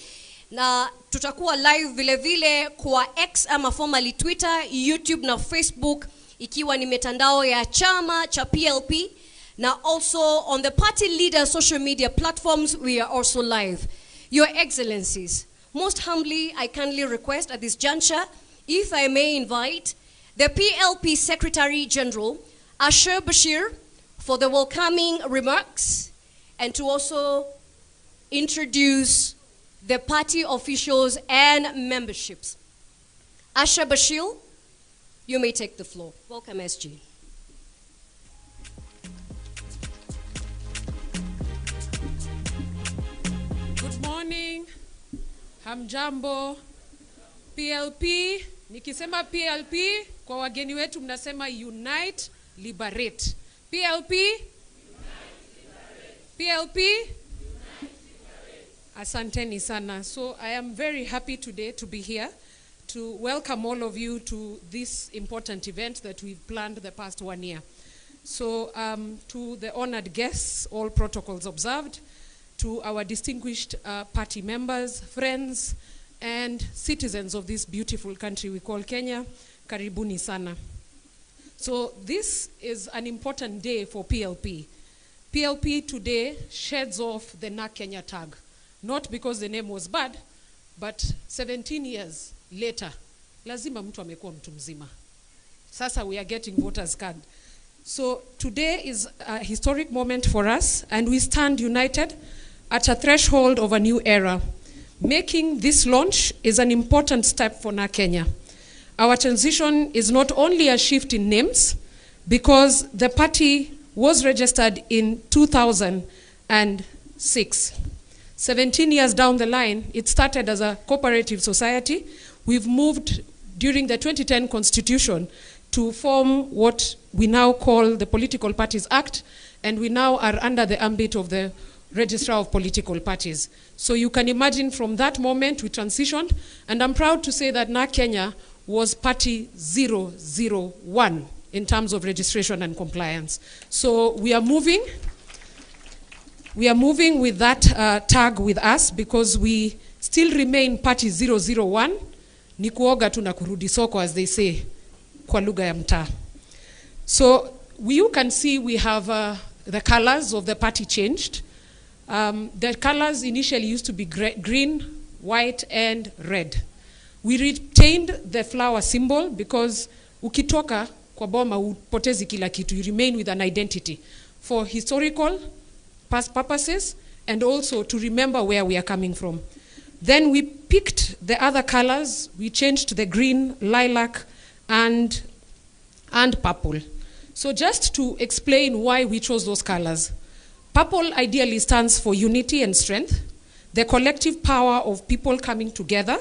na tutakuwa live vile vile kwa X ama formerly Twitter, YouTube na Facebook, ikiwa ni mitandao ya chama cha PLP, na also on the party leader social media platforms we are also live. Your Excellencies, most humbly I kindly request at this juncture, if I may invite the PLP Secretary General, Asher Bashir, for the welcoming remarks and to also introduce the party officials and memberships. Asher Bashir, you may take the floor. Welcome, SG. Good morning. Hamjambo. PLP, nikisema PLP, kwa wageni wetu mnasema Unite, Liberate. PLP? PLP? Asanteni sana. So I am very happy today to be here to welcome all of you to this important event that we've planned the past 1 year. So to the honored guests, all protocols observed, to our distinguished party members, friends, and citizens of this beautiful country we call Kenya, karibuni sana. So this is an important day for PLP. PLP today sheds off the NARC Kenya tag, not because the name was bad, but 17 years later, lazima mtu amekuwa mtu mzima. Sasa we are getting voters card. So today is a historic moment for us, and we stand united at a threshold of a new era. Making this launch is an important step for NARC Kenya. Our transition is not only a shift in names, because the party was registered in 2006. 17 years down the line, it started as a cooperative society. We've moved during the 2010 constitution to form what we now call the Political Parties Act, and we now are under the ambit of the Registrar of Political Parties. So you can imagine from that moment we transitioned, and I'm proud to say that NARC Kenya was party 001 in terms of registration and compliance. So we are moving with that tag with us, because we still remain party 001. Ni kuoga tu na kurudi soko, as they say kwa lugha ya mtaa. So you can see we have the colors of the party changed. The colors initially used to be green, white, and red. We retained the flower symbol because ukitoka kwa boma upotezi kila kitu. You remain with an identity for historical past purposes and also to remember where we are coming from. Then we picked the other colors. We changed the green, lilac, and purple. So just to explain why we chose those colors. Purple ideally stands for unity and strength, the collective power of people coming together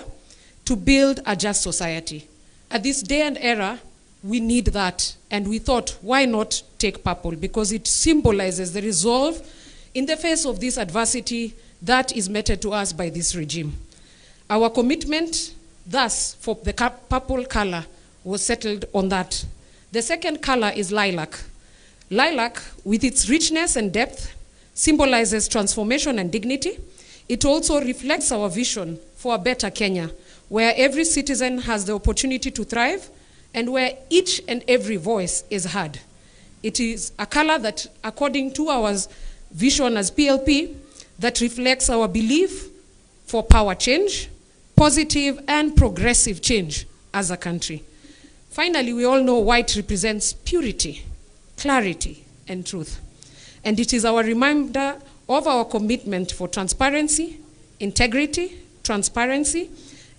to build a just society. At this day and era, we need that. And we thought, why not take purple? Because it symbolizes the resolve in the face of this adversity that is meted to us by this regime. Our commitment, thus, for the purple color was settled on that. The second color is lilac. Lilac, with its richness and depth, symbolizes transformation and dignity. It also reflects our vision for a better Kenya, where every citizen has the opportunity to thrive and where each and every voice is heard. It is a color that, according to our vision as PLP, that reflects our belief for power change, positive and progressive change as a country. Finally, we all know white represents purity, clarity, and truth. And it is our reminder of our commitment for transparency, integrity, transparency,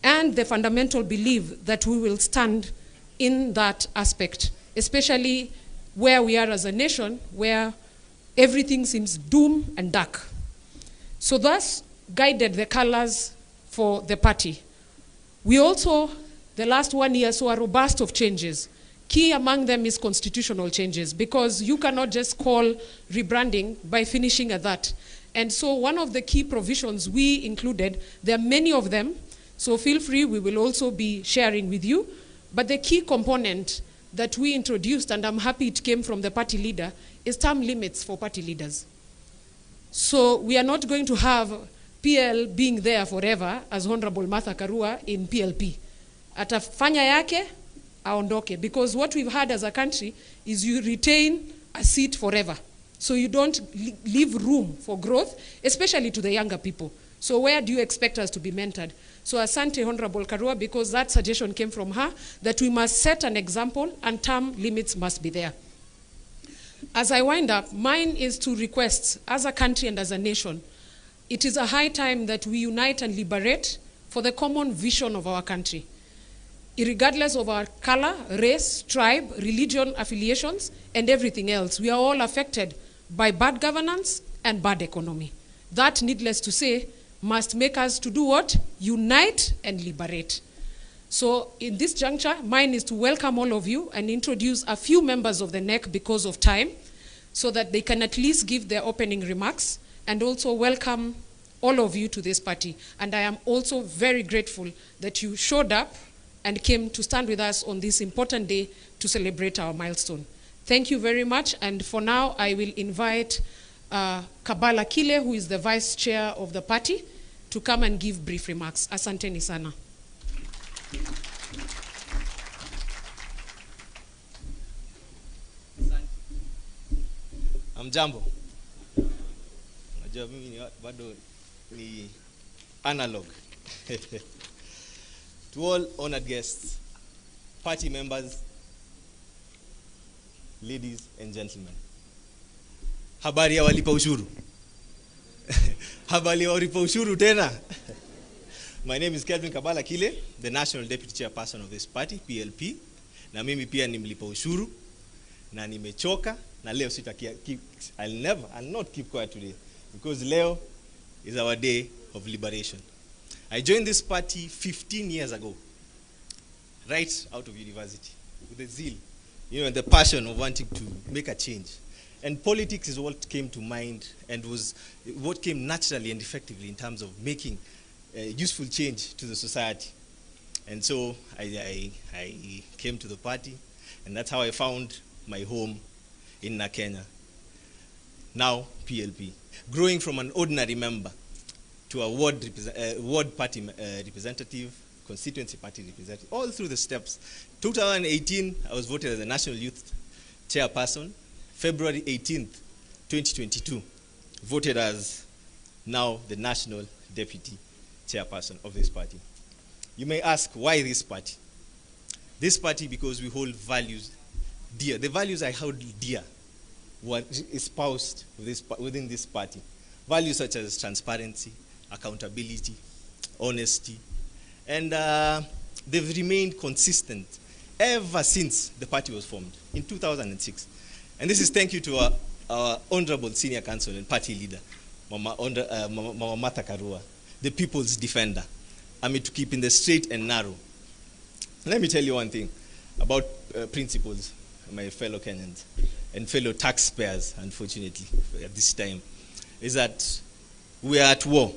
and the fundamental belief that we will stand in that aspect, especially where we are as a nation, where everything seems doom and dark. So thus guided the colors for the party. We also, the last 1 year, saw a robust of changes. Key among them is constitutional changes, because you cannot just call rebranding by finishing at that. And so one of the key provisions we included, there are many of them, so feel free, we will also be sharing with you. But the key component that we introduced, and I'm happy it came from the party leader, is term limits for party leaders. So we are not going to have PL being there forever, as Honorable Martha Karua in PLP. Atafanya yake, aondoke. Because what we've had as a country is you retain a seat forever. So you don't leave room for growth, especially to the younger people. So where do you expect us to be mentored? So asante Honorable Karua, because that suggestion came from her, that we must set an example and term limits must be there. As I wind up, mine is to request, as a country and as a nation, it is a high time that we unite and liberate for the common vision of our country. Irregardless of our color, race, tribe, religion, affiliations, and everything else, we are all affected by bad governance and bad economy. That, needless to say, must make us to do what? Unite and liberate. So in this juncture, mine is to welcome all of you and introduce a few members of the NEC because of time, so that they can at least give their opening remarks, and also welcome all of you to this party. And I am also very grateful that you showed up and came to stand with us on this important day to celebrate our milestone. Thank you very much. And for now, I will invite Kabala Kile, who is the vice chair of the party, to come and give brief remarks. Asanteni sana. Jambo. Najua mimi bado ni analog. To all honored guests, party members, ladies and gentlemen. Habari ya walipa ushuru. Habari ya walipa ushuru tena. My name is Kelvin Kabala Kile, the National Deputy Chairperson of this party, PLP. Na mimi pia ni mlipa ushuru. Na nimechoka. Na leo I'll not keep quiet today, because leo is our day of liberation. I joined this party 15 years ago, right out of university, with the zeal, and the passion of wanting to make a change. And politics is what came to mind and was what came naturally and effectively in terms of making useful change to the society. And so I came to the party, and that's how I found my home in Kenya, now PLP. Growing from an ordinary member to a ward party representative, constituency party representative, all through the steps. 2018, I was voted as the National Youth Chairperson. February 18th, 2022, voted as now the national deputy chairperson of this party. You may ask, why this party? This party because we hold values dear. The values I hold dear were espoused within this party. Values such as transparency, accountability, honesty, and they've remained consistent ever since the party was formed in 2006. And this is thank you to our honorable senior counsel and party leader, Mama Martha Karua, the people's defender. I mean, to keep in the straight and narrow. Let me tell you one thing about principles, my fellow Kenyans and fellow taxpayers, unfortunately, at this time, is that we are at war.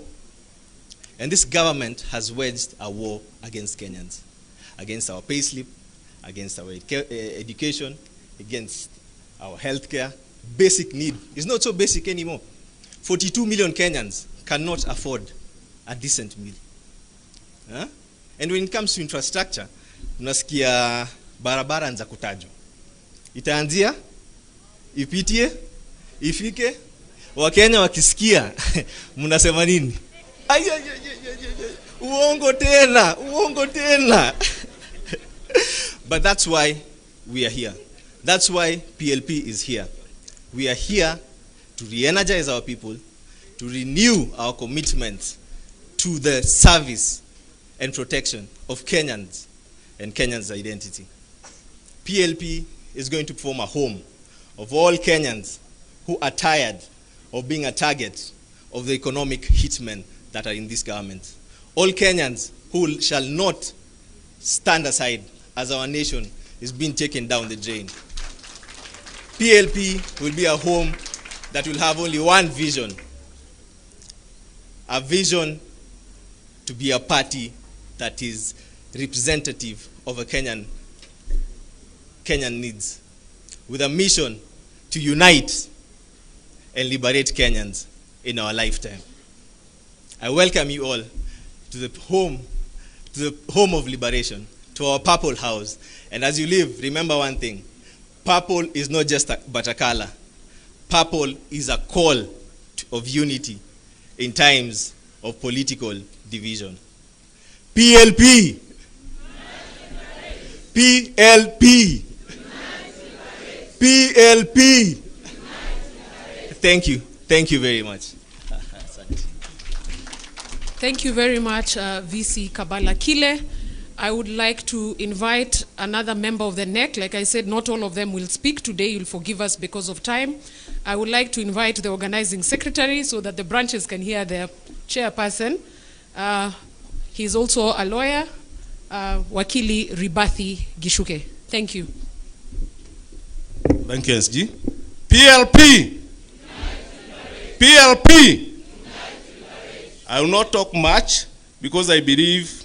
And this government has waged a war against Kenyans, against our payslip, against our education, against our healthcare. Basic need is not so basic anymore. 42 million Kenyans cannot afford a decent meal. Huh? And when it comes to infrastructure, unasikia barabara nza kutajwa. Itaanzia, ipitie, ifike, Wakenya wakisikia, mnasema nini? Uongo tena, uongo tena. But that's why we are here. That's why PLP is here. We are here to re-energize our people, to renew our commitment to the service and protection of Kenyans and Kenyans' identity. PLP is going to form a home of all Kenyans who are tired of being a target of the economic hitmen that are in this government. All Kenyans who shall not stand aside as our nation is being taken down the drain. PLP will be a home that will have only one vision, a vision to be a party that is representative of a Kenyan needs, with a mission to unite and liberate Kenyans in our lifetime. I welcome you all to the home of liberation, to our purple house. And as you live, remember one thing: purple is not just but a color. Purple is a call of unity in times of political division. PLP. PLP. PLP. Thank you. Thank you very much. Thank you very much, VC Kabala Kile. I would like to invite another member of the NEC. Like I said, not all of them will speak today. You'll forgive us because of time. I would like to invite the organizing secretary so that the branches can hear their chairperson. He's also a lawyer, Wakili Ribathi Gishuke. Thank you. Thank you, SG. PLP. PLP. I will not talk much because I believe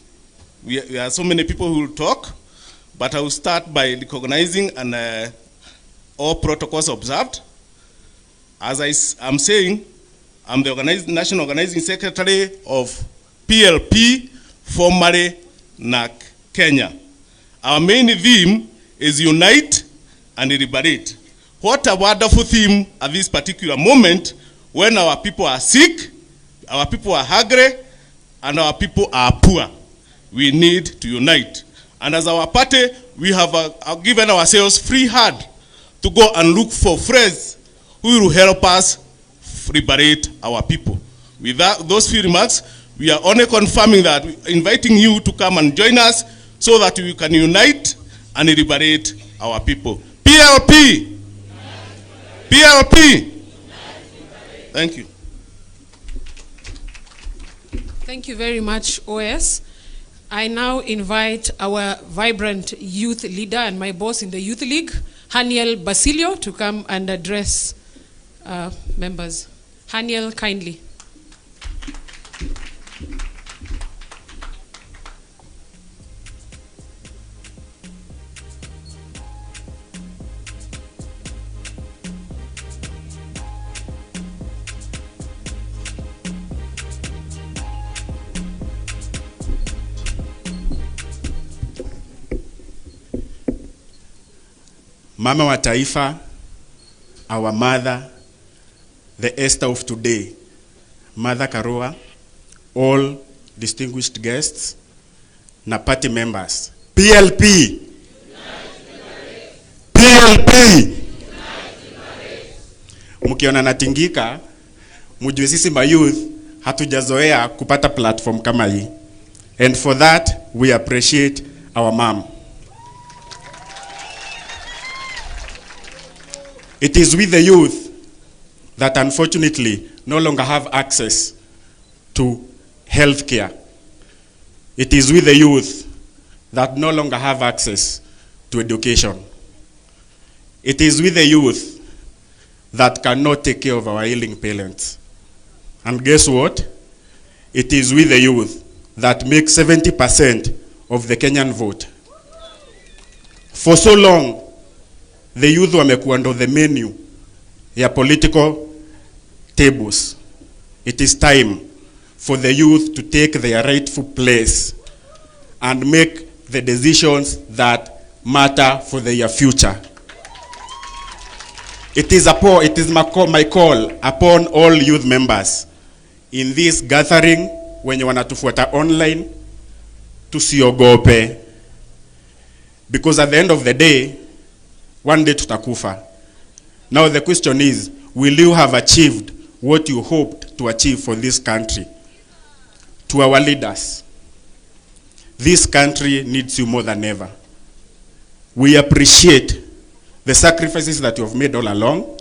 we are so many people who will talk, but I will start by recognizing and all protocols observed. As I'm saying, I'm the National Organizing Secretary of PLP, formerly NAC Kenya. Our main theme is unite and liberate. What a wonderful theme at this particular moment when our people are sick, our people are hungry, and our people are poor. We need to unite. And as our party, we have given ourselves free hand to go and look for friends who will help us liberate our people. With those few remarks, we are only confirming that, inviting you to come and join us so that we can unite and liberate our people. PLP! PLP! Thank you. Thank you very much, OS. I now invite our vibrant youth leader and my boss in the Youth League, Haniel Basilio, to come and address members. Haniel, kindly. Mama wa taifa, our mother, the Esther of today, Mother Karua, all distinguished guests, na party members. PLP! PLP! Mkiona natingika, mujue sisi mayouth hatujazoea kupata platform kama hii. And for that, we appreciate our mom. It is with the youth that unfortunately no longer have access to health care. It is with the youth that no longer have access to education. It is with the youth that cannot take care of our ailing parents. And guess what? It is with the youth that make 70% of the Kenyan vote. For so long, the youth wamekuwa ndo the menu ya political tables. It is time for the youth to take their rightful place and make the decisions that matter for their future. It is my call upon all youth members in this gathering, wenye wanatufuata online, tusiogope. Because at the end of the day, one day tutakufa. Now the question is, will you have achieved what you hoped to achieve for this country? To our leaders, this country needs you more than ever. We appreciate the sacrifices that you have made all along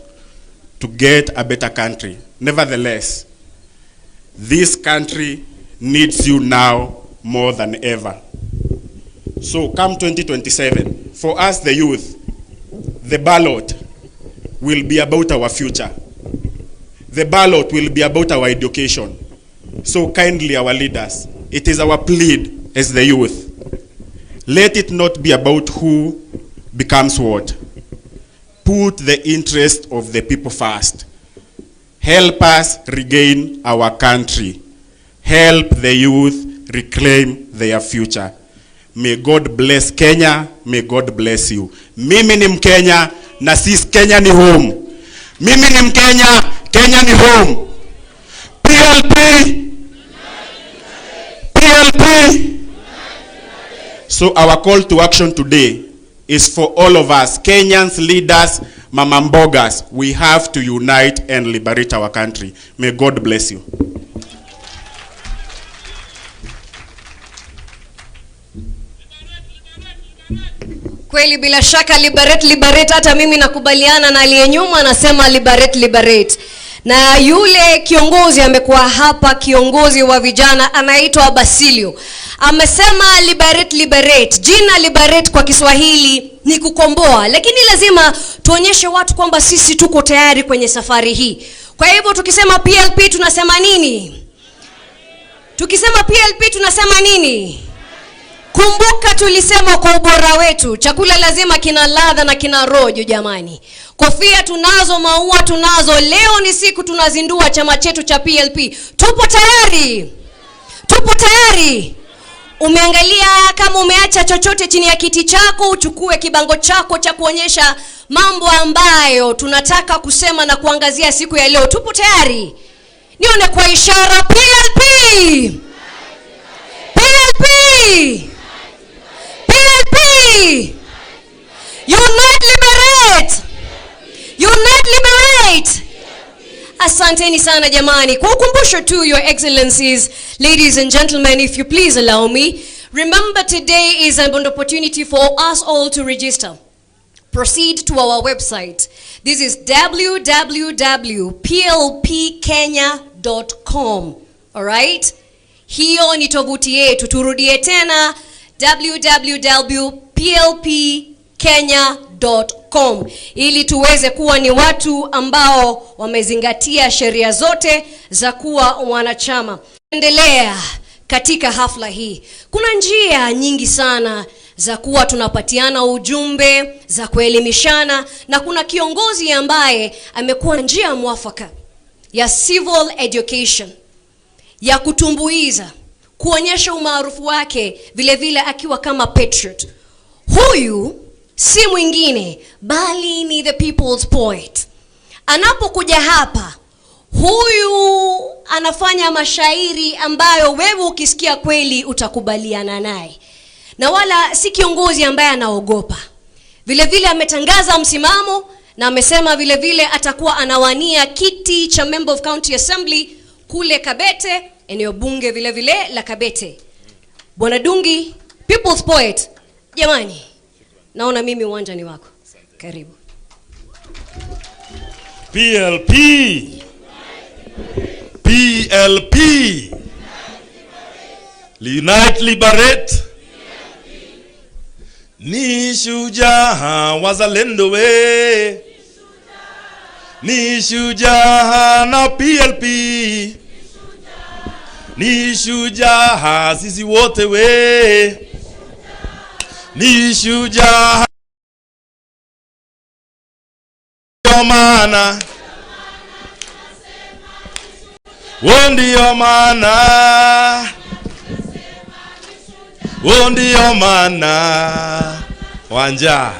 to get a better country. Nevertheless, this country needs you now more than ever. So come 2027, for us the youth, the ballot will be about our future. The ballot will be about our education. So kindly, our leaders, it is our plea as the youth. Let it not be about who becomes what. Put the interest of the people first. Help us regain our country. Help the youth reclaim their future. May God bless Kenya. May God bless you. Mimi ni Mkenya na sis Kenya ni home. Mimi ni Mkenya, Kenya ni home. PLP! PLP! So our call to action today is for all of us, Kenyans, leaders, mama mbogas. We have to unite and liberate our country. May God bless you. Kweli bila shaka liberate, liberate. Hata mimi nakubaliana na aliye nyuma anasema liberate, liberate. Na yule kiongozi amekuwa hapa, kiongozi wa vijana anaitwa Basilio. Amesema liberate, liberate. Jina liberate kwa Kiswahili ni kukomboa, lakini lazima tuonyeshe watu kwamba sisi tuko tayari kwenye safari hii. Kwa hivyo tukisema PLP tunasema nini? Tukisema PLP tunasema nini? Kumbuka tulisema kwa ubora wetu, chakula lazima kina ladha na kina rojo jamani. Kofia tunazo, maua tunazo. Leo ni siku tunazindua chama chetu cha PLP. Tupo tayari? Tupo tayari? Umeangalia kama umeacha chochote chini ya kiti chako, uchukue kibango chako cha kuonyesha mambo ambayo tunataka kusema na kuangazia siku ya leo. Tupo tayari? Nione kwa ishara. PLP! PLP! PLP! Unite, liberate! Unite, liberate! Asanteni sana jamani. Kwa ukumbusho tu, your excellencies, ladies and gentlemen, if you please allow me, remember today is an opportunity for us all to register. Proceed to our website. This is www.plpkenya.com. All right? Hiyo ni tovuti yetu. Turudie tena, www.plpkenya.com, ili tuweze kuwa ni watu ambao wamezingatia sheria zote za kuwa wanachama. Endelea katika hafla hii. Kuna njia nyingi sana za kuwa tunapatiana ujumbe, za kuelimishana, na kuna kiongozi ambaye amekuwa njia mwafaka ya civil education, ya kutumbuiza, kuonyesha umaarufu wake, vile vile akiwa kama patriot. Huyu si mwingine bali ni the people's poet. Anapokuja hapa, Huyu anafanya mashairi ambayo wewe ukisikia kweli utakubaliana naye. Na wala si kiongozi ambaye anaogopa. Vile vile ametangaza msimamo na amesema vile vile atakuwa anawania kiti cha Member of County Assembly kule Kabete, eneo bunge vile vile la Kabete. Bwana Dungi, People's Poet. Jamani, naona mimi uwanja ni wako. Karibu. PLP. PLP. Unite, liberate. Ni shujaa wazalendo we. Ni shujaa na PLP. Ni shujaa sisi wote we. Ni shujaa maana. Ndio maana. Ndio maana. Wanja.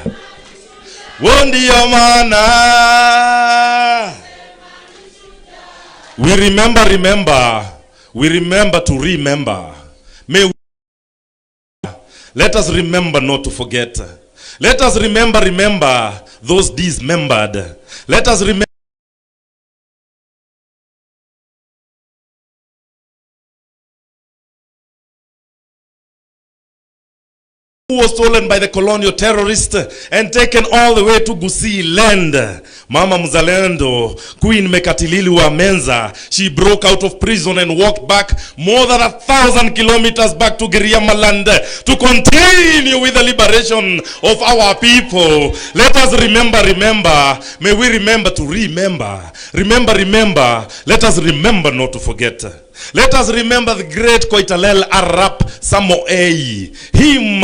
Ndio maana. We remember to remember. Let us remember not to forget. Let us remember those dismembered. Let us remember who was stolen by the colonial terrorists and taken all the way to Gusii land. Mama Mzalendo, Queen Mekatilili wa Menza, she broke out of prison and walked back more than 1,000 kilometers back to Giriama land to continue with the liberation of our people. Let us remember. May we remember to remember. Remember. Let us remember not to forget. Let us remember the great Koitalel Arap Samoei, him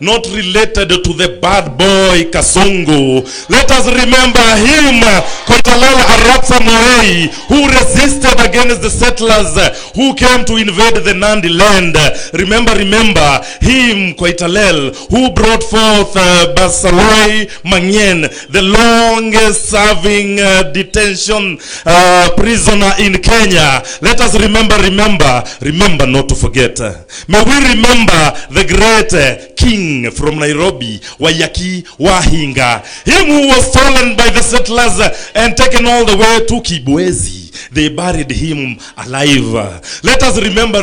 not related to the bad boy Kasongo. Let us remember him, Koitalel Arap Samoei, who resisted against the settlers who came to invade the Nandi land. Remember him, Koitalel, who brought forth Basaloi Mangyen, the longest serving detention prisoner in Kenya. Let us remember not to forget. May we remember the great king from Nairobi, Wayaki Wahinga, him who was stolen by the settlers and taken all the way to Kibwezi. They buried him alive. Let us remember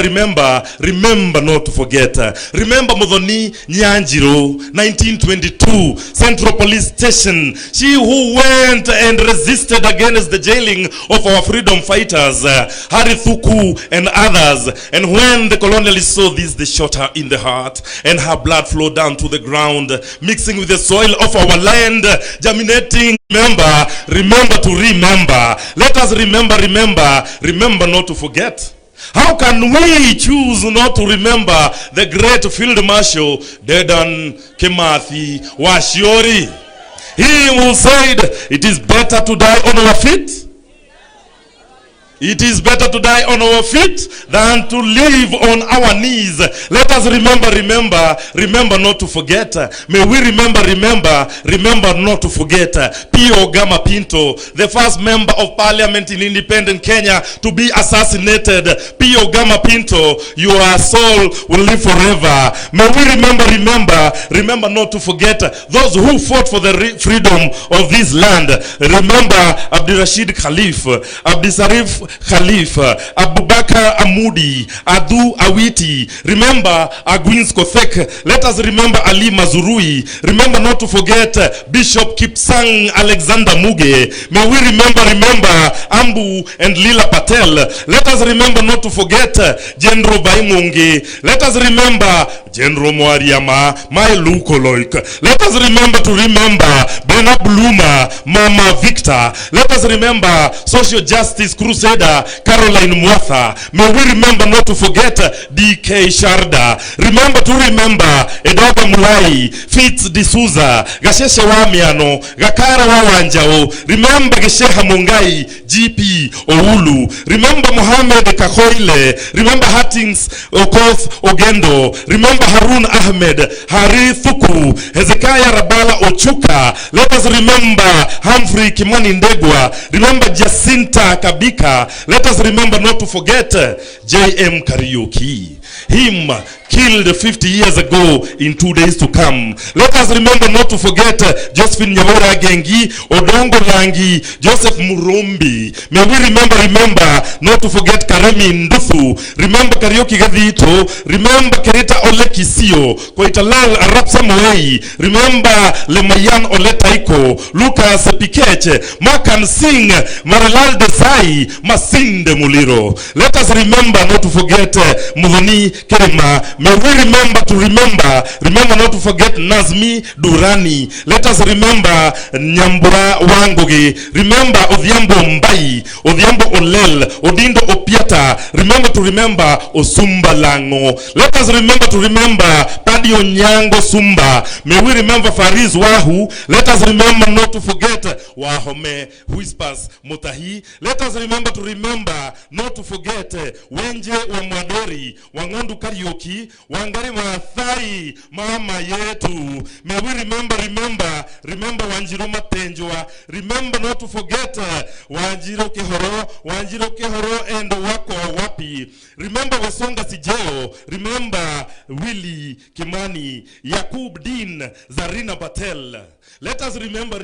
not to forget. Remember Modoni Nyanjiro, 1922, Central Police Station. She who went and resisted against the jailing of our freedom fighters, Hari Thuku and others. And when the colonialists saw this, they shot her in the heart, and her blood flowed down to the ground, mixing with the soil of our land, germinating. Remember to remember. Let us remember not to forget. How can we choose not to remember the great Field Marshal Dedan Kimathi Washiori? He who said, it is better to die on our feet. It is better to die on our feet than to live on our knees. Let us remember not to forget. May we remember not to forget. P.O. Gama Pinto, the first member of parliament in independent Kenya to be assassinated. P.O. Gama Pinto, your soul will live forever. May we remember not to forget those who fought for the freedom of this land. Remember Abdirashid Khalif, Abdisarif Khalifa, Abubakar Amudi, Adu Awiti. Remember Agwins Kothek. Let us remember Ali Mazurui. Remember not to forget Bishop Kipsang Alexander Muge. May we remember Ambu and Lila Patel. Let us remember not to forget General Baimungi. Let us remember General Mwariama, my Lukoloik. Let us remember Bena Bluma, Mama Victor. Let us remember Social Justice Crusader Caroline Mwatha. May we remember not to forget DK Sharda. Remember Edoga Mulai, Fitz D'Souza, Gasheshe Wamiano, Gakara Wawanjao. Remember Gesheha Mungai, GP Oulu. Remember Mohamed Kahoile. Remember Hattings Okoth Ogendo. Remember Harun Ahmed, Hari Thuku, Hezekiah Rabala Ochuka. Let us remember Humphrey Kimani Ndegwa. Remember Jacinta Kabika. Let us remember not to forget JM Karaoke. Him killed 50 years ago in 2 days to come. Let us remember not to forget Josephine Nyawera Gengi, Odongo Rangi, Joseph Murumbi. May we remember not to forget Karemi Nduthu. Remember Karaoke Gadito. Remember Kerita Ole Kisio, Koitalal Arap Samoei. Remember Lemayan Ole Taiko, Lucas Pikeche, Makan Singh, Marilal Desai, Masinde Muliro. Let us remember not to forget Mudhoni Kerema. May we remember not to forget Nazmi Durani. Let us remember Nyambura Wangoge. Remember Odhiambo Mbai, Odhiambo Olel, Odindo Opiata. Remember Osumba Lango. Let us remember Padi Onyango Sumba. May we remember Fariz Wahu. Let us remember not to forget Wahome Whispers Motahi. Let us remember not to forget Wenje Wamadori, Wangondu Karaoke, Wangari Maathai, Mama Yetu. May we remember Wanjiro Matenjwa. Remember not to forget Wanjiro Kehoro and Wako Wapi. Remember Wesonga Sijeo. Remember Willie Kimani, Yakub Din, Zarina Patel. Let us remember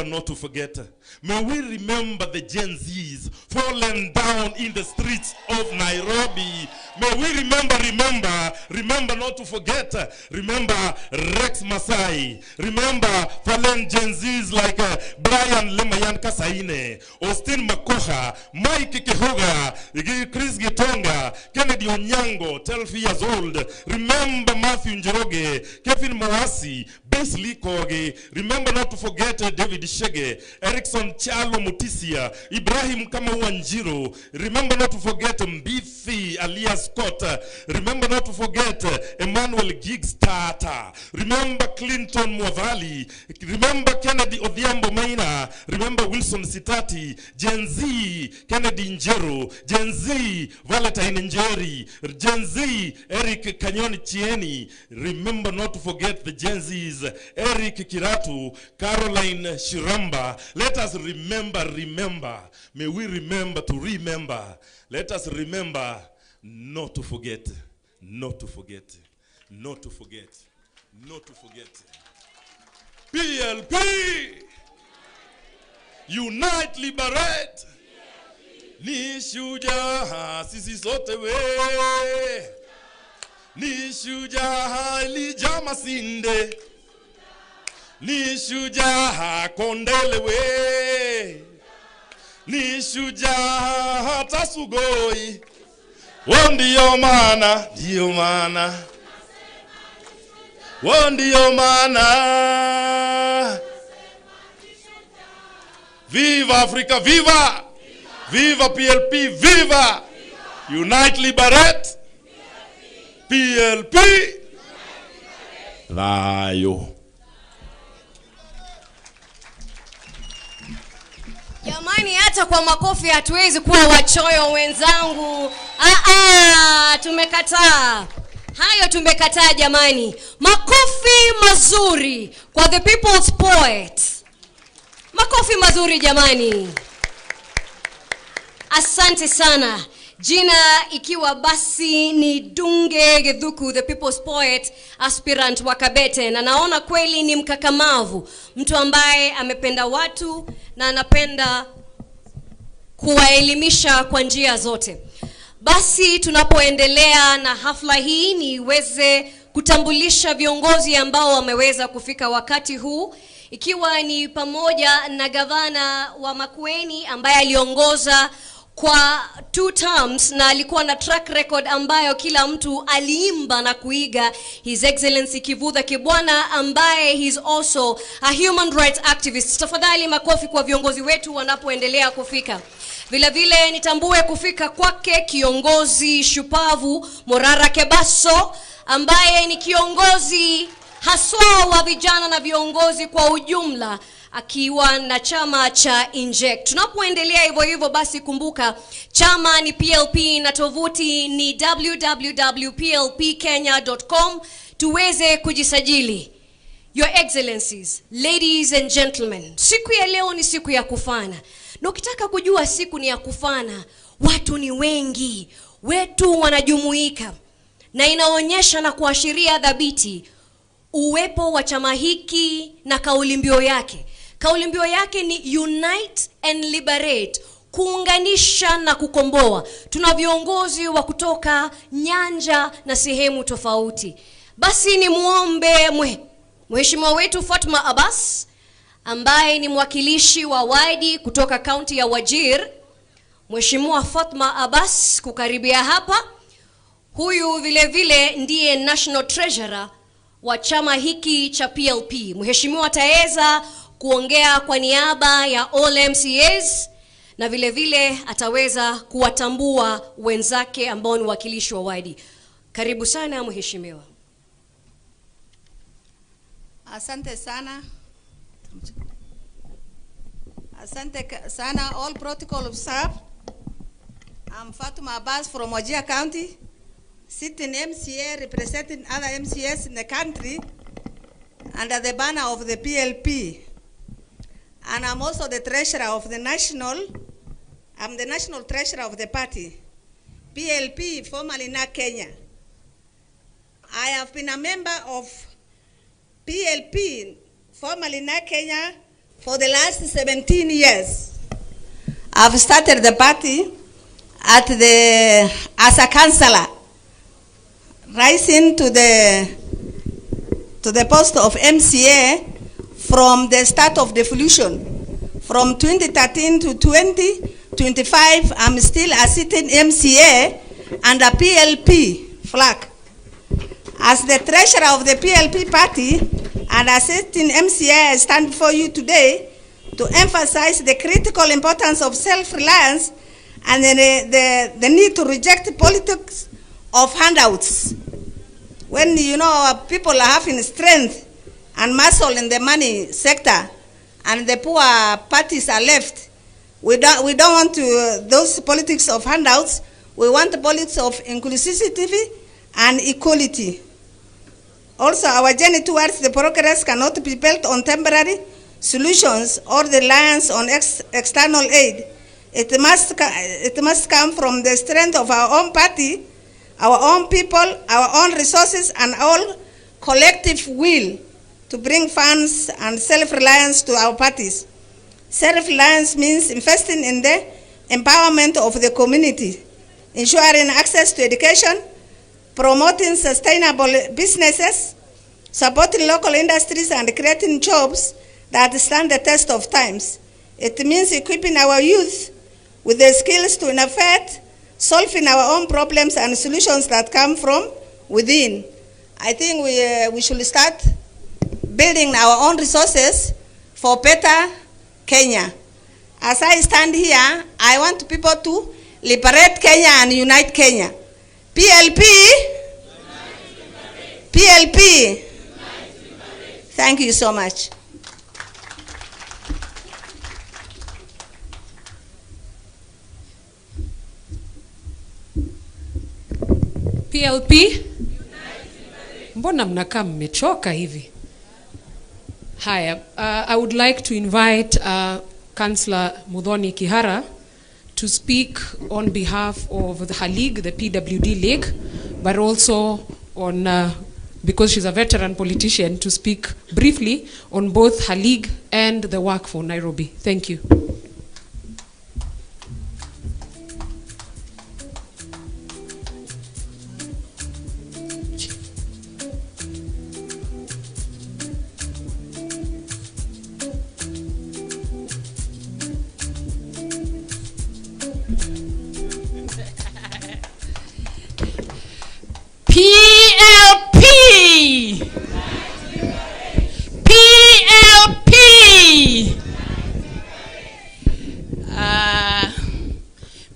not to forget. May we remember the Gen Zs fallen down in the streets of Nairobi. May we remember not to forget. Remember Rex Masai. Remember fallen Gen Zs like Brian Lemayan Kasaine, Austin Makoha, Mike Kehoga, Chris Gitonga, Kennedy Onyango, 12 years old. Remember Matthew Njoroge, Kevin Mawasi, Besley Koge. Remember not to forget David Shege, Erickson Chalo Mutisia, Ibrahim Kamawanjiro. Remember not to forget Mbithi alias Scott. Remember not to forget Emmanuel Giggs Tata. Remember Clinton Mwavali. Remember Kennedy Odhiambo Maina. Remember Wilson Sitati. Gen Z Kennedy Njero. Gen Z Valentine Njeri. Gen Z Eric Kanyoni Chieni. Remember not to forget the Gen Z's Eric Kiratu, Caroline Shiramba. Let us remember. May we remember to remember. Let us remember not to forget. PLP! Unite, liberate! Ni shujaa sisi sote we. Ni shujaa Elijah Sinde. Ni shujaa Kondele we. Ni shujaa hata Sugoi. Ndiyo maana. Ndiyo maana. Viva Africa, viva! Viva PLP, viva! Unite, liberate! PLP! Thayo. Jamani, hata kwa makofi hatuwezi kuwa wachoyo wenzangu. Tumekataa. Hayo tumekataa jamani. Makofi mazuri kwa the people's poet. Makofi mazuri jamani. Asante sana. Jina ikiwa basi ni Dunge Gedhuku, the people's poet, aspirant wa Kabete, na naona kweli ni mkakamavu, mtu ambaye amependa watu na anapenda kuwaelimisha kwa njia zote. Basi tunapoendelea na hafla hii niweze kutambulisha viongozi ambao wameweza kufika wakati huu, ikiwa ni pamoja na gavana wa Makueni ambaye aliongoza kwa 2 terms na alikuwa na track record ambayo kila mtu aliimba na kuiga, His Excellency Kivutha Kibwana, ambaye he's also a human rights activist. Tafadhali makofi kwa viongozi wetu wanapoendelea kufika. Vile vile nitambue kufika kwake kiongozi shupavu Morara Kebaso, ambaye ni kiongozi haswa wa vijana na viongozi kwa ujumla, akiwa na chama cha Inject. Tunapoendelea hivyo basi kumbuka chama ni PLP na tovuti ni www.plpkenya.com, tuweze kujisajili. Your Excellencies, ladies and gentlemen, siku ya leo ni siku ya kufana. Na ukitaka kujua siku ni ya kufana, watu ni wengi, wetu wanajumuika, na inaonyesha na kuashiria dhabiti uwepo wa chama hiki na kauli mbiu yake. Kauli mbiu yake ni Unite and Liberate, kuunganisha na kukomboa. Tuna viongozi wa kutoka nyanja na sehemu tofauti. Basi ni muombe Mheshimiwa wetu Fatma Abbas, ambaye ni mwakilishi wa wadi kutoka kaunti ya Wajir. Mheshimiwa Fatma Abbas kukaribia hapa. Huyu vile vile ndiye National Treasurer wa chama hiki cha PLP. Mheshimiwa ataweza kuongea kwa niaba ya all MCAs na vile vile ataweza kuwatambua wenzake ambao ni wakilishi wa wadi. Karibu sana Mheshimiwa. Asante sana. Asante sana all protocol observed. I'm Fatma Abbas from Wajir County, sitting MCA representing other MCAs in the country under the banner of the PLP. And I'm also the treasurer of the I'm the national treasurer of the party, PLP, formerly NAK Kenya. I have been a member of PLP, formerly NAK Kenya, for the last 17 years. I've started the party as a councillor, rising to the post of MCA from the start of devolution. From 2013 to 2025, I'm still a sitting MCA under PLP flag. As the treasurer of the PLP party and a sitting MCA, I stand before you today to emphasize the critical importance of self-reliance and the need to reject politics of handouts. When our people are having strength and muscle in the money sector and the poor parties are left, we don't want those politics of handouts. We want the politics of inclusivity and equality. Also, our journey towards the progress cannot be built on temporary solutions or reliance on external aid. It must come from the strength of our own party, our own people, our own resources, and all collective will to bring funds and self-reliance to our parties. Self-reliance means investing in the empowerment of the community, ensuring access to education, promoting sustainable businesses, supporting local industries, and creating jobs that stand the test of times. It means equipping our youth with the skills to innovate, solving our own problems and solutions that come from within. I think we should start building our own resources for better Kenya. As I stand here, I want people to liberate Kenya and unite Kenya. PLP, PLP. Thank you so much. PLP, mbona mnakaa mmechoka hivi? Haya, I would like to invite Councillor Muthoni Kihara to speak on behalf of her league, the PWD League, but also on, because she's a veteran politician, to speak briefly on both her league and the work for Nairobi. Thank you.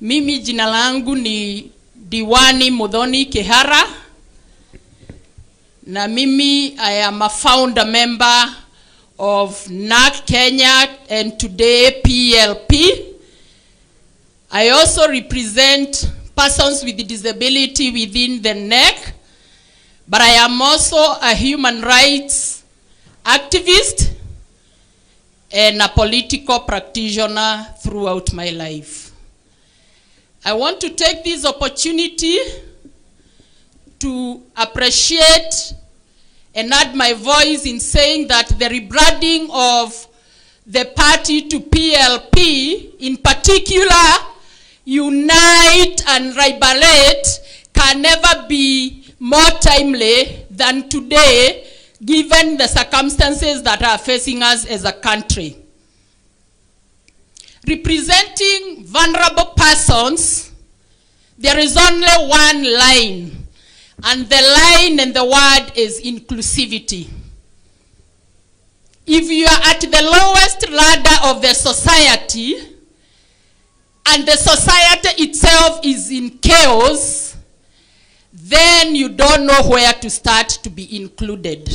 Mimi jina langu ni Diwani Muthoni Kihara, na mimi I am a founder member of NAK Kenya and today PLP. I also represent persons with disability within the NAK, but I am also a human rights activist and a political practitioner throughout my life. I want to take this opportunity to appreciate and add my voice in saying that the rebranding of the party to PLP, in particular, Unite and Liberate, can never be more timely than today, given the circumstances that are facing us as a country. Representing vulnerable persons, there is only one line, and the line and the word is inclusivity. If you are at the lowest ladder of the society, and the society itself is in chaos, then you don't know where to start to be included.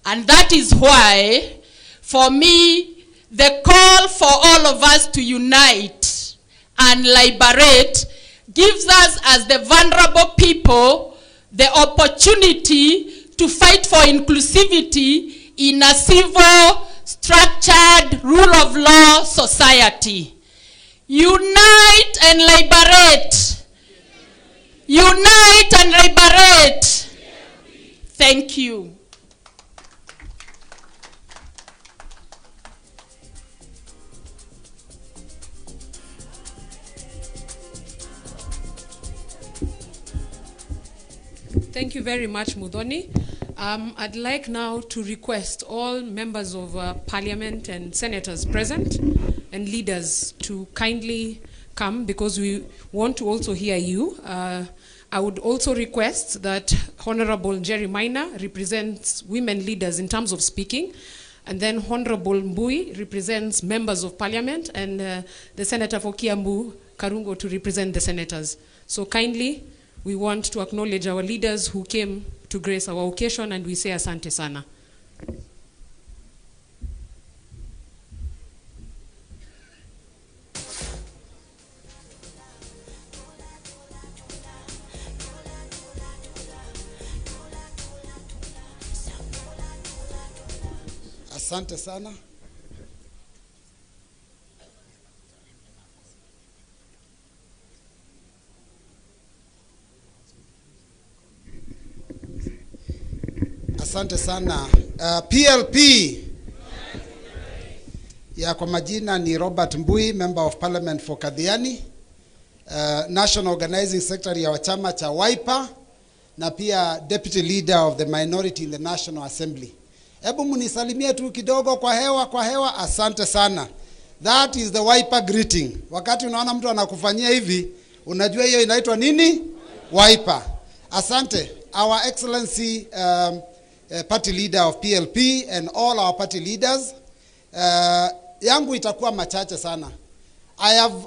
And that is why, for me, the call for all of us to unite and liberate gives us, as the vulnerable people, the opportunity to fight for inclusivity in a civil, structured, rule of law society. Unite and liberate. Unite and liberate. Thank you. Thank you very much, Mudhoni. I'd like now to request all members of parliament and senators present and leaders to kindly come, because we want to also hear you. I would also request that Honorable Jerry Maina represents women leaders in terms of speaking, and then Honorable Mbui represents members of parliament, and the Senator for Kiambu, Karungo, to represent the senators. So kindly, we want to acknowledge our leaders who came to grace our occasion, and we say asante sana. Asante sana. Asante sana. PLP. Ya, kwa majina ni Robert Mbui, Member of Parliament for Kadhiani, National Organizing Secretary ya chama cha Wiper, na pia Deputy Leader of the Minority in the National Assembly. Hebu munisalimie tu kidogo kwa hewa. Asante sana. That is the Wiper greeting. Wakati unaona mtu anakufanyia hivi, unajua hiyo inaitwa nini? Wiper. Asante. Our Excellency Party Leader of PLP and all our party leaders. Yangu itakuwa machache sana.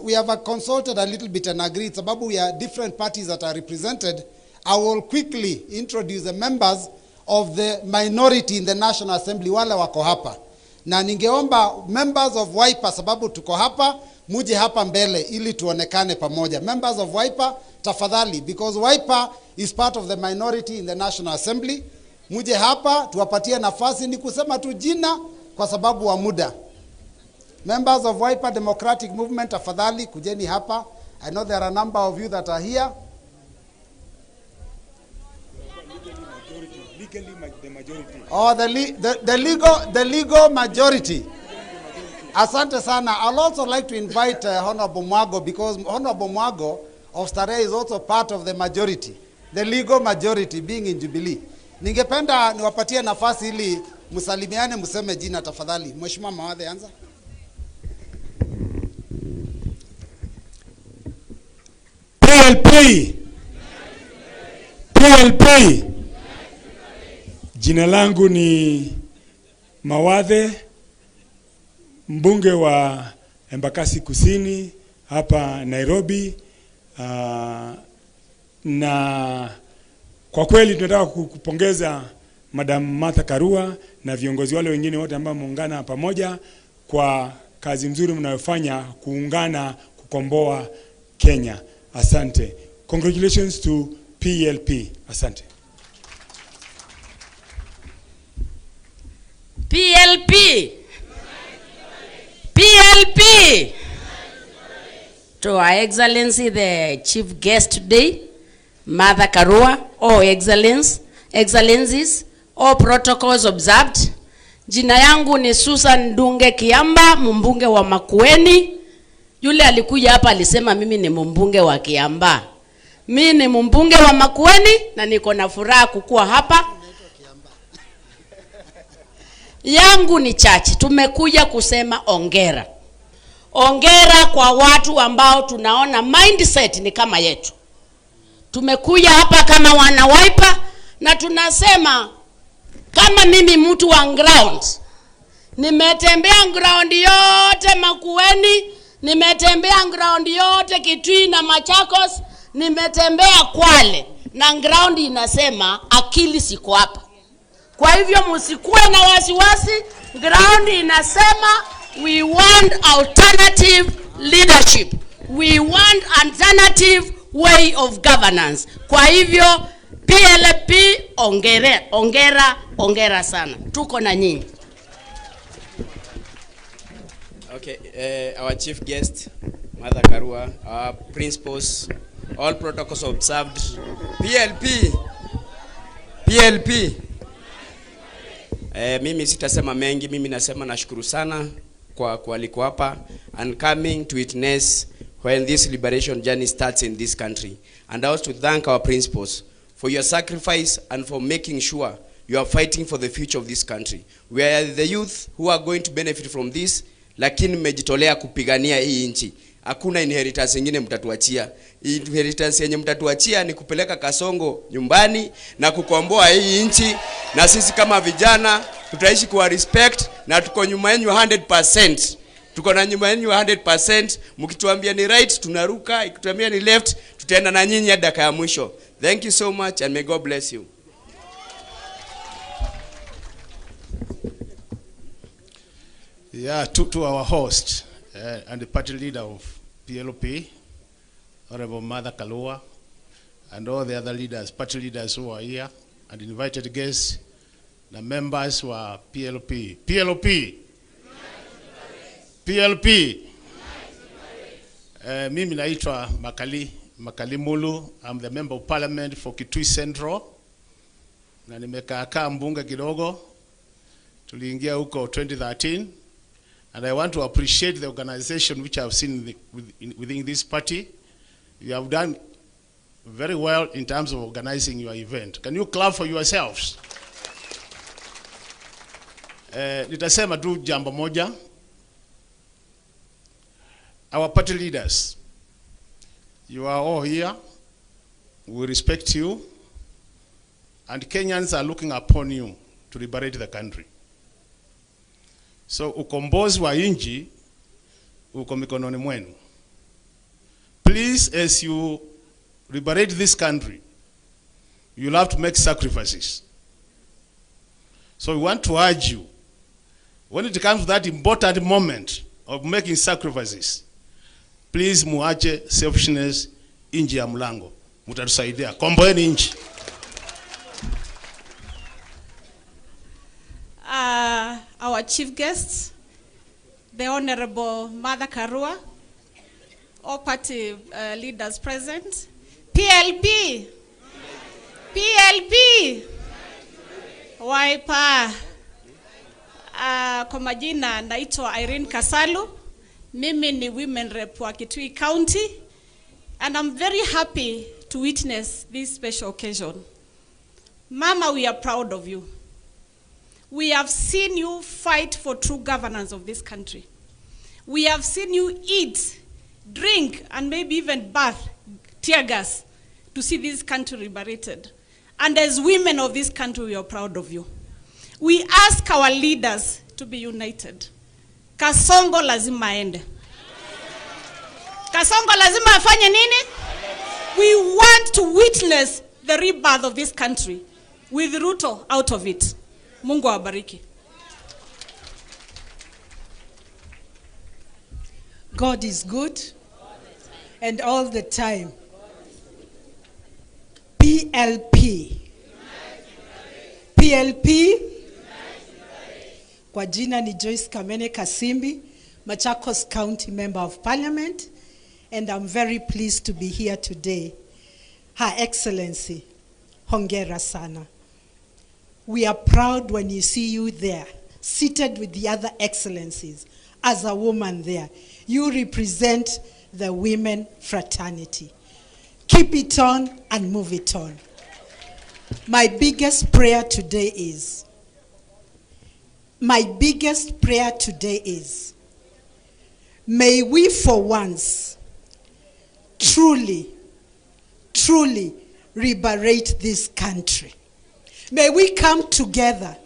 We have consulted a little bit and agreed, sababu we are different parties that are represented. I will quickly introduce the members of the minority in the National Assembly, wale wako hapa. Na ningeomba members of Wiper, sababu tuko hapa, muje hapa mbele ili tuonekane pamoja. Members of Wiper, tafadhali, because Wiper is part of the minority in the National Assembly. Muje hapa, tuwapatie nafasi, ni kusema tu jina kwa sababu wa muda. Members of Wiper Democratic Movement, tafadhali, kujeni hapa. I know there are a number of you that are here. The majority. Oh, the legal majority. Asante sana. I'll also like to invite Honorable Mwago, because Honorable Mwago of Starehe is also part of the majority. The legal majority being in Jubilee. Ningependa niwapatie nafasi ili musalimiane, museme jina tafadhali. Mheshimiwa Mawadhe, anza. PLP. Jina langu ni Mawadhe, mbunge wa Embakasi Kusini hapa Nairobi. Na kwa kweli tunataka kupongeza Madam Martha Karua na viongozi wale wengine wote ambao muungana pamoja kwa kazi nzuri mnayofanya kuungana kukomboa Kenya. Asante. Congratulations to PLP. Asante. PLP. To Her Excellency the Chief Guest today, Mother Karua, all excellencies, all protocols observed. Jina yangu ni Susan Dunge Kiamba, mbunge wa Makueni. Yule alikuja hapa alisema mimi ni mbunge wa Kiamba. Mimi ni mbunge wa Makueni na niko na furaha kukua hapa. Yangu ni chache. Tumekuja kusema ongera. Ongera kwa watu ambao tunaona mindset ni kama yetu. Tumekuja hapa kama wana Wiper na tunasema kama mimi mtu wa ground. Nimetembea ground yote Makueni, nimetembea ground yote Kitui na Machakos, nimetembea Kwale na ground inasema akili siko hapa. Kwa hivyo msikuwe na wasiwasi, ground inasema we want alternative leadership. We want alternative way of governance. Kwa hivyo PLP ongera sana. Tuko na nyinyi. Okay, our chief guest, Mother Karua, our principals, all protocols observed. PLP. Mimi sitasema mengi, mimi nasema nashukuru sana kwa kualikwa hapa and coming to witness when this liberation journey starts in this country. And also to thank our principals for your sacrifice and for making sure you are fighting for the future of this country. We are the youth who are going to benefit from this, lakini mmejitolea kupigania hii nchi. Hakuna inheritance nyingine mtatuachia. Inheritance yenye mtatuachia ni kupeleka Kasongo nyumbani na kukomboa hii nchi, na sisi kama vijana tutaishi kwa respect na tuko nyuma yenu 100%. Tuko na nyuma yenu 100%. Mkituambia ni right tunaruka, ikituambia ni left tutaenda na nyinyi hadi dakika ya mwisho. Thank you so much and may God bless you. Yeah, to our host and the party leader of PLP, Honorable Mother Karua, and all the other leaders, party leaders who are here, and invited guests, the members who are PLP. Mimi naitwa Makali Mulu. I'm the member of parliament for Kitui Central. Na nimekaa mbunge kidogo. Tuliingia huko 2013. And I want to appreciate the organization which I've seen within this party. You have done very well in terms of organizing your event. Can you clap for yourselves? Nitasema tu jambo moja. Our party leaders, you are all here. We respect you. And Kenyans are looking upon you to liberate the country. So ukombozi wa inji uko mikononi mwenu. Please, as you liberate this country, you'll have to make sacrifices. So we want to urge you, when it comes to that important moment of making sacrifices, please muache selfishness inji ya mlango. Mutatusaidia. Komboeni inji. Our chief guests, the Honorable Mother Karua, all party leaders present, PLP, Wiper. Kwa majina naitwa Irene Kasalu. Mimi ni women rep wa Kitui County, and I'm very happy to witness this special occasion. Mama, we are proud of you. We have seen you fight for true governance of this country. We have seen you eat, drink, and maybe even bath tear gas to see this country liberated. And as women of this country, we are proud of you. We ask our leaders to be united. Kasongo lazima aende. Kasongo lazima afanye nini? We want to witness the rebirth of this country with Ruto out of it. Mungu awabariki. God is good and all the time. PLP. Kwa jina ni Joyce Kamene Kasimbi, Machakos County Member of Parliament, and I'm very pleased to be here today. Her Excellency, hongera sana. We are proud when you see you there, seated with the other excellencies. As a woman there, you represent the women fraternity. Keep it on and move it on. My biggest prayer today is, may we for once truly liberate this country. May we come together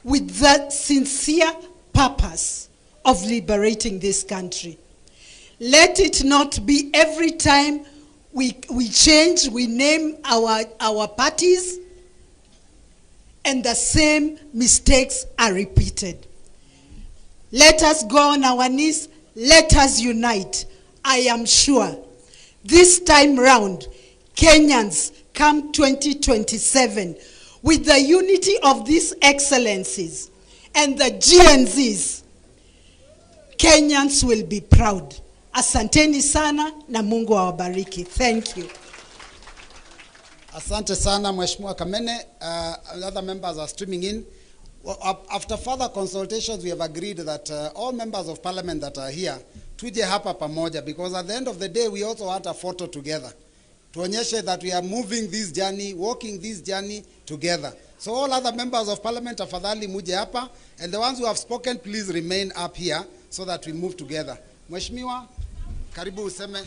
with that sincere purpose of liberating this country. Let it not be every time we change, we name our parties, and the same mistakes are repeated. Let us go on our knees. Let us unite. I am sure this time round, Kenyans come 2027 with the unity of these excellencies and the GNZs, Kenyans will be proud. Asanteni sana na Mungu awabariki. Thank you. Asante sana Mheshimiwa Kamene. Other members are streaming in. After further consultations, we have agreed that all members of parliament that are here, tuje hapa pamoja, because at the end of the day, we also want a photo together. Tuonyeshe that we are moving this journey, walking this journey together. So all other members of parliament, tafadhali muje hapa, and the ones who have spoken, please remain up here so that we move together. Mheshimiwa, karibu useme.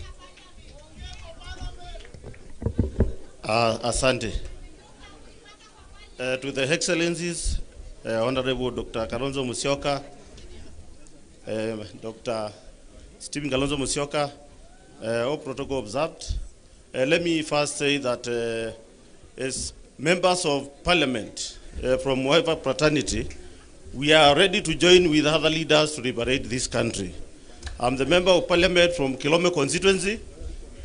Asante. To the excellencies, Honorable Dr. Kalonzo Musyoka, Dr. Stephen Kalonzo Musyoka, all protocol observed. Let me first say that as members of parliament from whatever fraternity, we are ready to join with other leaders to liberate this country. I'm the member of parliament from Kilome constituency,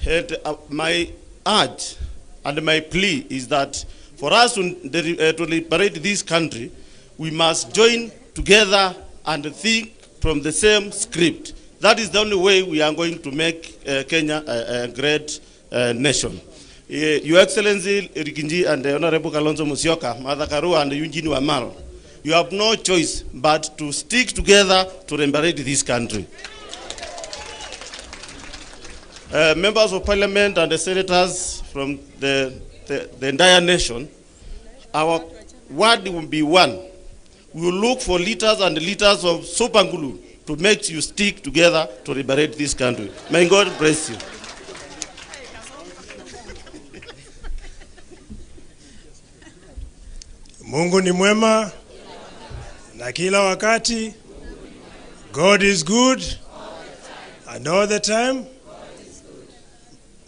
and my urge and my plea is that for us to liberate this country, we must join together and think from the same script. That is the only way we are going to make Kenya a great nation. Your Excellency Rikinji and Honorable Kalonzo Musyoka, Mother Karua and Eugene Wamal, you have no choice but to stick together to liberate this country. Members of parliament and the senators from the entire nation, our word will be one. We will look for liters and liters of soap and glue to make you stick together to liberate this country. May God bless you. Mungu ni mwema na kila wakati. God is good and all the time.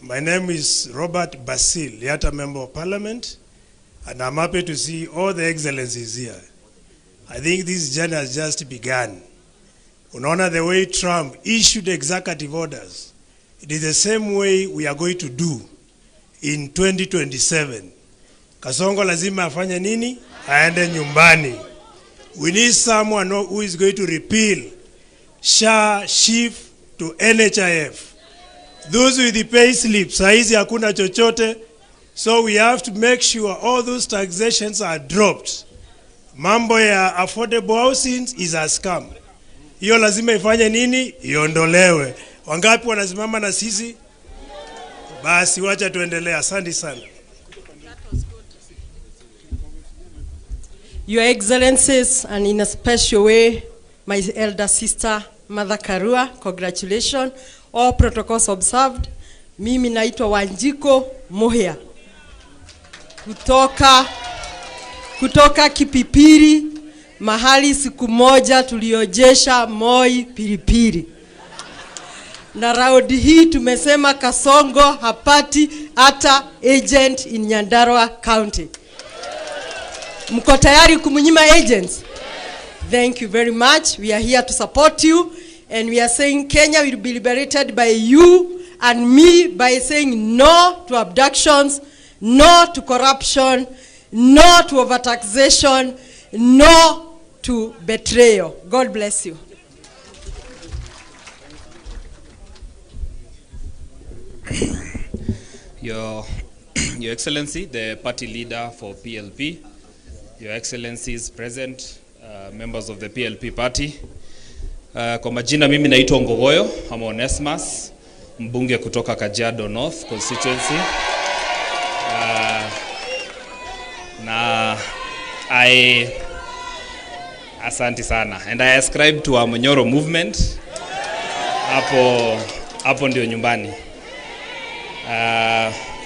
My name is Robert Basil, Yata Member of Parliament, and I'm happy to see all the excellencies here. I think this journey has just begun. Unaona the way Trump issued executive orders, it is the same way we are going to do in 2027. Kasongo lazima afanye nini? Aende nyumbani. We need someone who is going to repeal SHA, SHIF to NHIF. Those with the pay slips, saizi hakuna chochote. So we have to make sure all those taxations are dropped. Mambo ya affordable housing is a scam. Hiyo lazima ifanye nini? Iondolewe. Wangapi wanasimama na sisi? Basi wacha tuendelee. Asante sana. Your Excellencies, and in a special way, my elder sister, Mother Karua, congratulations. All protocols observed. Mimi naitwa Wanjiko Mohia. Kutoka Kipipiri, mahali siku moja tuliojesha Moi pilipili. Na raudi hii tumesema Kasongo hapati hata agent in Nyandarua County. Mko tayari kumunyima agents? Thank you very much. We are here to support you, and we are saying Kenya will be liberated by you and me by saying no to abductions, no to corruption, no to overtaxation, no to betrayal. God bless you. Your Excellency, the party leader for PLP, Your Excellencies present, members of the PLP party. Kwa majina mimi naitwa Ngogoyo, ama Onesmus, mbunge kutoka Kajiado North constituency. Na asante sana. And I ascribe to a Munyoro movement. Hapo ndio nyumbani.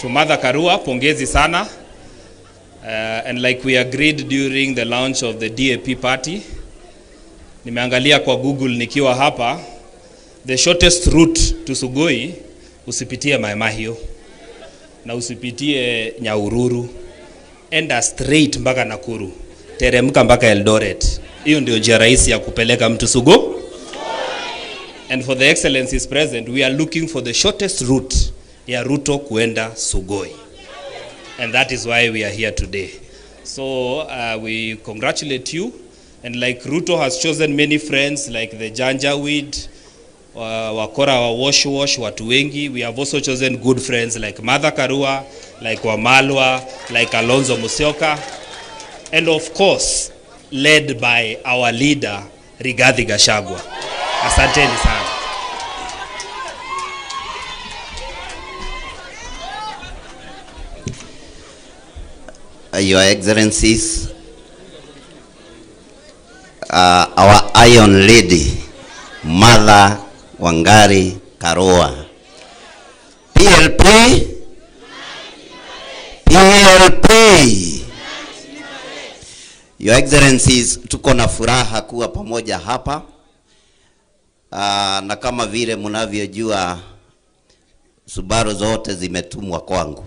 To Mother Karua, pongezi sana. And like we agreed during the launch of the DAP party, nimeangalia kwa Google nikiwa hapa, the shortest route to Sugoi, usipitie Maemahio na usipitie Nyahururu, enda straight mpaka Nakuru, teremka mpaka Eldoret. Hiyo ndio njia rahisi ya kupeleka mtu Sugo. And for the excellencies present, we are looking for the shortest route ya Ruto kuenda Sugoi. And that is why we are here today. So we congratulate you. And like Ruto has chosen many friends like the Janjaweed, Wakora wa Wash, watu wengi. We have also chosen good friends like Mother Karua, like Wamalwa, like Kalonzo Musyoka. And of course, led by our leader, Rigathi Gachagua. Asanteni sana. Your Excellencies, our Iron Lady, Mother Wangari Karua. PLP. Your Excellencies, tuko na furaha kuwa pamoja hapa. Na kama vile mnavyojua, Subaru zote zimetumwa kwangu.